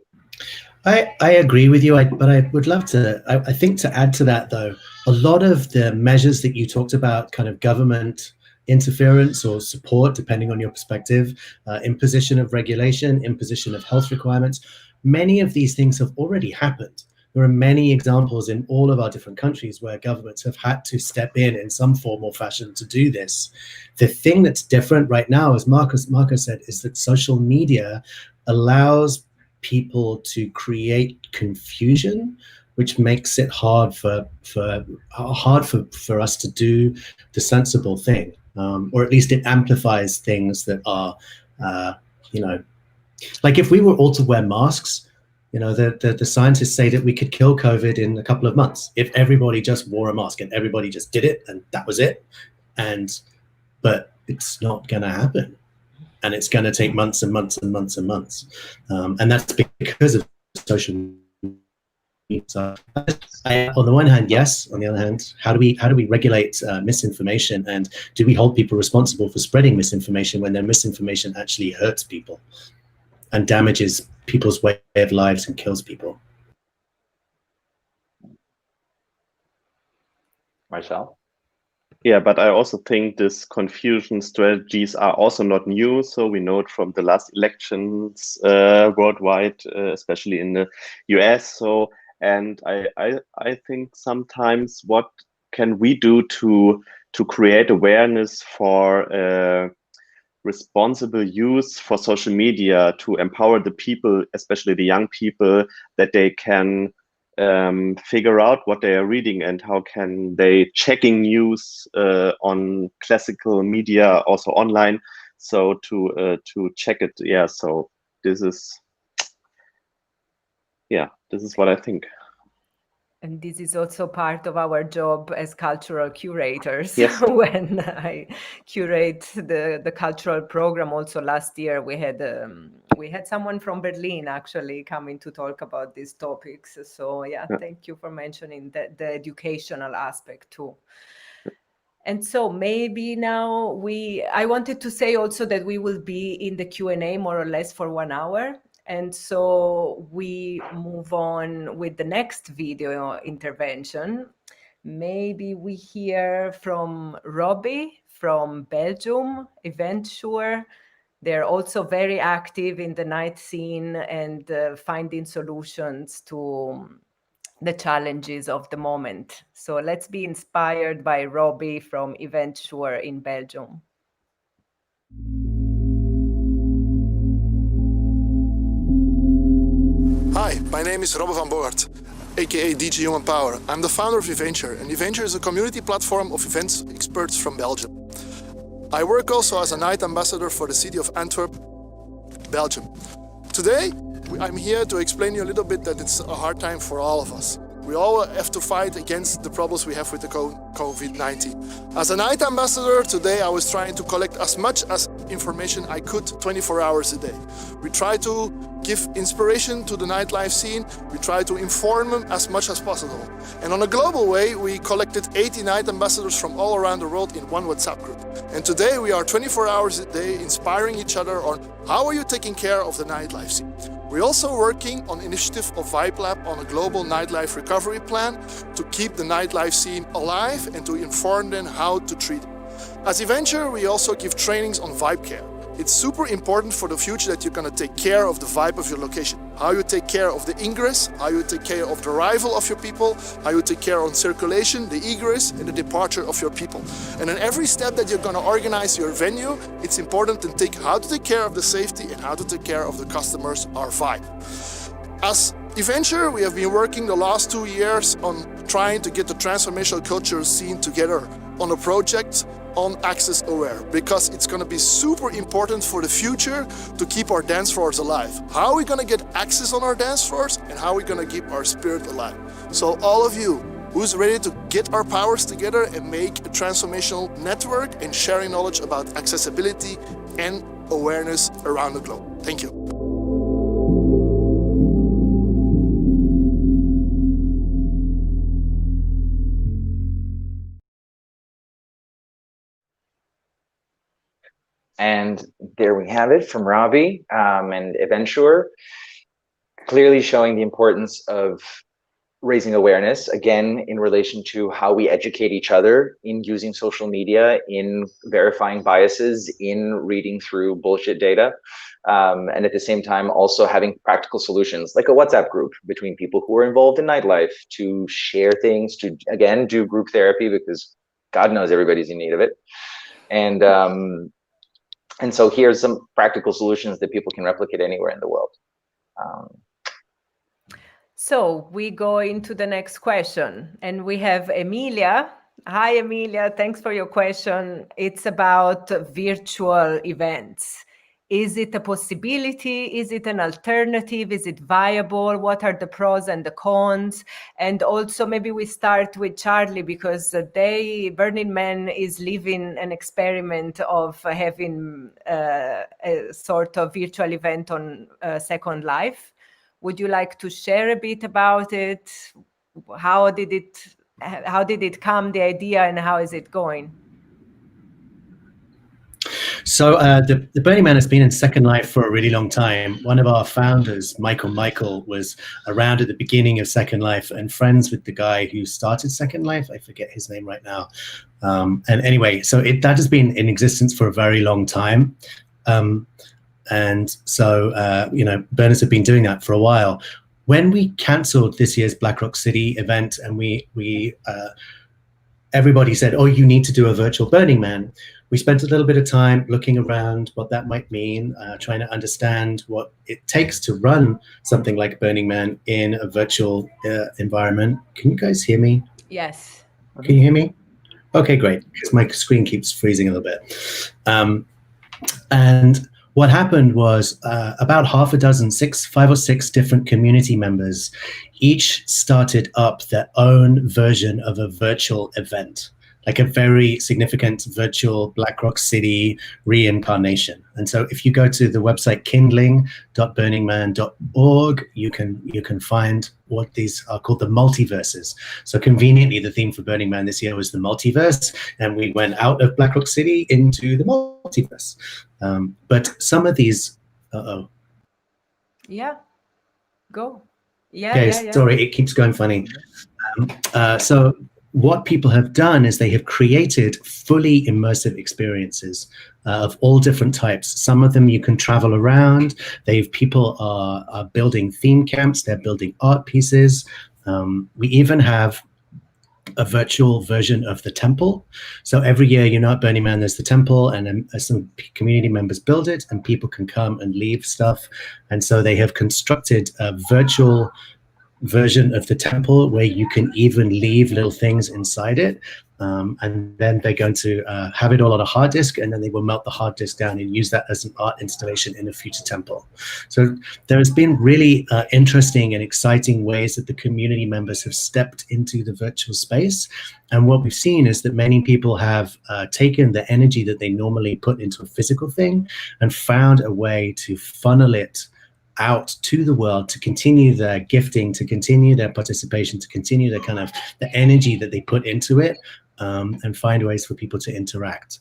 I agree with you, but I would love to, I think to add to that though, a lot of the measures that you talked about, kind of government interference or support, depending on your perspective, imposition of regulation, imposition of health requirements, many of these things have already happened. There are many examples in all of our different countries where governments have had to step in some form or fashion to do this. The thing that's different right now, as Marco said, is that social media allows people to create confusion, which makes it hard for us to do the sensible thing, or at least it amplifies things that are, like if we were all to wear masks, the scientists say that we could kill COVID in a couple of months if everybody just wore a mask and everybody just did it and that was it. And but it's not going to happen. And it's going to take months and months and months and months. And that's because of social media. So on the one hand, yes. On the other hand, how do we regulate misinformation, and do we hold people responsible for spreading misinformation when their misinformation actually hurts people and damages people's way of lives and kills people? Marcel? Yeah, but I also think these confusion strategies are also not new. So we know it from the last elections worldwide, especially in the US. So, and I think sometimes what can we do to create awareness for responsible use for social media, to empower the people, especially the young people, that they can figure out what they are reading and how can they checking news on classical media, also online. So to check it, yeah. So this is what I think. And this is also part of our job as cultural curators. Yes. When I curate the cultural program, also last year we had someone from Berlin actually coming to talk about these topics. So yeah, thank you for mentioning the educational aspect too. And so maybe now I wanted to say also that we will be in the Q&A more or less for 1 hour. And so we move on with the next video intervention. Maybe we hear from Robbie from Belgium, Eventure. They're also very active in the night scene and finding solutions to the challenges of the moment. So let's be inspired by Robbie from Eventure in Belgium. Hi, my name is Robbe van Bogaert, aka DJ Human Power. I'm the founder of Eventure, and Eventure is a community platform of events experts from Belgium. I work also as a night ambassador for the city of Antwerp, Belgium. Today, I'm here to explain you a little bit that it's a hard time for all of us. We all have to fight against the problems we have with the COVID-19. As a night ambassador, today I was trying to collect as much information I could 24 hours a day. We try to give inspiration to the nightlife scene. We try to inform them as much as possible. And on a global way, we collected 80 night ambassadors from all around the world in one WhatsApp group. And today we are 24 hours a day inspiring each other on how are you taking care of the nightlife scene. We're also working on initiative of Vibe Lab on a global nightlife recovery plan to keep the nightlife scene alive and to inform them how to treat it. As Eventure, we also give trainings on vibe care. It's super important for the future that you're going to take care of the vibe of your location. How you take care of the ingress, how you take care of the arrival of your people, how you take care on circulation, the egress and the departure of your people. And in every step that you're going to organize your venue, it's important to think how to take care of the safety and how to take care of the customers, our vibe. As Eventure, we have been working the last 2 years on trying to get the transformational culture scene together on a project on access aware, because it's going to be super important for the future to keep our dance floors alive. How are we going to get access on our dance floors and how are we going to keep our spirit alive? So all of you who's ready to get our powers together and make a transformational network and sharing knowledge about accessibility and awareness around the globe. Thank you. And there we have it from Robbie and Eventure, clearly showing the importance of raising awareness, again, in relation to how we educate each other in using social media, in verifying biases, in reading through bullshit data, and at the same time also having practical solutions, like a WhatsApp group between people who are involved in nightlife to share things, to, again, do group therapy, because God knows everybody's in need of it. And so here's some practical solutions that people can replicate anywhere in the world. So we go into the next question, and we have Emilia. Hi, Emilia. Thanks for your question. It's about virtual events. Is it a possibility? Is it an alternative? Is it viable? What are the pros and the cons? And also maybe we start with Charlie, because Burning Man is living an experiment of having a sort of virtual event on Second Life. Would you like to share a bit about it? How did it come, the idea, and how is it going? So the Burning Man has been in Second Life for a really long time. One of our founders, Michael, was around at the beginning of Second Life and friends with the guy who started Second Life. I forget his name right now. And anyway, so that has been in existence for a very long time. And so, burners have been doing that for a while. When we cancelled this year's Black Rock City event and everybody said, oh, you need to do a virtual Burning Man, we spent a little bit of time looking around what that might mean, trying to understand what it takes to run something like Burning Man in a virtual environment. Can you guys hear me? Yes. Can you hear me? Okay, great, because my screen keeps freezing a little bit. And what happened was about half a dozen, 5 or 6 different community members each started up their own version of a virtual event, like a very significant virtual Black Rock City reincarnation. And so if you go to the website kindling.burningman.org, you can find what these are called the multiverses. So conveniently, the theme for Burning Man this year was the multiverse, and we went out of Black Rock City into the multiverse. But some of these, Yeah, go. Yeah, okay, yeah. Sorry, it keeps going funny. So what people have done is they have created fully immersive experiences of all different types. Some of them you can travel around. People are building theme camps. They're building art pieces. We even have a virtual version of the temple. So every year, at Burning Man, there's the temple, and some community members build it, and people can come and leave stuff. And so they have constructed a virtual version of the temple where you can even leave little things inside it. And then they're going to have it all on a hard disk, and then they will melt the hard disk down and use that as an art installation in a future temple. So there has been really interesting and exciting ways that the community members have stepped into the virtual space. And what we've seen is that many people have taken the energy that they normally put into a physical thing and found a way to funnel it out to the world, to continue their gifting, to continue their participation, to continue the energy that they put into it, and find ways for people to interact.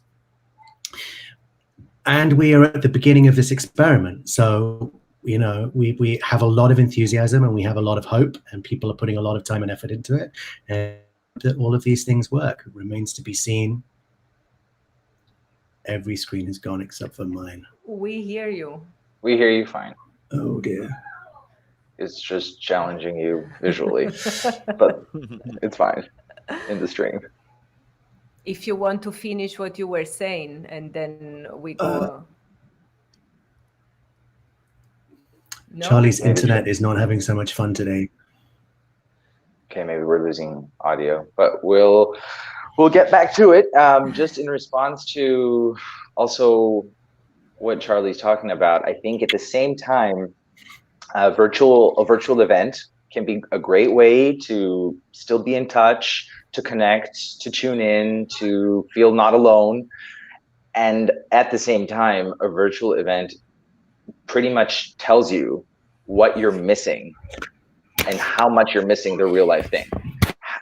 And we are at the beginning of this experiment. So, we have a lot of enthusiasm and we have a lot of hope, and people are putting a lot of time and effort into it. And that all of these things work. It remains to be seen. Every screen is gone except for mine. We hear you. We hear you fine. Oh dear. It's just challenging you visually, but it's fine in the stream. If you want to finish what you were saying, and then we go. No? Charlie's internet is not having so much fun today. Okay, maybe we're losing audio, but we'll get back to it. Just in response to also what Charlie's talking about, I think at the same time, a virtual event can be a great way to still be in touch, to connect, to tune in, to feel not alone. And at the same time, a virtual event pretty much tells you what you're missing and how much you're missing the real life thing.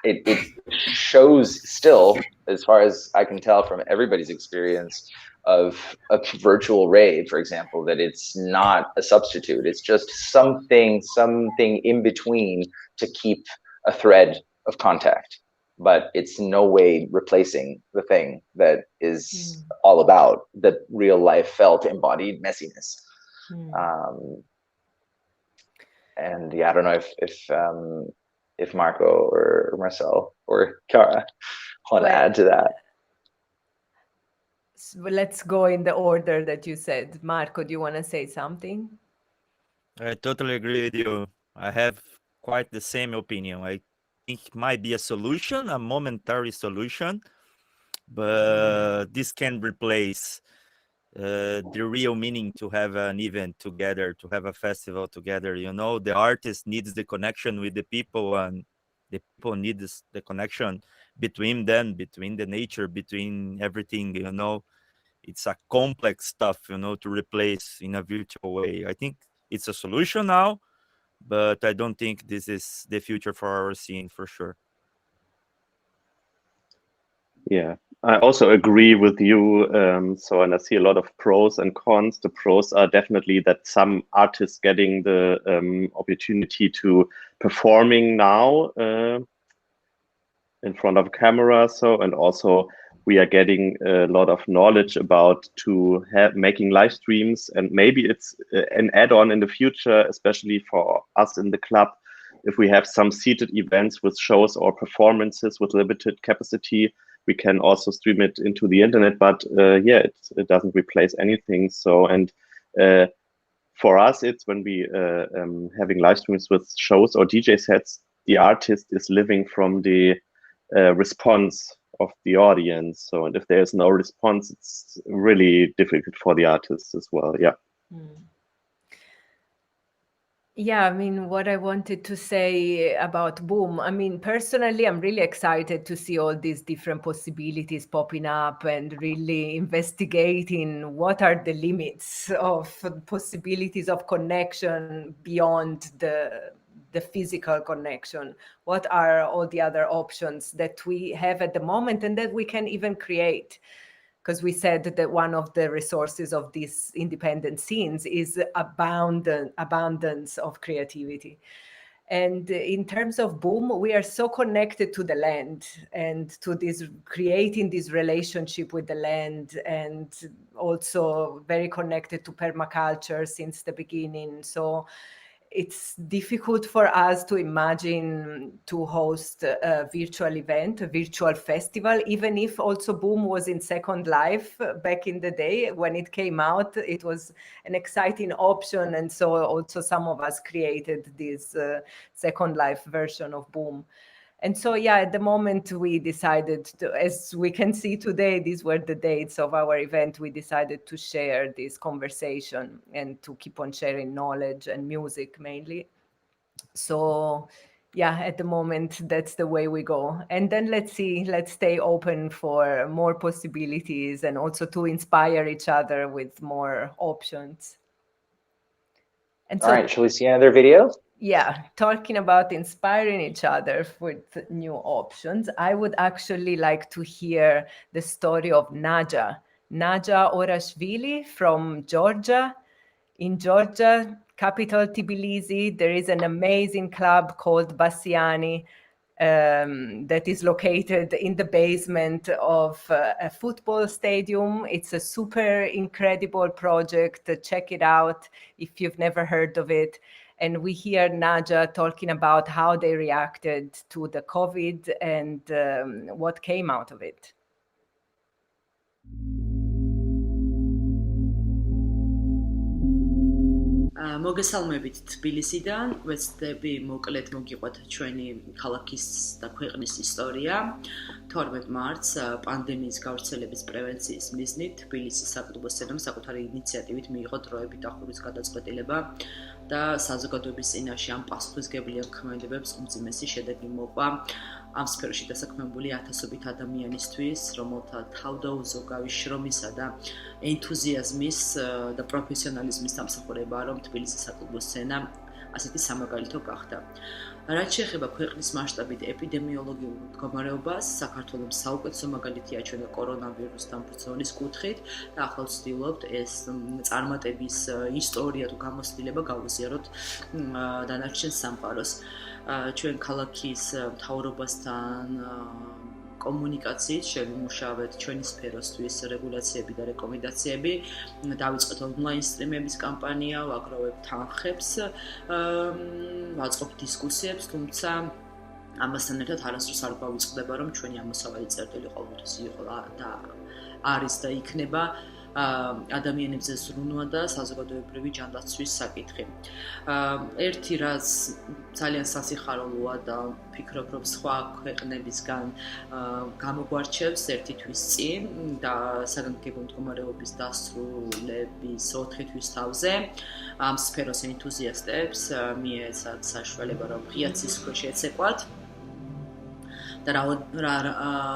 It shows still, as far as I can tell from everybody's experience of a virtual rave, for example, that it's not a substitute. It's just something in between to keep a thread of contact, but it's no way replacing the thing that is all about the real life felt embodied messiness. And yeah, I don't know if Marco or Marcel or Cara want to add to that. Let's go in the order that you said. Marco, do you want to say something? I totally agree with you. I have quite the same opinion. I think it might be a solution, a momentary solution, but this can replace the real meaning to have an event together, to have a festival together. You know, the artist needs the connection with the people, and the people need the connection between them, between the nature, between everything. You know, it's a complex stuff, you know, to replace in a virtual way. I think it's a solution now, but I don't think this is the future for our scene for sure. Yeah, I also agree with you. And I see a lot of pros and cons. The pros are definitely that some artists getting the opportunity to performing now in front of camera. And also we are getting a lot of knowledge about making live streams, and maybe it's an add-on in the future, especially for us in the club. If we have some seated events with shows or performances with limited capacity, we can also stream it into the internet, but it doesn't replace anything. So, and for us, it's when we having live streams with shows or DJ sets, the artist is living from the response of the audience. So, and if there's no response, it's really difficult for the artist as well. Yeah. Yeah, I mean, what I wanted to say about Boom, I mean, personally, I'm really excited to see all these different possibilities popping up and really investigating what are the limits of possibilities of connection beyond the physical connection. What are all the other options that we have at the moment and that we can even create? Because we said that one of the resources of these independent scenes is abundance of creativity. And in terms of Boom, we are so connected to the land and to this creating this relationship with the land, and also very connected to permaculture since the beginning. So it's difficult for us to imagine to host a virtual event, a virtual festival, even if also Boom was in Second Life back in the day. When it came out, it was an exciting option. And so also some of us created this Second Life version of Boom. And so, yeah, at the moment we decided to, as we can see today, these were the dates of our event. We decided to share this conversation and to keep on sharing knowledge and music mainly. So, yeah, at the moment, that's the way we go. And then let's stay open for more possibilities and also to inspire each other with more options. And so, all right, shall we see another video? Yeah, talking about inspiring each other with new options, I would actually like to hear the story of Naja Orashvili from Georgia. In Georgia, capital Tbilisi, there is an amazing club called Bassiani that is located in the basement of a football stadium. It's a super incredible project. Check it out if you've never heard of it. And we hear Naja talking about how they reacted to the COVID and what came out of it. მოგესალმებით თბილისიდან, ვეცდები მოკლედ მოგიყვეთ ჩვენი ქალაქის და ქვეყნის ისტორია. 12 მარტს პანდემიის გავრცელების პრევენციის მიზნით თბილისის საკუთრებო სცენამ საკუთარი ინიციატივით მიიღო დროებით დახურვის გადაწყვეტილება და საზოგადოების წინაშე ამ პასუხისმგებლიან ქმედებებს უმძიმესი შედეგი მოყვა ამ სფეროში დასაქმებული ათასობით ადამიანისთვის, რომელთა თავდაუზოგავი შრომისა და ენთუზიაზმის და პროფესიონალიზმის დამსახურებაა, რომ თბილისის საკლუბო სცენა ასეთი სამაგალითო გახდა. რაც შეეხება ქვეყნის მასშტაბით ეპიდემიოლოგიურ მდგომარეობას, საქართველოს საუკეთესო მაგალითია ჩვენი კორონავირუსთან ბრძოლის კუთხით და ახლა ვცდილობთ ეს წარმატების ისტორია თუ გამოცდილება გავუზიაროთ დანარჩენ სამყაროს. ჩვენ ქალაქის მთავრობასთან კომუნიკაციით შევიმუშავეთ ჩვენი სფეროსთვის რეგულაციები და რეკომენდაციები. დავიწყეთ ონლაინ სტრიმების კამპანია, ვაგროვებთ თანხებს, ვაწყობთ დისკუსიებს, თუმცა ამასთან ერთად არასდროს არ გავიწყდება, რომ ჩვენი ამოსავალი წერტილი ყოველთვის იყო და არის და იქნება ადამიანებზე ზრუნვა და საზოგადოებრივი ჯანდაცვის საკითხი. ერთი რაც ძალიან სასიხარულოა და ვფიქრობ, რომ სხვა ქვეყნებისგან გამოგვარჩევს ერთი თვის წინ და საგანგებო მდგომარეობის დასრულების 4 თვის თავზე ამ სფეროს ენთუზიასტებს მიეცათ საშუალება, რომ ღია ცის ქვეშ ეცეკვათ და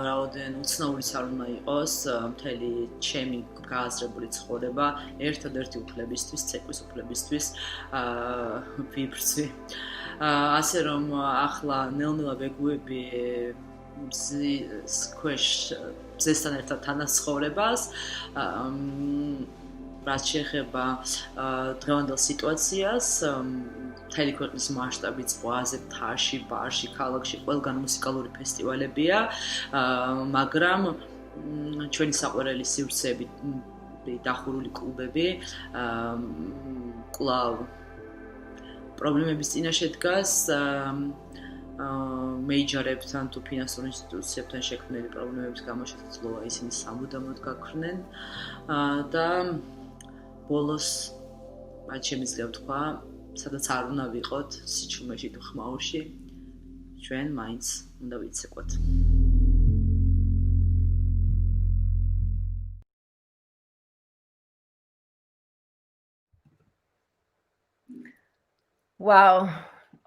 რაოდენ უცნაურიც არ უნდა იყოს მთელი ჩემი გააზრებული ცხოვრება ერთადერთი უფლებისთვის, ცეკვის უფლებისთვის ვიბრძვი. ასე რომ ახლა ნელ-ნელა ვეგუები მზის ქვეშ მზესთან ერთად თანაცხოვრებას, რაც შეეხება დღევანდელ სიტუაციას, მთელი ქვეყნის მასშტაბით ზღვაზე, მთაში, ბარში, ქალაქში ყველგან მუსიკალური ფესტივალებია, მაგრამ ჩვენი საყვარელი სივრცეები დახურული კლუბები კვლავ პრობლემების წინაშე დგას მეიჯორებთან თუ ფინანსურ ინსტიტუციებთან შექმნილი პრობლემების გამო შესაძლოა ისინი სამუდამოდ გაქრნენ და ბოლოს მათ შემიძლია ვთქვა, სადაც არ უნდა ვიყოთ სიჩუმეში თუ ხმაურში, ჩვენ მაინც უნდა ვიცეკვოთ. Wow,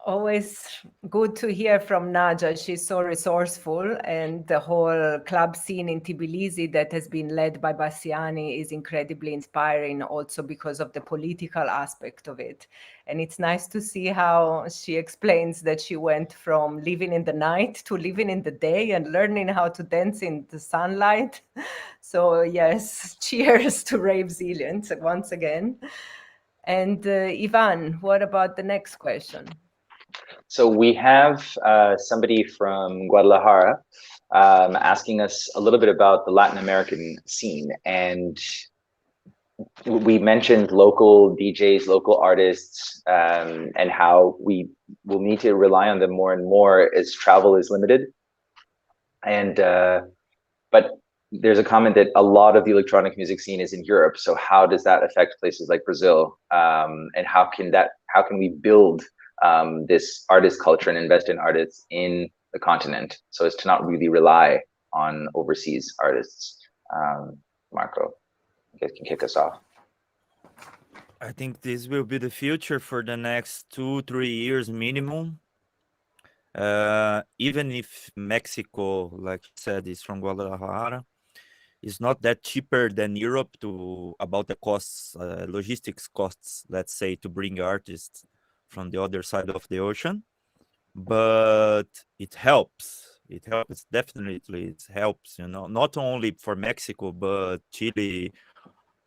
always good to hear from Naja. She's so resourceful, and the whole club scene in Tbilisi that has been led by Bassiani is incredibly inspiring also because of the political aspect of it. And it's nice to see how she explains that she went from living in the night to living in the day and learning how to dance in the sunlight. So yes, cheers to Ravesilience once again. And Ivan, what about the next question? So we have somebody from Guadalajara asking us a little bit about the Latin American scene. And we mentioned local DJs, local artists, and how we will need to rely on them more and more as travel is limited. And but there's a comment that a lot of the electronic music scene is in Europe. So how does that affect places like Brazil? And how can we build this artist culture and invest in artists in the continent so as to not really rely on overseas artists? Marco, you guys can kick us off. I think this will be the future for the next 2-3 years minimum. Even if Mexico, like you said, is from Guadalajara, it's not that cheaper than Europe about the costs, logistics costs, let's say, to bring artists from the other side of the ocean. But it helps. It helps, definitely. It helps, not only for Mexico, but Chile,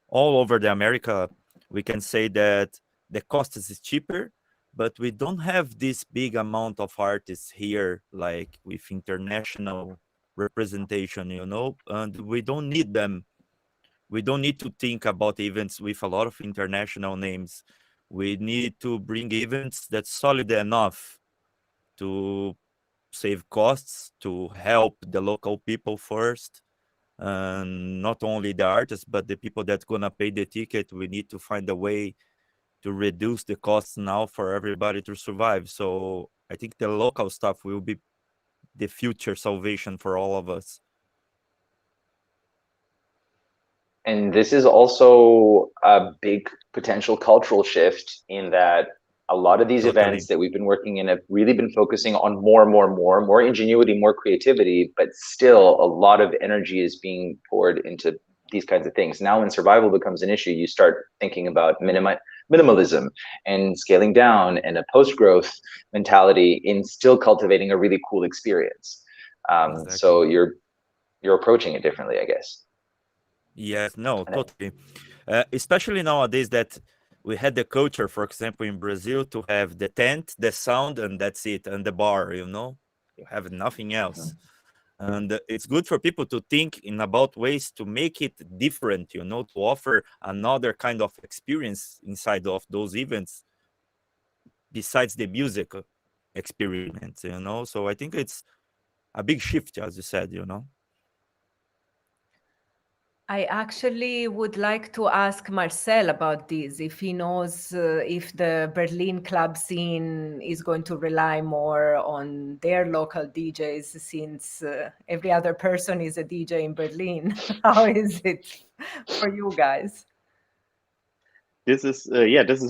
all over the America. We can say that the cost is cheaper, but we don't have this big amount of artists here, like with international representation, and we don't need them. We don't need to think about events with a lot of international names. We need to bring events that's solid enough to save costs, to help the local people first, and not only the artists, but the people that's gonna pay the ticket. We need to find a way to reduce the costs now for everybody to survive. So I think the local stuff will be the future salvation for all of us. And this is also a big potential cultural shift in that a lot of these events that we've been working in have really been focusing on more ingenuity, more creativity, but still a lot of energy is being poured into these kinds of things. Now when survival becomes an issue, you start thinking about minimalism and scaling down and a post-growth mentality in still cultivating a really cool experience. Exactly. So you're approaching it differently, I guess. Yes, no, totally. Especially nowadays that we had the culture, for example, in Brazil, to have the tent, the sound, and that's it, and the bar, you have nothing else. And it's good for people to think about ways to make it different, to offer another kind of experience inside of those events besides the music experience, So I think it's a big shift, as you said, I actually would like to ask Marcel about this, if he knows if the Berlin club scene is going to rely more on their local DJs, since every other person is a DJ in Berlin. How is it for you guys? This is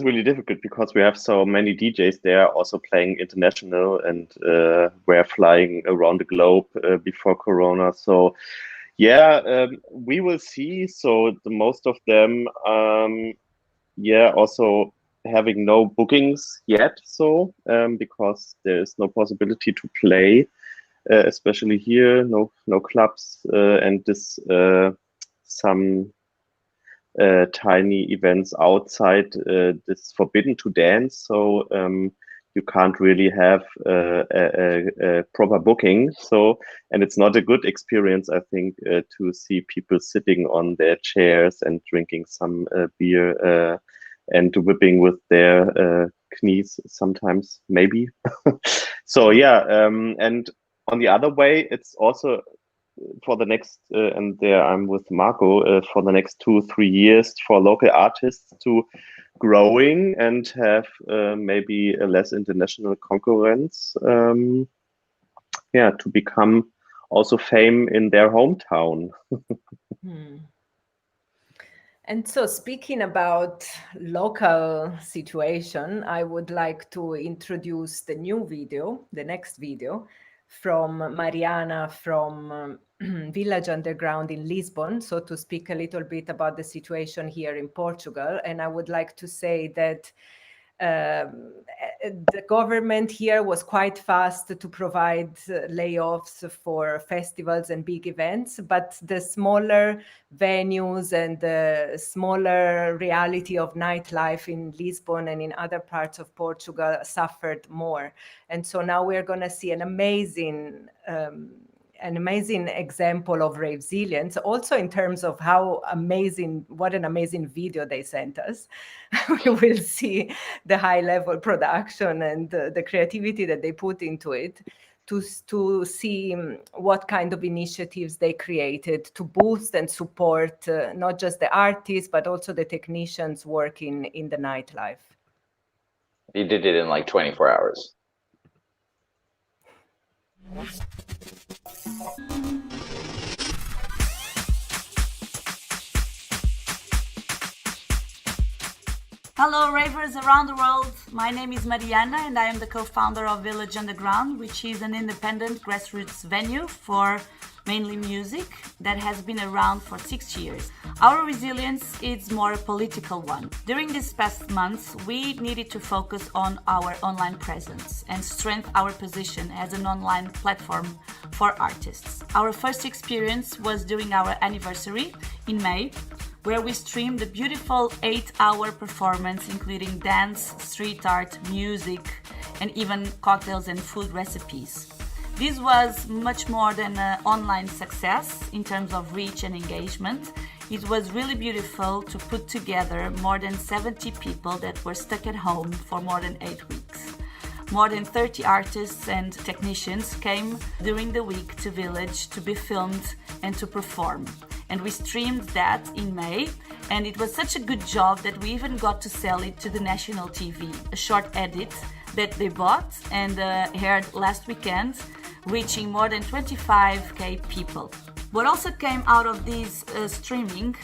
really difficult because we have so many DJs there also playing international, and we're flying around the globe before Corona. So we will see. So the most of them, also having no bookings yet. So because there is no possibility to play, especially here, no clubs, and this some tiny events outside. It's forbidden to dance, so you can't really have a proper booking. So, and it's not a good experience, I think, to see people sitting on their chairs and drinking some beer and whipping with their knees sometimes, maybe. So and on the other way, it's also for the next, and there I'm with Marco, for the next 2-3 years for local artists to growing and have maybe a less international concurrence, to become also fame in their hometown. And so, speaking about local situation, I would like to introduce the next video from Mariana from Village Underground in Lisbon. So to speak a little bit about the situation here in Portugal. And I would like to say that the government here was quite fast to provide layoffs for festivals and big events, but the smaller venues and the smaller reality of nightlife in Lisbon and in other parts of Portugal suffered more. And so now we're going to see an amazing example of Ravesilience, also in terms of what an amazing video they sent us. We will see the high level production and the creativity that they put into it to see what kind of initiatives they created to boost and support not just the artists, but also the technicians working in the nightlife. He did it in like 24 hours. Hello ravers around the world, my name is Mariana and I am the co-founder of Village Underground, which is an independent grassroots venue for mainly music that has been around for 6 years. Our resilience is more a political one. During these past months, we needed to focus on our online presence and strengthen our position as an online platform for artists. Our first experience was during our anniversary in May, where we streamed a beautiful 8-hour performance including dance, street art, music, and even cocktails and food recipes. This was much more than an online success in terms of reach and engagement. It was really beautiful to put together more than 70 people that were stuck at home for more than 8 weeks. More than 30 artists and technicians came during the week to Village to be filmed and to perform. And we streamed that in May, and it was such a good job that we even got to sell it to the national TV, a short edit that they bought and aired last weekend, reaching more than 25,000 people. What also came out of this streaming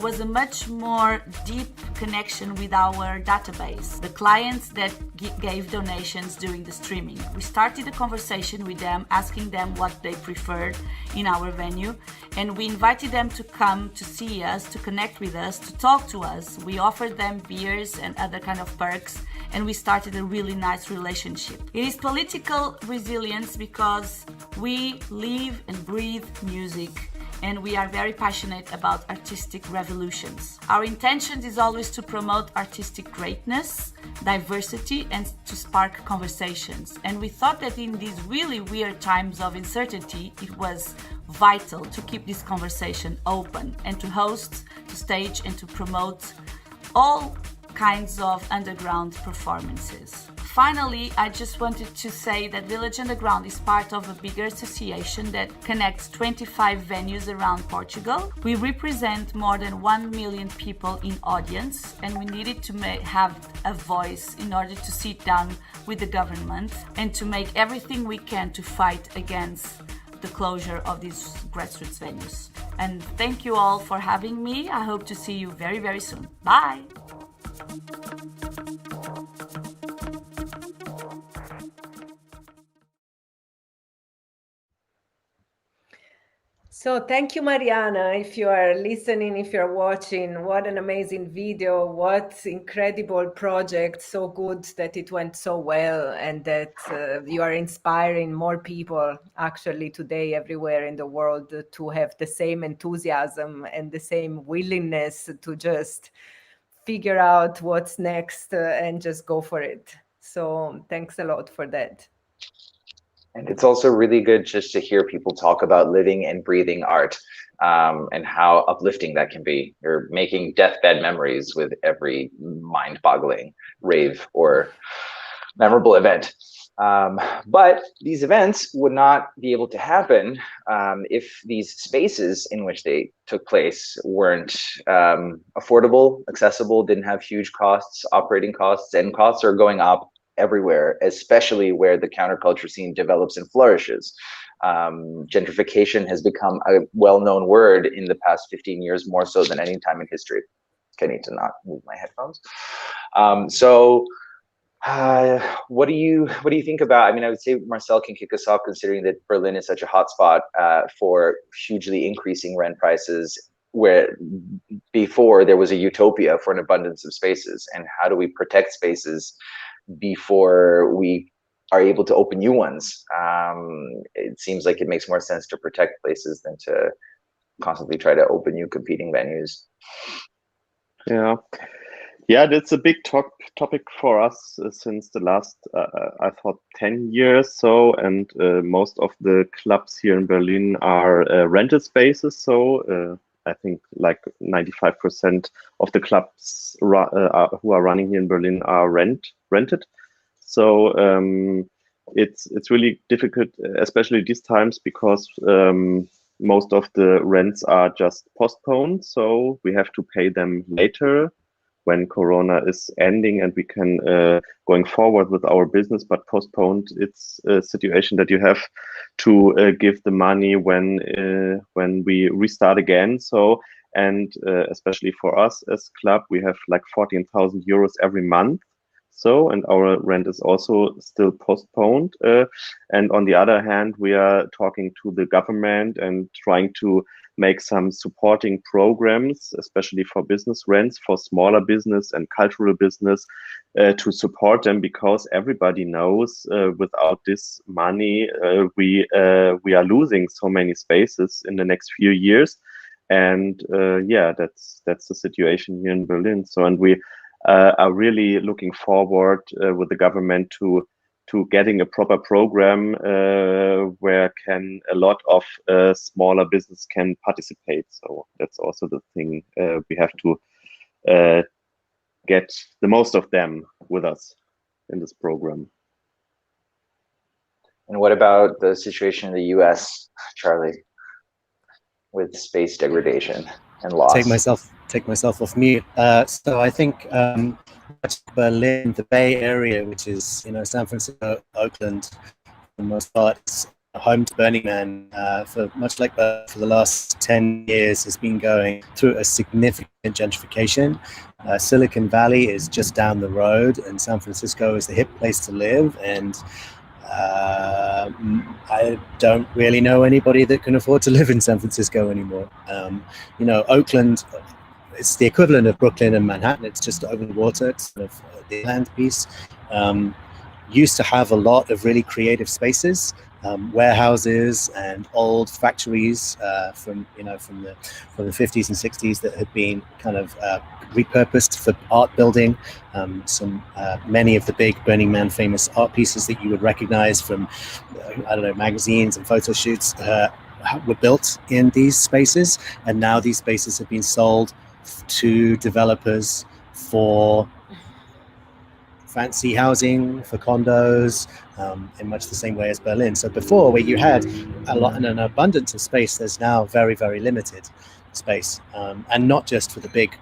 was a much more deep connection with our database, the clients that gave donations during the streaming. We started a conversation with them, asking them what they preferred in our venue, and we invited them to come to see us, to connect with us, to talk to us. We offered them beers and other kind of perks, and we started a really nice relationship. It is political resilience because we live and breathe music, and we are very passionate about artistic revolutions. Our intention is always to promote artistic greatness, diversity, and to spark conversations. And we thought that in these really weird times of uncertainty, it was vital to keep this conversation open and to host, to stage, and to promote all kinds of underground performances. finally, I just wanted to say that Village Underground is part of a bigger association that connects 25 venues around Portugal. We represent more than 1 million people in audience, and we needed to have a voice in order to sit down with the government and to make everything we can to fight against the closure of these grassroots venues. And thank you all for having me. I hope to see you very, very soon. Bye. So thank you, Mariana. If you are listening, if you're watching, what an amazing video, what incredible project, so good that it went so well and that you are inspiring more people actually today everywhere in the world to have the same enthusiasm and the same willingness to just figure out what's next and just go for it. So thanks a lot for that. And it's also really good just to hear people talk about living and breathing art and how uplifting that can be. You're making deathbed memories with every mind-boggling rave or memorable event. But these events would not be able to happen if these spaces in which they took place weren't affordable, accessible, didn't have huge costs, operating costs, and costs are going up everywhere, especially where the counterculture scene develops and flourishes. Gentrification has become a well-known word in the past 15 years, more so than any time in history. I need to not move my headphones. What do you think about? I mean, I would say Marcel can kick us off, considering that Berlin is such a hotspot for hugely increasing rent prices, where before there was a utopia for an abundance of spaces. And how do we protect spaces before we are able to open new ones? It seems like it makes more sense to protect places than to constantly try to open new competing venues. Yeah, that's a big topic for us since the last, I thought, 10 years. So, and most of the clubs here in Berlin are rented spaces. So I think like 95% of the clubs who are running here in Berlin are rented. So it's really difficult, especially these times, because most of the rents are just postponed. So we have to pay them later when Corona is ending and we can going forward with our business, but postponed, it's a situation that you have to give the money when we restart again. So, and especially for us as club, we have like 14,000 euros every month. So, and our rent is also still postponed. And on the other hand, we are talking to the government and trying to make some supporting programs, especially for business rents, for smaller business and cultural business, to support them, because everybody knows without this money, we are losing so many spaces in the next few years. And yeah, that's the situation here in Berlin. So, and we are really looking forward with the government to getting a proper program where a lot of smaller business can participate. So that's also the thing. We have to get the most of them with us in this program. And what about the situation in the US, Charlie, with space degradation and loss? Take myself off mute. So I think Berlin, the Bay Area, which is San Francisco, Oakland, for the most part, is home to Burning Man for the last 10 years, has been going through a significant gentrification. Silicon Valley is just down the road, and San Francisco is the hip place to live. And I don't really know anybody that can afford to live in San Francisco anymore. Oakland, it's the equivalent of Brooklyn and Manhattan. It's just over the water. It's sort of the land piece. Used to have a lot of really creative spaces, warehouses and old factories from the 50s and 60s that had been kind of repurposed for art building. Many of the big Burning Man famous art pieces that you would recognize from magazines and photo shoots were built in these spaces, and now these spaces have been sold to developers for fancy housing for condos, in much the same way as Berlin. So before, where you had a lot and an abundance of space, there's now very, very limited space, and not just for the big,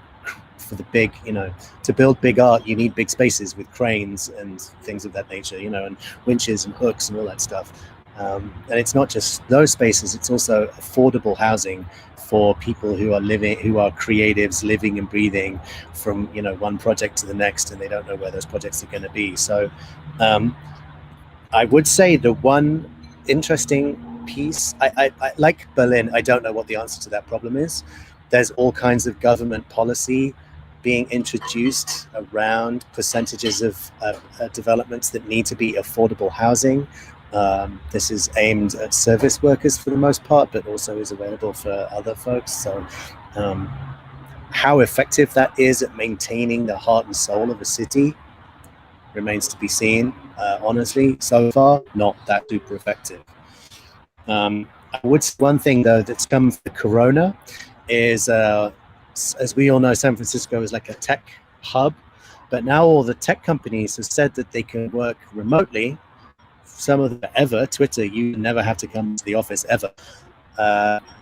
you know, to build big art, you need big spaces with cranes and things of that nature, you know, and winches and hooks and all that stuff. And it's not just those spaces; it's also affordable housing for people who are creatives, living and breathing from, you know, one project to the next, and they don't know where those projects are going to be. So, I would say the one interesting piece, I like Berlin. I don't know what the answer to that problem is. There's all kinds of government policy being introduced around percentages of developments that need to be affordable housing. This is aimed at service workers for the most part, but also is available for other folks. So how effective that is at maintaining the heart and soul of a city remains to be seen. Honestly, so far, not that super effective. I would say one thing, though, that's come from Corona is, as we all know, San Francisco is like a tech hub, but now all the tech companies have said that they can work remotely. Some of them ever, Twitter, you never have to come to the office ever.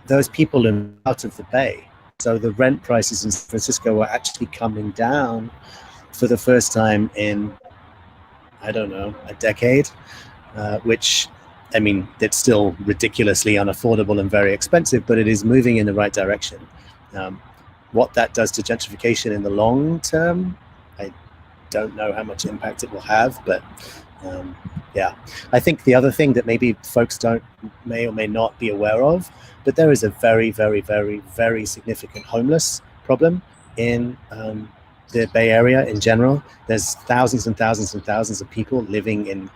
Those people are out of the Bay. So the rent prices in San Francisco are actually coming down for the first time in, I don't know, a decade, which, I mean, it's still ridiculously unaffordable and very expensive, but it is moving in the right direction. What that does to gentrification in the long term, I don't know how much impact it will have, but yeah. I think the other thing that maybe folks may or may not be aware of, but there is a very, very, very, very significant homeless problem in the Bay Area in general. There's thousands and thousands and thousands of people living in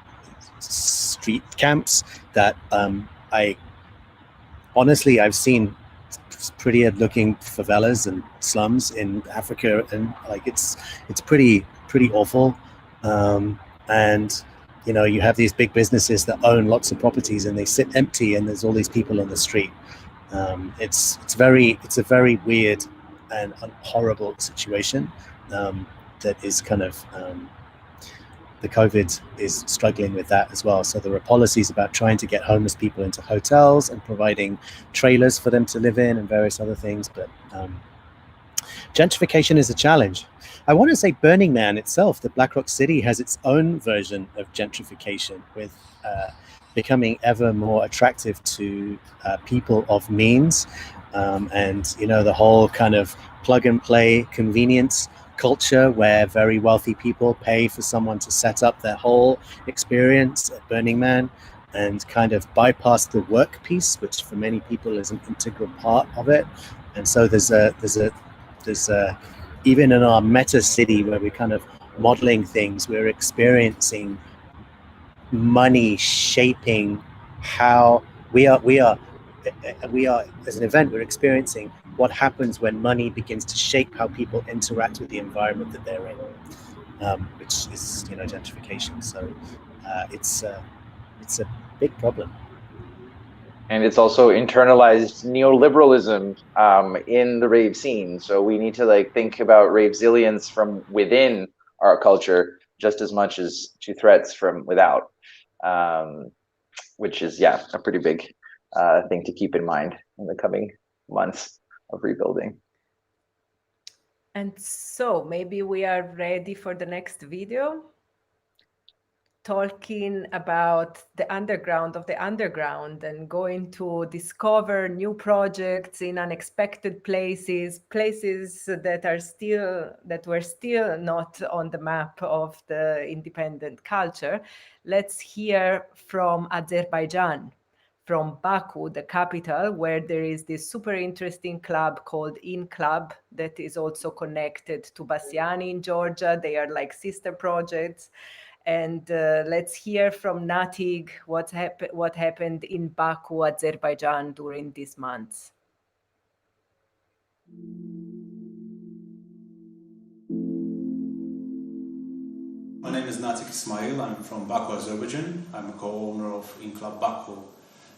street camps that I've seen pretty looking favelas and slums in Africa, and like it's pretty awful. And you know, you have these big businesses that own lots of properties and they sit empty, and there's all these people on the street. It's a very weird and horrible situation that is kind of the COVID is struggling with that as well. So there are policies about trying to get homeless people into hotels and providing trailers for them to live in and various other things. But gentrification is a challenge. I want to say Burning Man itself, the Black Rock City, has its own version of gentrification, with becoming ever more attractive to people of means. And, you know, the whole kind of plug and play convenience culture where very wealthy people pay for someone to set up their whole experience at Burning Man and kind of bypass the work piece, which for many people is an integral part of it. And so there's even in our meta city where we're kind of modeling things, we're experiencing money shaping how we are as an event. We're experiencing what happens when money begins to shape how people interact with the environment that they're in, which is, you know, gentrification. So it's a big problem. And it's also internalized neoliberalism in the rave scene. So we need to like think about Ravesilience from within our culture just as much as to threats from without, which is, yeah, a pretty big thing to keep in mind in the coming months of rebuilding. And so maybe we are ready for the next video, talking about the underground of the underground and going to discover new projects in unexpected places that were still not on the map of the independent culture. Let's hear from Azerbaijan, from Baku, the capital, where there is this super interesting club called In Club that is also connected to Bassiani in Georgia. They are like sister projects. And let's hear from Natig what happened in Baku, Azerbaijan during these months. My name is Natig Ismail. I'm from Baku, Azerbaijan. I'm a co-owner of In Club Baku.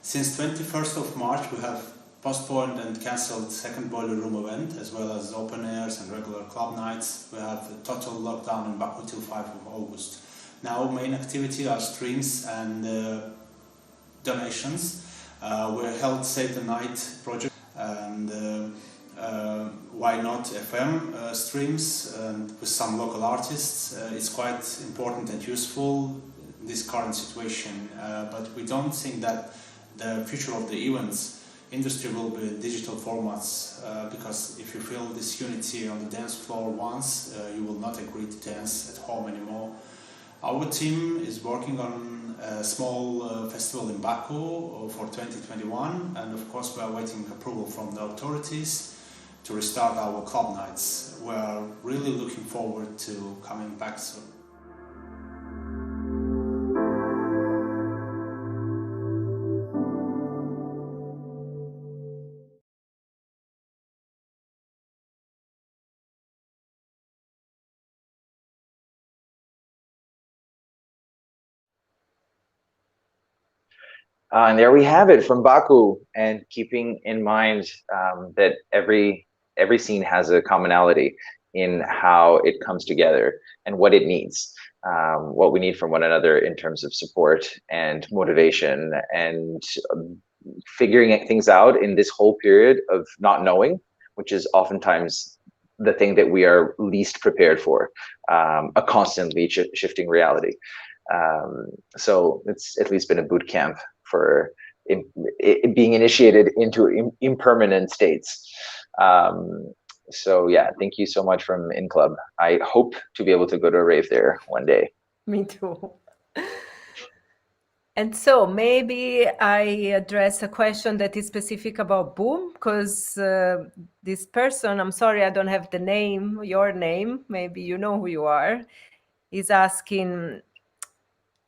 Since 21st of March, we have postponed and cancelled second Boiler Room event, as well as open airs and regular club nights. We have a total lockdown in Baku till 5 of August. Now main activity are streams and donations. We held Save the Night project and Why Not FM streams and with some local artists. It's quite important and useful in this current situation, but we don't think that the future of the events industry will be digital formats, because if you feel this unity on the dance floor once, you will not agree to dance at home anymore. Our team is working on a small festival in Baku for 2021, and of course we are waiting approval from the authorities to restart our club nights. We are really looking forward to coming back soon. And there we have it from Baku, and keeping in mind that every scene has a commonality in how it comes together and what it needs, what we need from one another in terms of support and motivation and figuring things out in this whole period of not knowing, which is oftentimes the thing that we are least prepared for, a constantly shifting reality. So it's at least been a boot camp for it being initiated into impermanent states. So yeah, thank you so much from In Club. I hope to be able to go to a rave there one day. Me too. And so maybe I address a question that is specific about Boom, because this person, I'm sorry, I don't have the name, your name, maybe you know who you are, is asking,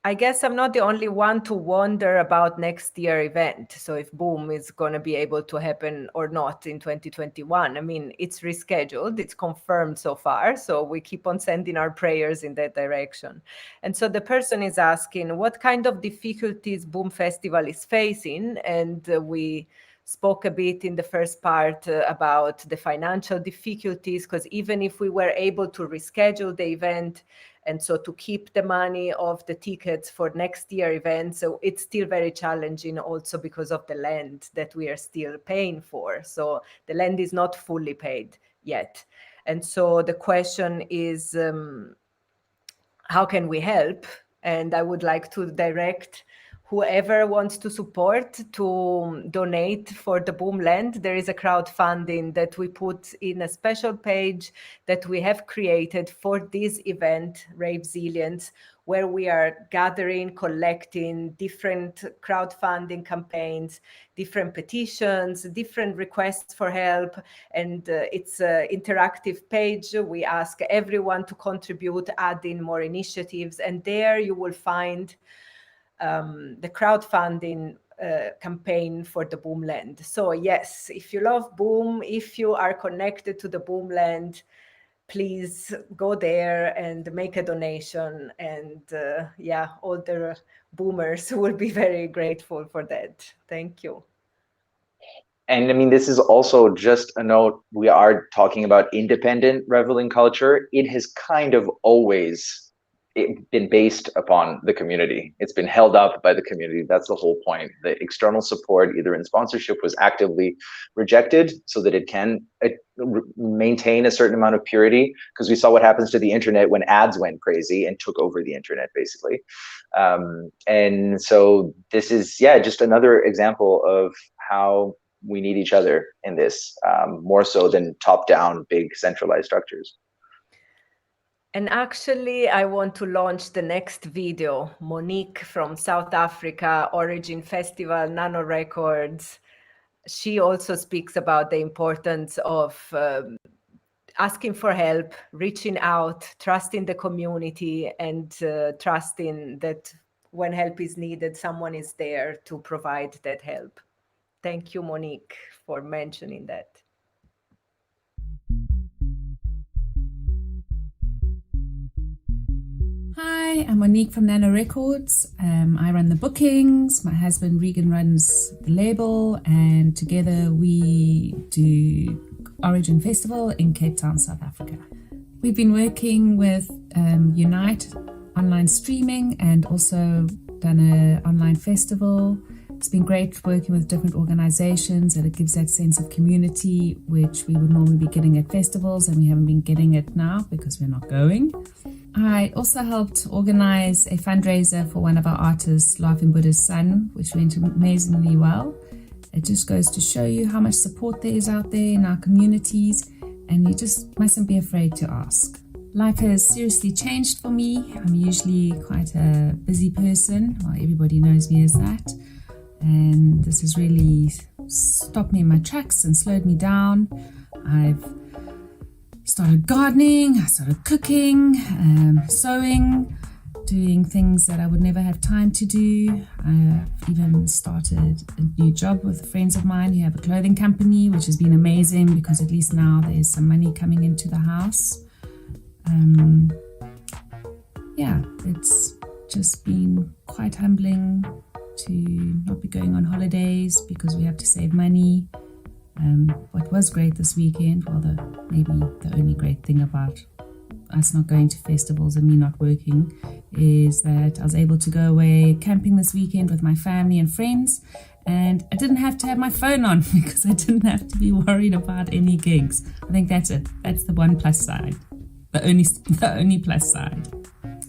I guess I'm not the only one to wonder about next year event. So if Boom is going to be able to happen or not in 2021. I mean, it's rescheduled, it's confirmed so far. So we keep on sending our prayers in that direction. And so the person is asking what kind of difficulties Boom Festival is facing. And we spoke a bit in the first part about the financial difficulties, because even if we were able to reschedule the event, and so to keep the money of the tickets for next year events, so it's still very challenging also because of the land that we are still paying for. So the land is not fully paid yet. And so the question is, how can we help? And I would like to direct whoever wants to support to donate for the Boomland. There is a crowdfunding that we put in a special page that we have created for this event, Ravesilience, where we are gathering, collecting different crowdfunding campaigns, different petitions, different requests for help. And it's an interactive page. We ask everyone to contribute, add in more initiatives. And there you will find the crowdfunding campaign for the Boomland. So yes, if you love Boom, if you are connected to the Boomland, please go there and make a donation. And yeah, all the boomers will be very grateful for that. Thank you. And I mean, this is also just a note. We are talking about independent reveling culture. It has kind of always been based upon the community. It's been held up by the community. That's the whole point. The external support, either in sponsorship, was actively rejected so that it can maintain a certain amount of purity, because we saw what happens to the internet when ads went crazy and took over the internet, basically. And so this is, yeah, just another example of how we need each other in this, more so than top-down, big centralized structures. And actually, I want to launch the next video. Monique from South Africa, Origin Festival, Nano Records. She also speaks about the importance of asking for help, reaching out, trusting the community, and trusting that when help is needed, someone is there to provide that help. Thank you, Monique, for mentioning that. Hi, I'm Monique from Nano Records. I run the bookings. My husband Regan runs the label, and together we do Origin Festival in Cape Town, South Africa. We've been working with Unite online streaming and also done an online festival. It's been great working with different organizations, and it gives that sense of community which we would normally be getting at festivals, and we haven't been getting it now because we're not going. I also helped organize a fundraiser for one of our artists, Laughing Buddha's son, which went amazingly well. It just goes to show you how much support there is out there in our communities, and you just mustn't be afraid to ask. Life has seriously changed for me. I'm usually quite a busy person. Well, everybody knows me as that. And this has really stopped me in my tracks and slowed me down. I've started gardening, I started cooking, sewing, doing things that I would never have time to do. I've even started a new job with friends of mine who have a clothing company, which has been amazing because at least now there's some money coming into the house. Yeah, it's just been quite humbling to not be going on holidays because we have to save money. What was great this weekend, well, maybe the only great thing about us not going to festivals and me not working is that I was able to go away camping this weekend with my family and friends, and I didn't have to have my phone on because I didn't have to be worried about any gigs. I think that's it. That's the one plus side. The only plus side.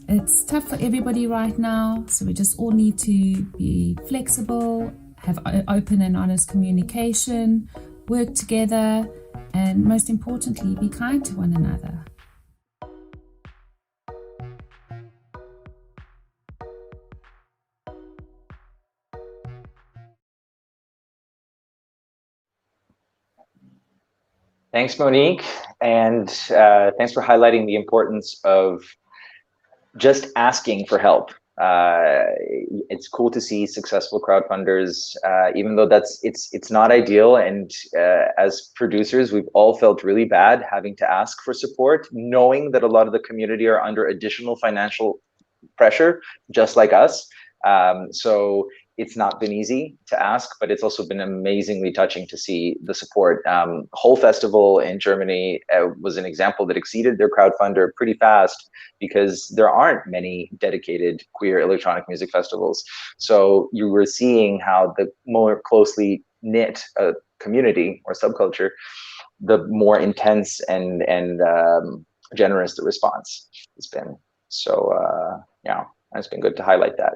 It's tough for everybody right now, so we just all need to be flexible, have open and honest communication, work together, and most importantly, be kind to one another. Thanks, Monique, and thanks for highlighting the importance of just asking for help. It's cool to see successful crowdfunders, even though it's not ideal. And as producers, we've all felt really bad having to ask for support, knowing that a lot of the community are under additional financial pressure, just like us. So it's not been easy to ask, but it's also been amazingly touching to see the support. Whole Festival in Germany was an example that exceeded their crowdfunder pretty fast because there aren't many dedicated queer electronic music festivals. So you were seeing how the more closely knit community or subculture, the more intense and generous the response has been. So yeah. It's been good to highlight that.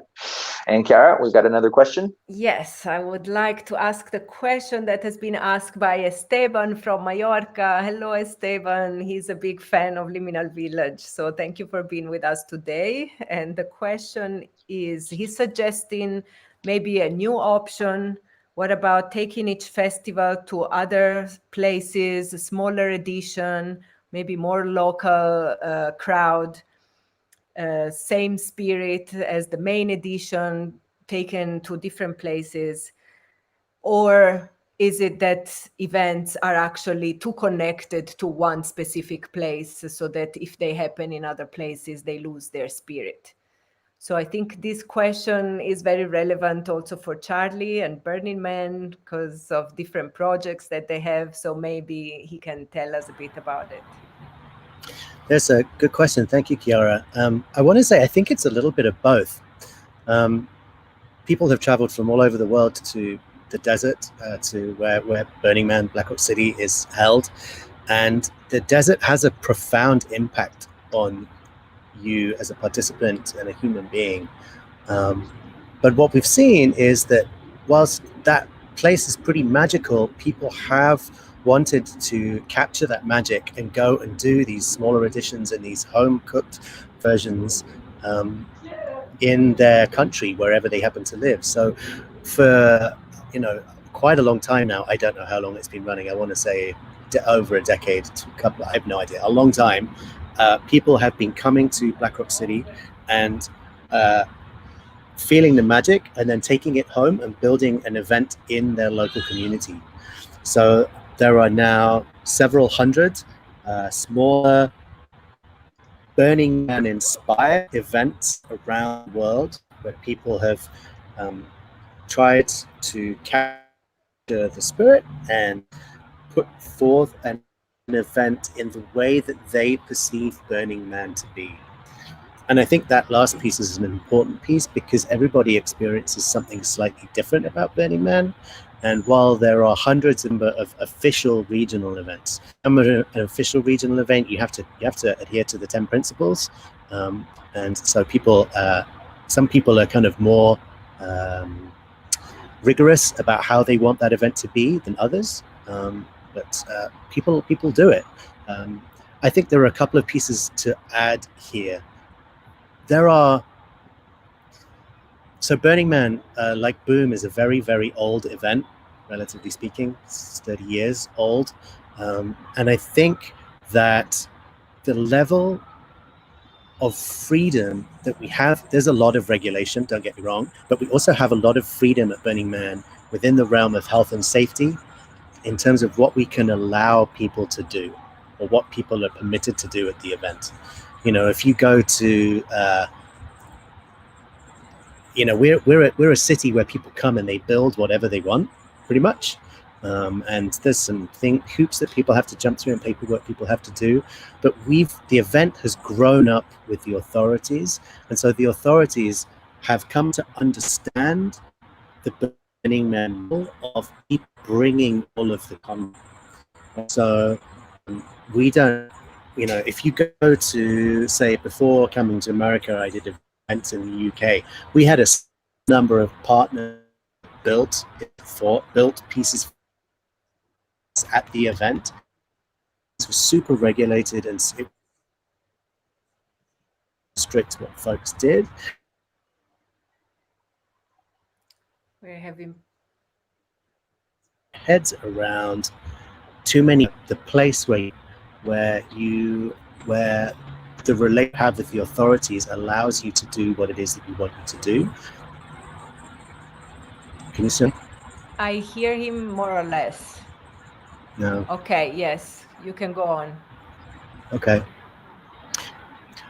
And Chiara, we've got another question. Yes, I would like to ask the question that has been asked by Esteban from Mallorca. Hello, Esteban. He's a big fan of Liminal Village. So thank you for being with us today. And the question is, he's suggesting maybe a new option. What about taking each festival to other places, a smaller edition, maybe more local crowd? Same spirit as the main edition, taken to different places? Or is it that events are actually too connected to one specific place so that if they happen in other places, they lose their spirit? So I think this question is very relevant also for Charlie and Burning Man because of different projects that they have. So maybe he can tell us a bit about it. That's a good question. Thank you, Chiara. I want to say I think it's a little bit of both. People have traveled from all over the world to the desert, to where Burning Man, Black Rock City is held. And the desert has a profound impact on you as a participant and a human being. But what we've seen is that whilst that place is pretty magical, people have wanted to capture that magic and go and do these smaller editions and these home-cooked versions in their country, wherever they happen to live. So for, quite a long time now, I don't know how long it's been running, I want to say over a decade, I have no idea, a long time, people have been coming to Black Rock City and feeling the magic and then taking it home and building an event in their local community. So there are now several hundred smaller Burning Man inspired events around the world where people have tried to capture the spirit and put forth an event in the way that they perceive Burning Man to be. And I think that last piece is an important piece because everybody experiences something slightly different about Burning Man. And while there are hundreds of official regional events, an official regional event, you have to adhere to the 10 principles. And so people, some people are kind of more rigorous about how they want that event to be than others. But people do it. I think there are a couple of pieces to add here. So Burning Man, like Boom, is a very, very old event, relatively speaking. It's 30 years old. And I think that the level of freedom that we have, there's a lot of regulation, don't get me wrong, but we also have a lot of freedom at Burning Man within the realm of health and safety in terms of what we can allow people to do or what people are permitted to do at the event. You know, if you go to, you know, we're a city where people come and they build whatever they want, pretty much. And there's some hoops that people have to jump through and paperwork people have to do. But the event has grown up with the authorities. And so the authorities have come to understand the Burning Man of bringing all of the content. So we don't, you know, if you go to, say, before coming to America, I did events in the UK. We had a number of partners built pieces at the event. It was super regulated and strict what folks did. We're having heads around too many. The place where the relation you have with the authorities allows you to do what it is that you want you to do. Can you see? I hear him more or less. No. Okay, yes, you can go on. Okay.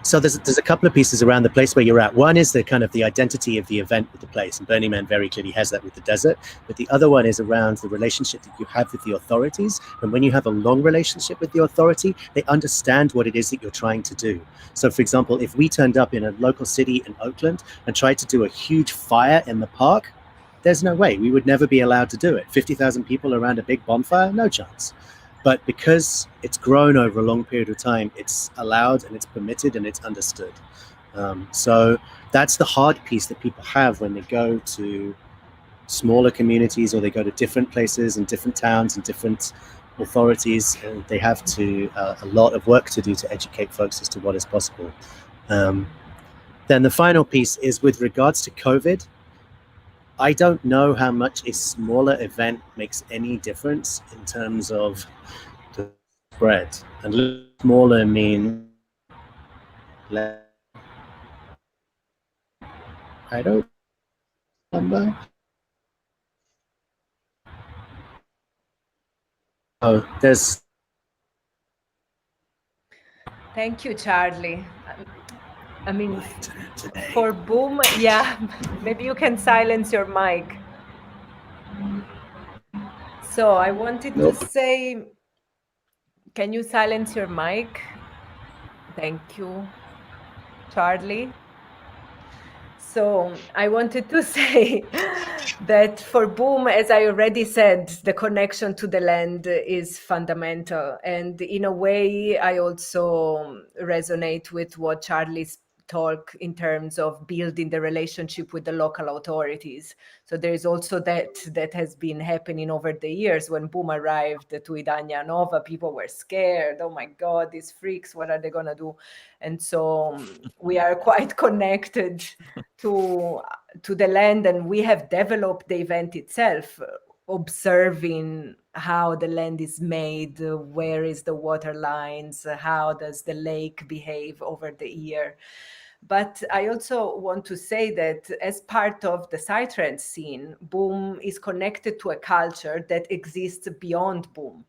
So there's a couple of pieces around the place where you're at. One is the kind of the identity of the event with the place, and Burning Man very clearly has that with the desert. But the other one is around the relationship that you have with the authorities. And when you have a long relationship with the authority, they understand what it is that you're trying to do. So, for example, if we turned up in a local city in Oakland and tried to do a huge fire in the park, there's no way. We would never be allowed to do it. 50,000 people around a big bonfire, no chance. But because it's grown over a long period of time, it's allowed and it's permitted and it's understood. So that's the hard piece that people have when they go to smaller communities or they go to different places and different towns and different authorities, and they have to a lot of work to do to educate folks as to what is possible. Then the final piece is with regards to COVID. I don't know how much a smaller event makes any difference in terms of the spread. And smaller means less. I don't remember. Oh, there's. Thank you, Charlie. I mean, for Boom, yeah, maybe you can silence your mic. So I wanted to say, can you silence your mic? Thank you, Charlie. So I wanted to say that for Boom, as I already said, the connection to the land is fundamental. And in a way, I also resonate with what Charlie's talk in terms of building the relationship with the local authorities. So there is also that has been happening over the years. When Boom arrived to Idania Nova, people were scared. Oh my God, these freaks, what are they going to do? And so we are quite connected to the land, and we have developed the event itself, observing how the land is made, where is the water lines, how does the lake behave over the year. But I also want to say that as part of the Psytrance scene, Boom is connected to a culture that exists beyond Boom.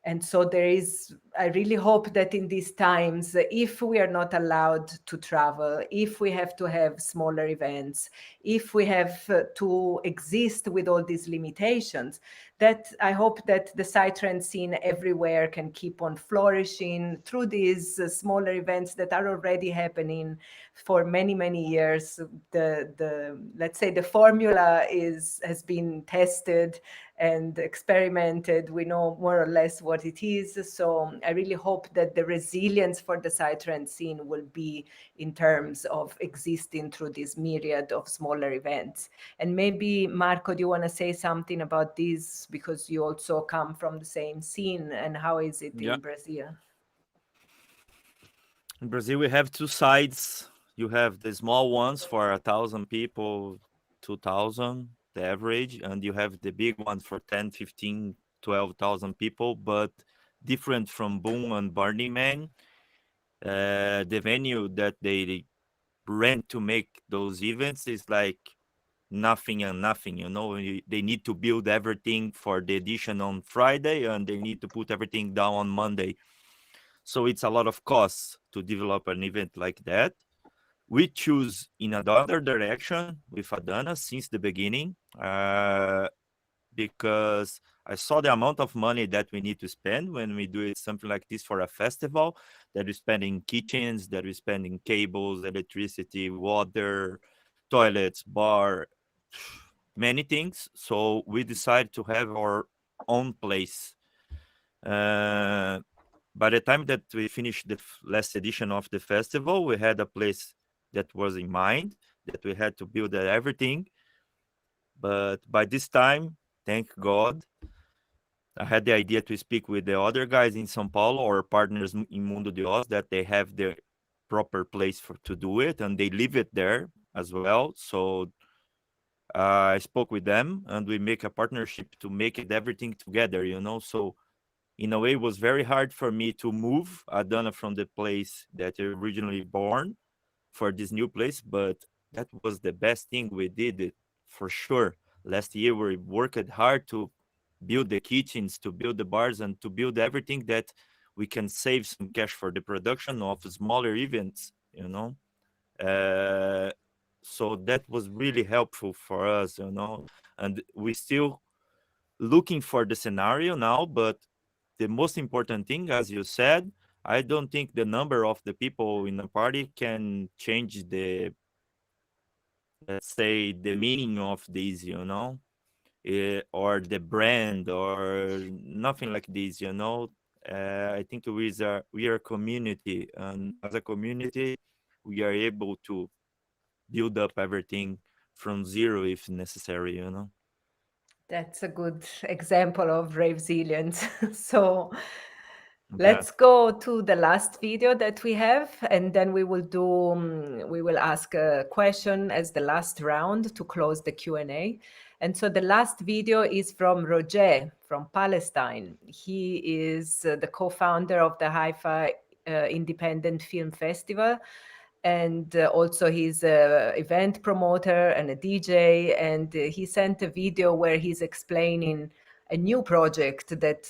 And so there is I really hope that in these times, if we are not allowed to travel, if we have to have smaller events, if we have to exist with all these limitations, that I hope that the Psytrance scene everywhere can keep on flourishing through these smaller events that are already happening for many, many years. Let's say the formula has been tested and experimented. We know more or less what it is. So I really hope that the resilience for the Psytrance scene will be in terms of existing through this myriad of smaller events. And maybe, Marco, do you want to say something about this? Because you also come from the same scene, and how is it in Brazil? In Brazil, we have two sides. You have the small ones for 1,000 people, 2,000, the average, and you have the big ones for 10, 15, 12,000 people, but different from Boom and Burning Man. The venue that they rent to make those events is like nothing and nothing, you know. They need to build everything for the edition on Friday, and they need to put everything down on Monday. So it's a lot of costs to develop an event like that. We choose in another direction with Adana since the beginning, because I saw the amount of money that we need to spend when we do something like this for a festival, that we spend in kitchens, that we spend in cables, electricity, water, toilets, bar, many things. So we decided to have our own place. By the time that we finished the last edition of the festival, we had a place that was in mind, that we had to build everything. But by this time, thank God, I had the idea to speak with the other guys in São Paulo, or partners in Mundo de Oz, that they have the proper place to do it, and they leave it there as well. So I spoke with them, and we make a partnership to make it everything together, you know. So in a way, it was very hard for me to move Adana from the place that I originally born for this new place, but that was the best thing we did, it for sure. Last year, we worked hard to build the kitchens, to build the bars, and to build everything that we can save some cash for the production of smaller events, you know. So that was really helpful for us, you know. And we still looking for the scenario now, but the most important thing, as you said, I don't think the number of the people in a party can change the, let's say, the meaning of this, you know, or the brand, or nothing like this, you know. I think we are a community, and as a community, we are able to build up everything from zero if necessary, you know. That's a good example of Ravesilience. So let's go to the last video that we have, and then we will ask a question as the last round to close the Q&A. And so the last video is from Roger from Palestine. He is the co-founder of the Haifa Independent Film Festival. And also he's an event promoter and a DJ. And he sent a video where he's explaining a new project that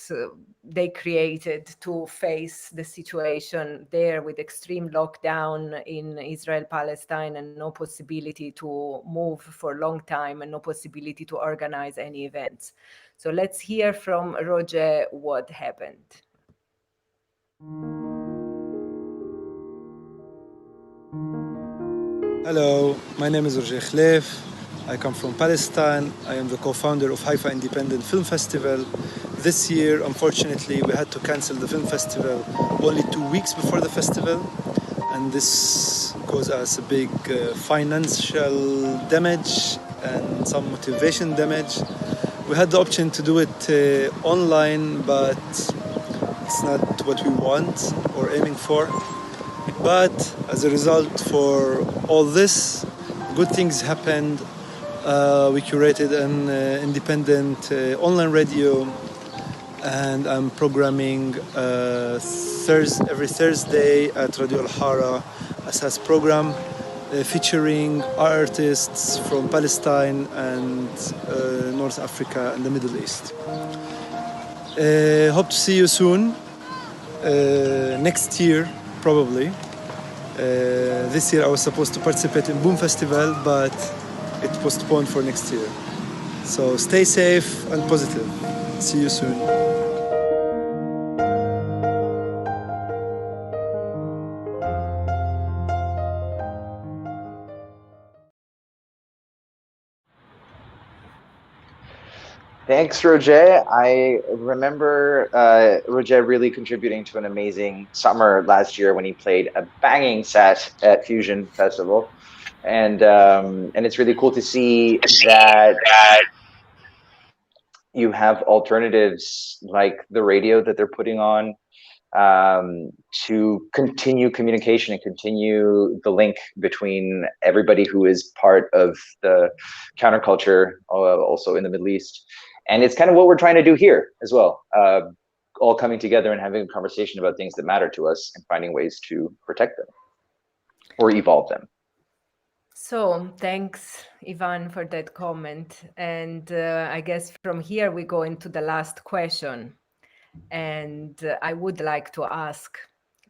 they created to face the situation there with extreme lockdown in Israel, Palestine, and no possibility to move for a long time and no possibility to organize any events. So let's hear from Roger what happened. Hello, my name is Roger Khlef. I come from Palestine. I am the co-founder of Haifa Independent Film Festival. This year, unfortunately, we had to cancel the film festival only 2 weeks before the festival. And this caused us a big financial damage and some motivation damage. We had the option to do it online, but it's not what we want or aiming for. But as a result for all this, good things happened. We curated an independent online radio, and I'm programming every Thursday at Radio Al-Hara a SAS program featuring artists from Palestine and North Africa and the Middle East. Hope to see you soon. next year, probably. This year I was supposed to participate in Boom Festival, but it postponed for next year. So stay safe and positive. See you soon. Thanks, Roger. I remember Roger really contributing to an amazing summer last year when he played a banging set at Fusion Festival, and it's really cool to see that you have alternatives like the radio that they're putting on to continue communication and continue the link between everybody who is part of the counterculture, also in the Middle East. And it's kind of what we're trying to do here as well, all coming together and having a conversation about things that matter to us and finding ways to protect them or evolve them. So thanks, Ivan, for that comment. And I guess from here we go into the last question. And I would like to ask,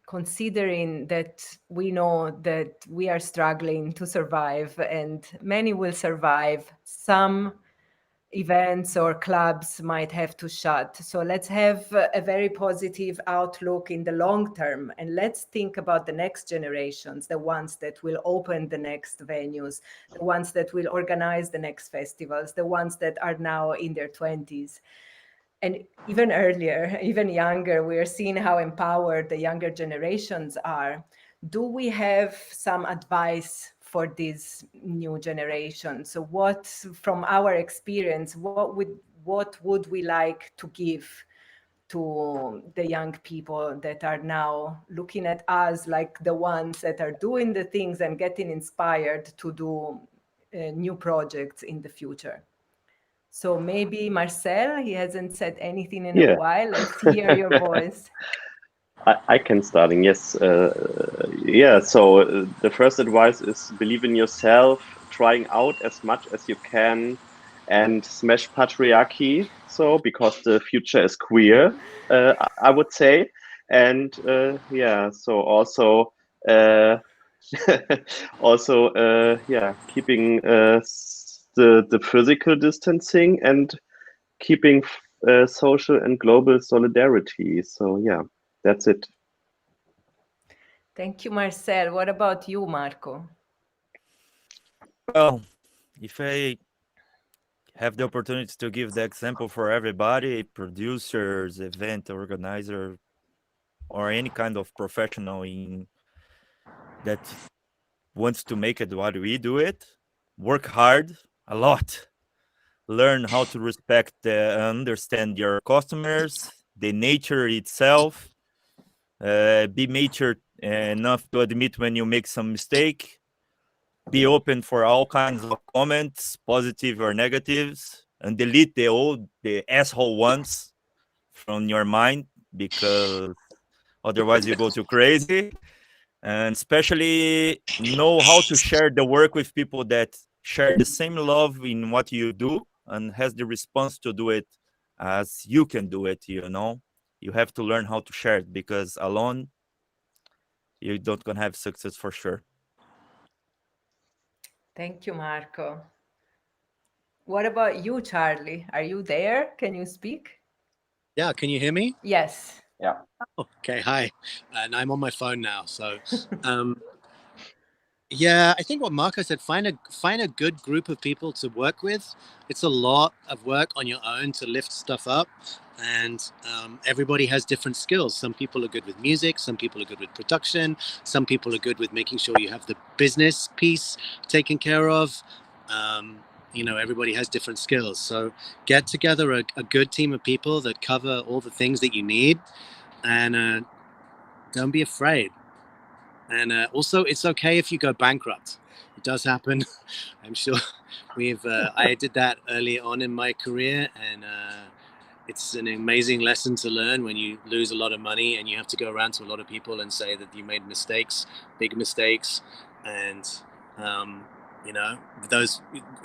considering that we know that we are struggling to survive and many will survive, some events or clubs might have to shut. So let's have a very positive outlook in the long term, and let's think about the next generations, the ones that will open the next venues, the ones that will organize the next festivals, the ones that are now in their 20s. And even earlier, even younger, we are seeing how empowered the younger generations are. Do we have some advice for this new generation? So what, from our experience, what would we like to give to the young people that are now looking at us like the ones that are doing the things and getting inspired to do new projects in the future? So maybe Marcel, he hasn't said anything in a while. Let's hear your voice. I can start. Yes. Yeah. So the first advice is believe in yourself, trying out as much as you can, and smash patriarchy. So because the future is queer, I would say. And yeah. So also, yeah, keeping the physical distancing and keeping social and global solidarity. So yeah. That's it. Thank you, Marcel. What about you, Marco? Well, if I have the opportunity to give the example for everybody, producers, event organizer, or any kind of professional that wants to make it what we do it, work hard a lot. Learn how to respect, understand your customers, the nature itself, be mature enough to admit when you make some mistake, be open for all kinds of comments, positive or negatives, and delete the asshole ones from your mind, because otherwise you go too crazy. And especially know how to share the work with people that share the same love in what you do and has the response to do it as you can do it. You have to learn how to share it, because alone you don't gonna have success for sure. Thank you, Marco. What about you, Charlie? Are you there? Can you speak? Yeah, can you hear me? Yes. Yeah. Oh, okay, hi. And I'm on my phone now. So yeah, I think what Marco said, find a good group of people to work with. It's a lot of work on your own to lift stuff up. And everybody has different skills. Some people are good with music. Some people are good with production. Some people are good with making sure you have the business piece taken care of. Everybody has different skills. So get together a good team of people that cover all the things that you need, and don't be afraid. And also, it's okay if you go bankrupt. It does happen. I'm sure I did that early on in my career, and it's an amazing lesson to learn when you lose a lot of money and you have to go around to a lot of people and say that you made mistakes, big mistakes. And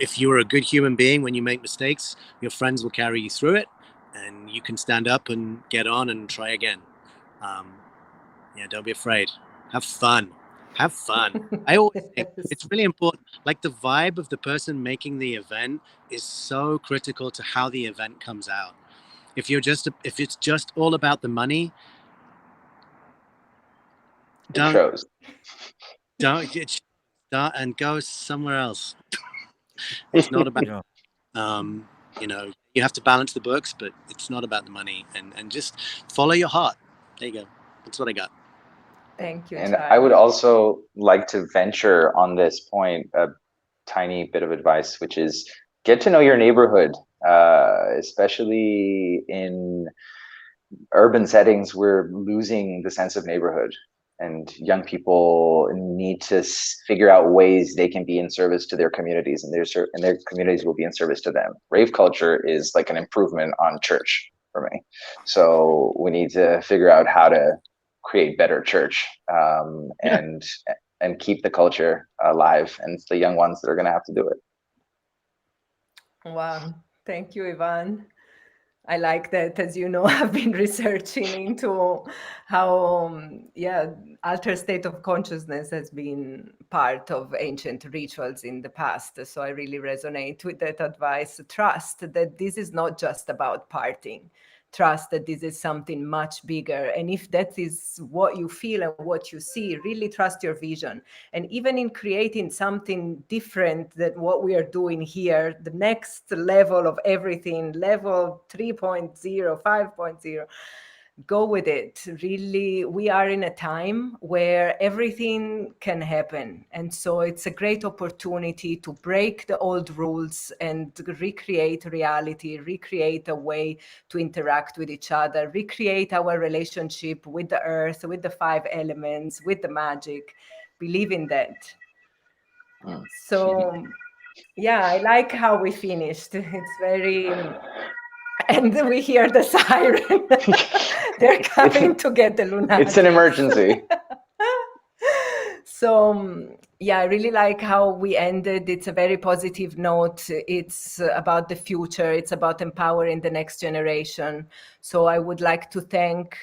if you're a good human being, when you make mistakes, your friends will carry you through it, and you can stand up and get on and try again. Yeah, don't be afraid. Have fun. Have fun. I always think it's really important. Like the vibe of the person making the event is so critical to how the event comes out. If it's just all about the money, shows. Don't and go somewhere else. It's not about you have to balance the books, but it's not about the money, and just follow your heart. There you go. That's what I got. Thank you, And Charlie. I would also like to venture on this point a tiny bit of advice, which is get to know your neighborhood, especially in urban settings. We're losing the sense of neighborhood, and young people need to figure out ways they can be in service to their communities, and their communities will be in service to them. Rave culture is like an improvement on church for me. So we need to figure out how to create better church and keep the culture alive. And it's the young ones that are going to have to do it. Wow. Thank you, Ivan. I like that, as you know, I've been researching into how, altered state of consciousness has been part of ancient rituals in the past. So I really resonate with that advice. Trust that this is not just about partying. Trust that this is something much bigger. And if that is what you feel and what you see, really trust your vision. And even in creating something different than what we are doing here, the next level of everything, level 3.0, 5.0, go with it. Really, we are in a time where everything can happen. And so it's a great opportunity to break the old rules and recreate reality, recreate a way to interact with each other, recreate our relationship with the earth, with the 5 elements, with the magic. Believe in that. So, yeah, I like how we finished. It's very... And we hear the siren. They're coming to get the lunatics. It's an emergency. So, I really like how we ended. It's a very positive note. It's about the future. It's about empowering the next generation. So I would like to thank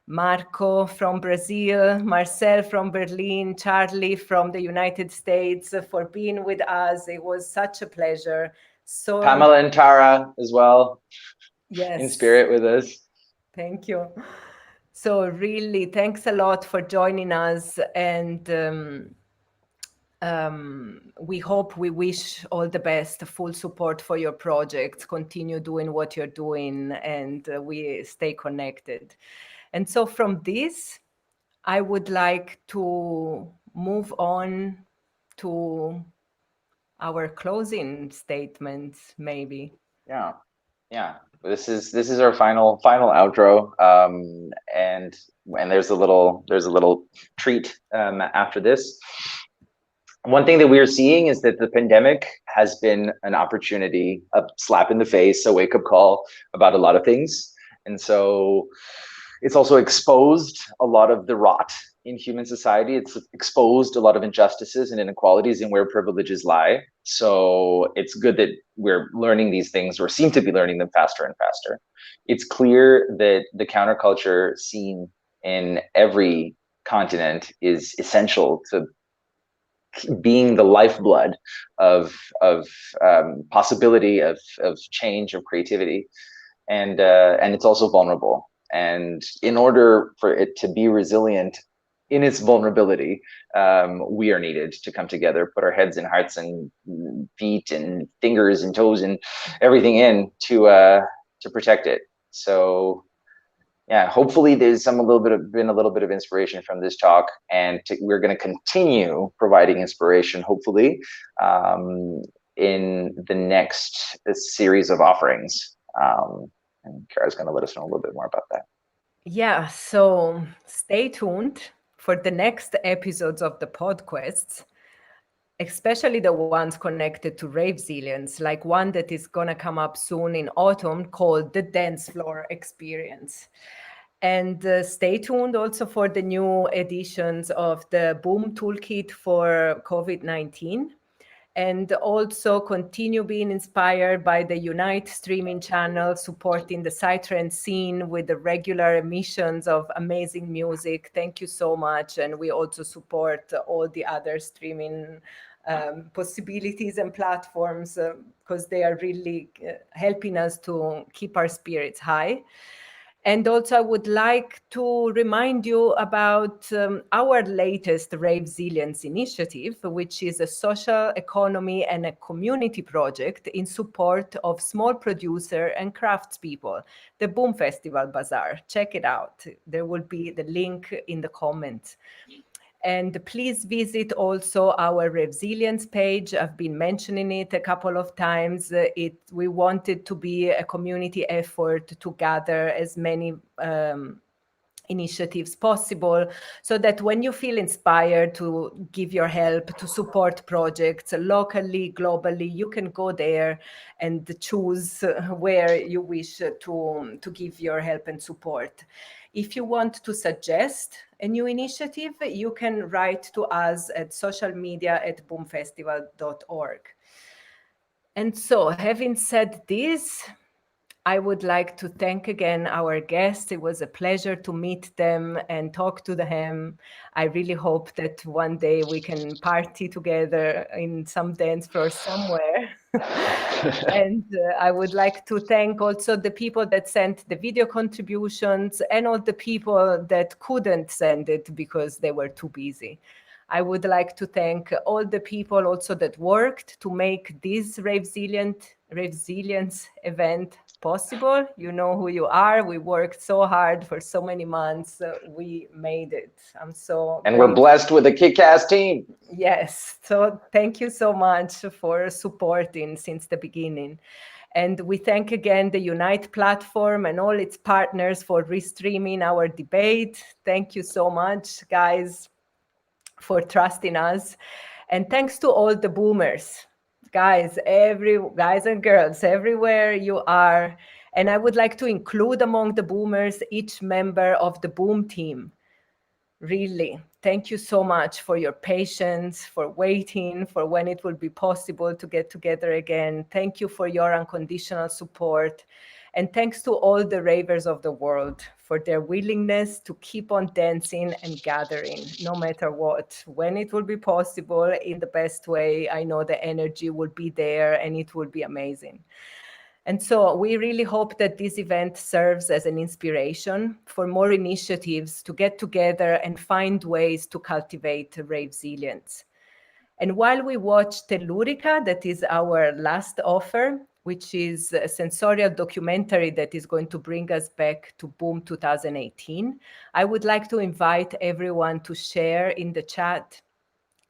Marco from Brazil, Marcel from Berlin, Charlie from the United States for being with us. It was such a pleasure. So Pamela and Tara as well. Yes. In spirit with us. Thank you. So really, thanks a lot for joining us. And we wish all the best, full support for your projects. Continue doing what you're doing, and we stay connected. And so from this, I would like to move on to our closing statements, maybe. Yeah. This is our final outro, and there's a little treat after this. One thing that we are seeing is that the pandemic has been an opportunity, a slap in the face, a wake up call about a lot of things, and so it's also exposed a lot of the rot in human society. It's exposed a lot of injustices and inequalities and where privileges lie. So it's good that we're learning these things, or seem to be learning them faster and faster. It's clear that the counterculture scene in every continent is essential to being the lifeblood of possibility, of change, of creativity, and it's also vulnerable. And in order for it to be resilient in its vulnerability, we are needed to come together, put our heads and hearts and feet and fingers and toes and everything in to protect it. So yeah, hopefully there's been a little bit of inspiration from this talk, and we're going to continue providing inspiration, hopefully, in the next series of offerings. And Kara's going to let us know a little bit more about that. Yeah, so stay tuned for the next episodes of the podcasts, especially the ones connected to Ravesilience, like one that is going to come up soon in autumn called the Dance Floor Experience. And stay tuned also for the new editions of the Boom Toolkit for COVID-19. and also continue being inspired by the Unite streaming channel, supporting the Psytrance scene with the regular emissions of amazing music. Thank you so much. And we also support all the other streaming possibilities and platforms because they are really helping us to keep our spirits high. And also, I would like to remind you about our latest Ravesilience initiative, which is a social economy and a community project in support of small producer and craftspeople, the Boom Festival Bazaar. Check it out. There will be the link in the comments. And please visit also our Ravesilience page. I've been mentioning it a couple of times. We wanted to be a community effort to gather as many initiatives possible, so that when you feel inspired to give your help, to support projects locally, globally, you can go there and choose where you wish to give your help and support. If you want to suggest a new initiative, you can write to us at socialmedia@boomfestival.org. And so, having said this, I would like to thank again our guests. It was a pleasure to meet them and talk to them. I really hope that one day we can party together in some dance floor somewhere. And I would like to thank also the people that sent the video contributions and all the people that couldn't send it because they were too busy. I would like to thank all the people also that worked to make this Ravesilience event possible. You know who you are. We worked so hard for so many months. We made it. I'm so And we're blessed with a kick-ass team. Yes. So thank you so much for supporting since the beginning. And we thank again the Unite platform and all its partners for restreaming our debate. Thank you so much, guys, for trusting us. And thanks to all the boomers. Guys and girls, everywhere you are. And I would like to include among the boomers each member of the Boom team. Really, thank you so much for your patience, for waiting, for when it will be possible to get together again. Thank you for your unconditional support. And thanks to all the ravers of the world for their willingness to keep on dancing and gathering, no matter what. When it will be possible in the best way, I know the energy will be there and it will be amazing. And so we really hope that this event serves as an inspiration for more initiatives to get together and find ways to cultivate Ravesilience. And while we watch Tellurica, that is our last offer, which is a sensorial documentary that is going to bring us back to Boom 2018, I would like to invite everyone to share in the chat,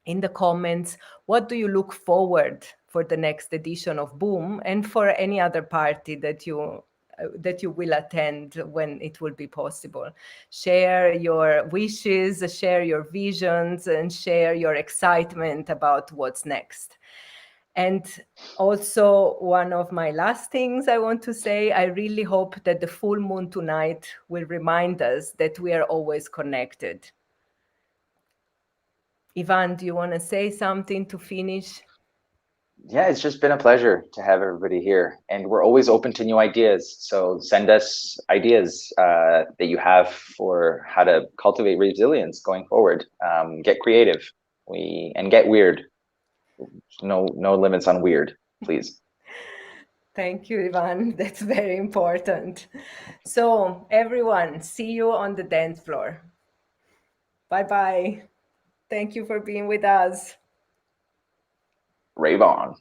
in the comments, what do you look forward for the next edition of Boom and for any other party that you will attend when it will be possible. Share your wishes, share your visions, and share your excitement about what's next. And also, one of my last things I want to say, I really hope that the full moon tonight will remind us that we are always connected. Ivan, do you want to say something to finish? Yeah, it's just been a pleasure to have everybody here. And we're always open to new ideas. So send us ideas that you have for how to cultivate resilience going forward. Get creative and get weird. No limits on weird, please. Thank you, Ivan. That's very important. So everyone, see you on the dance floor. Bye-bye. Thank you for being with us. Rave on.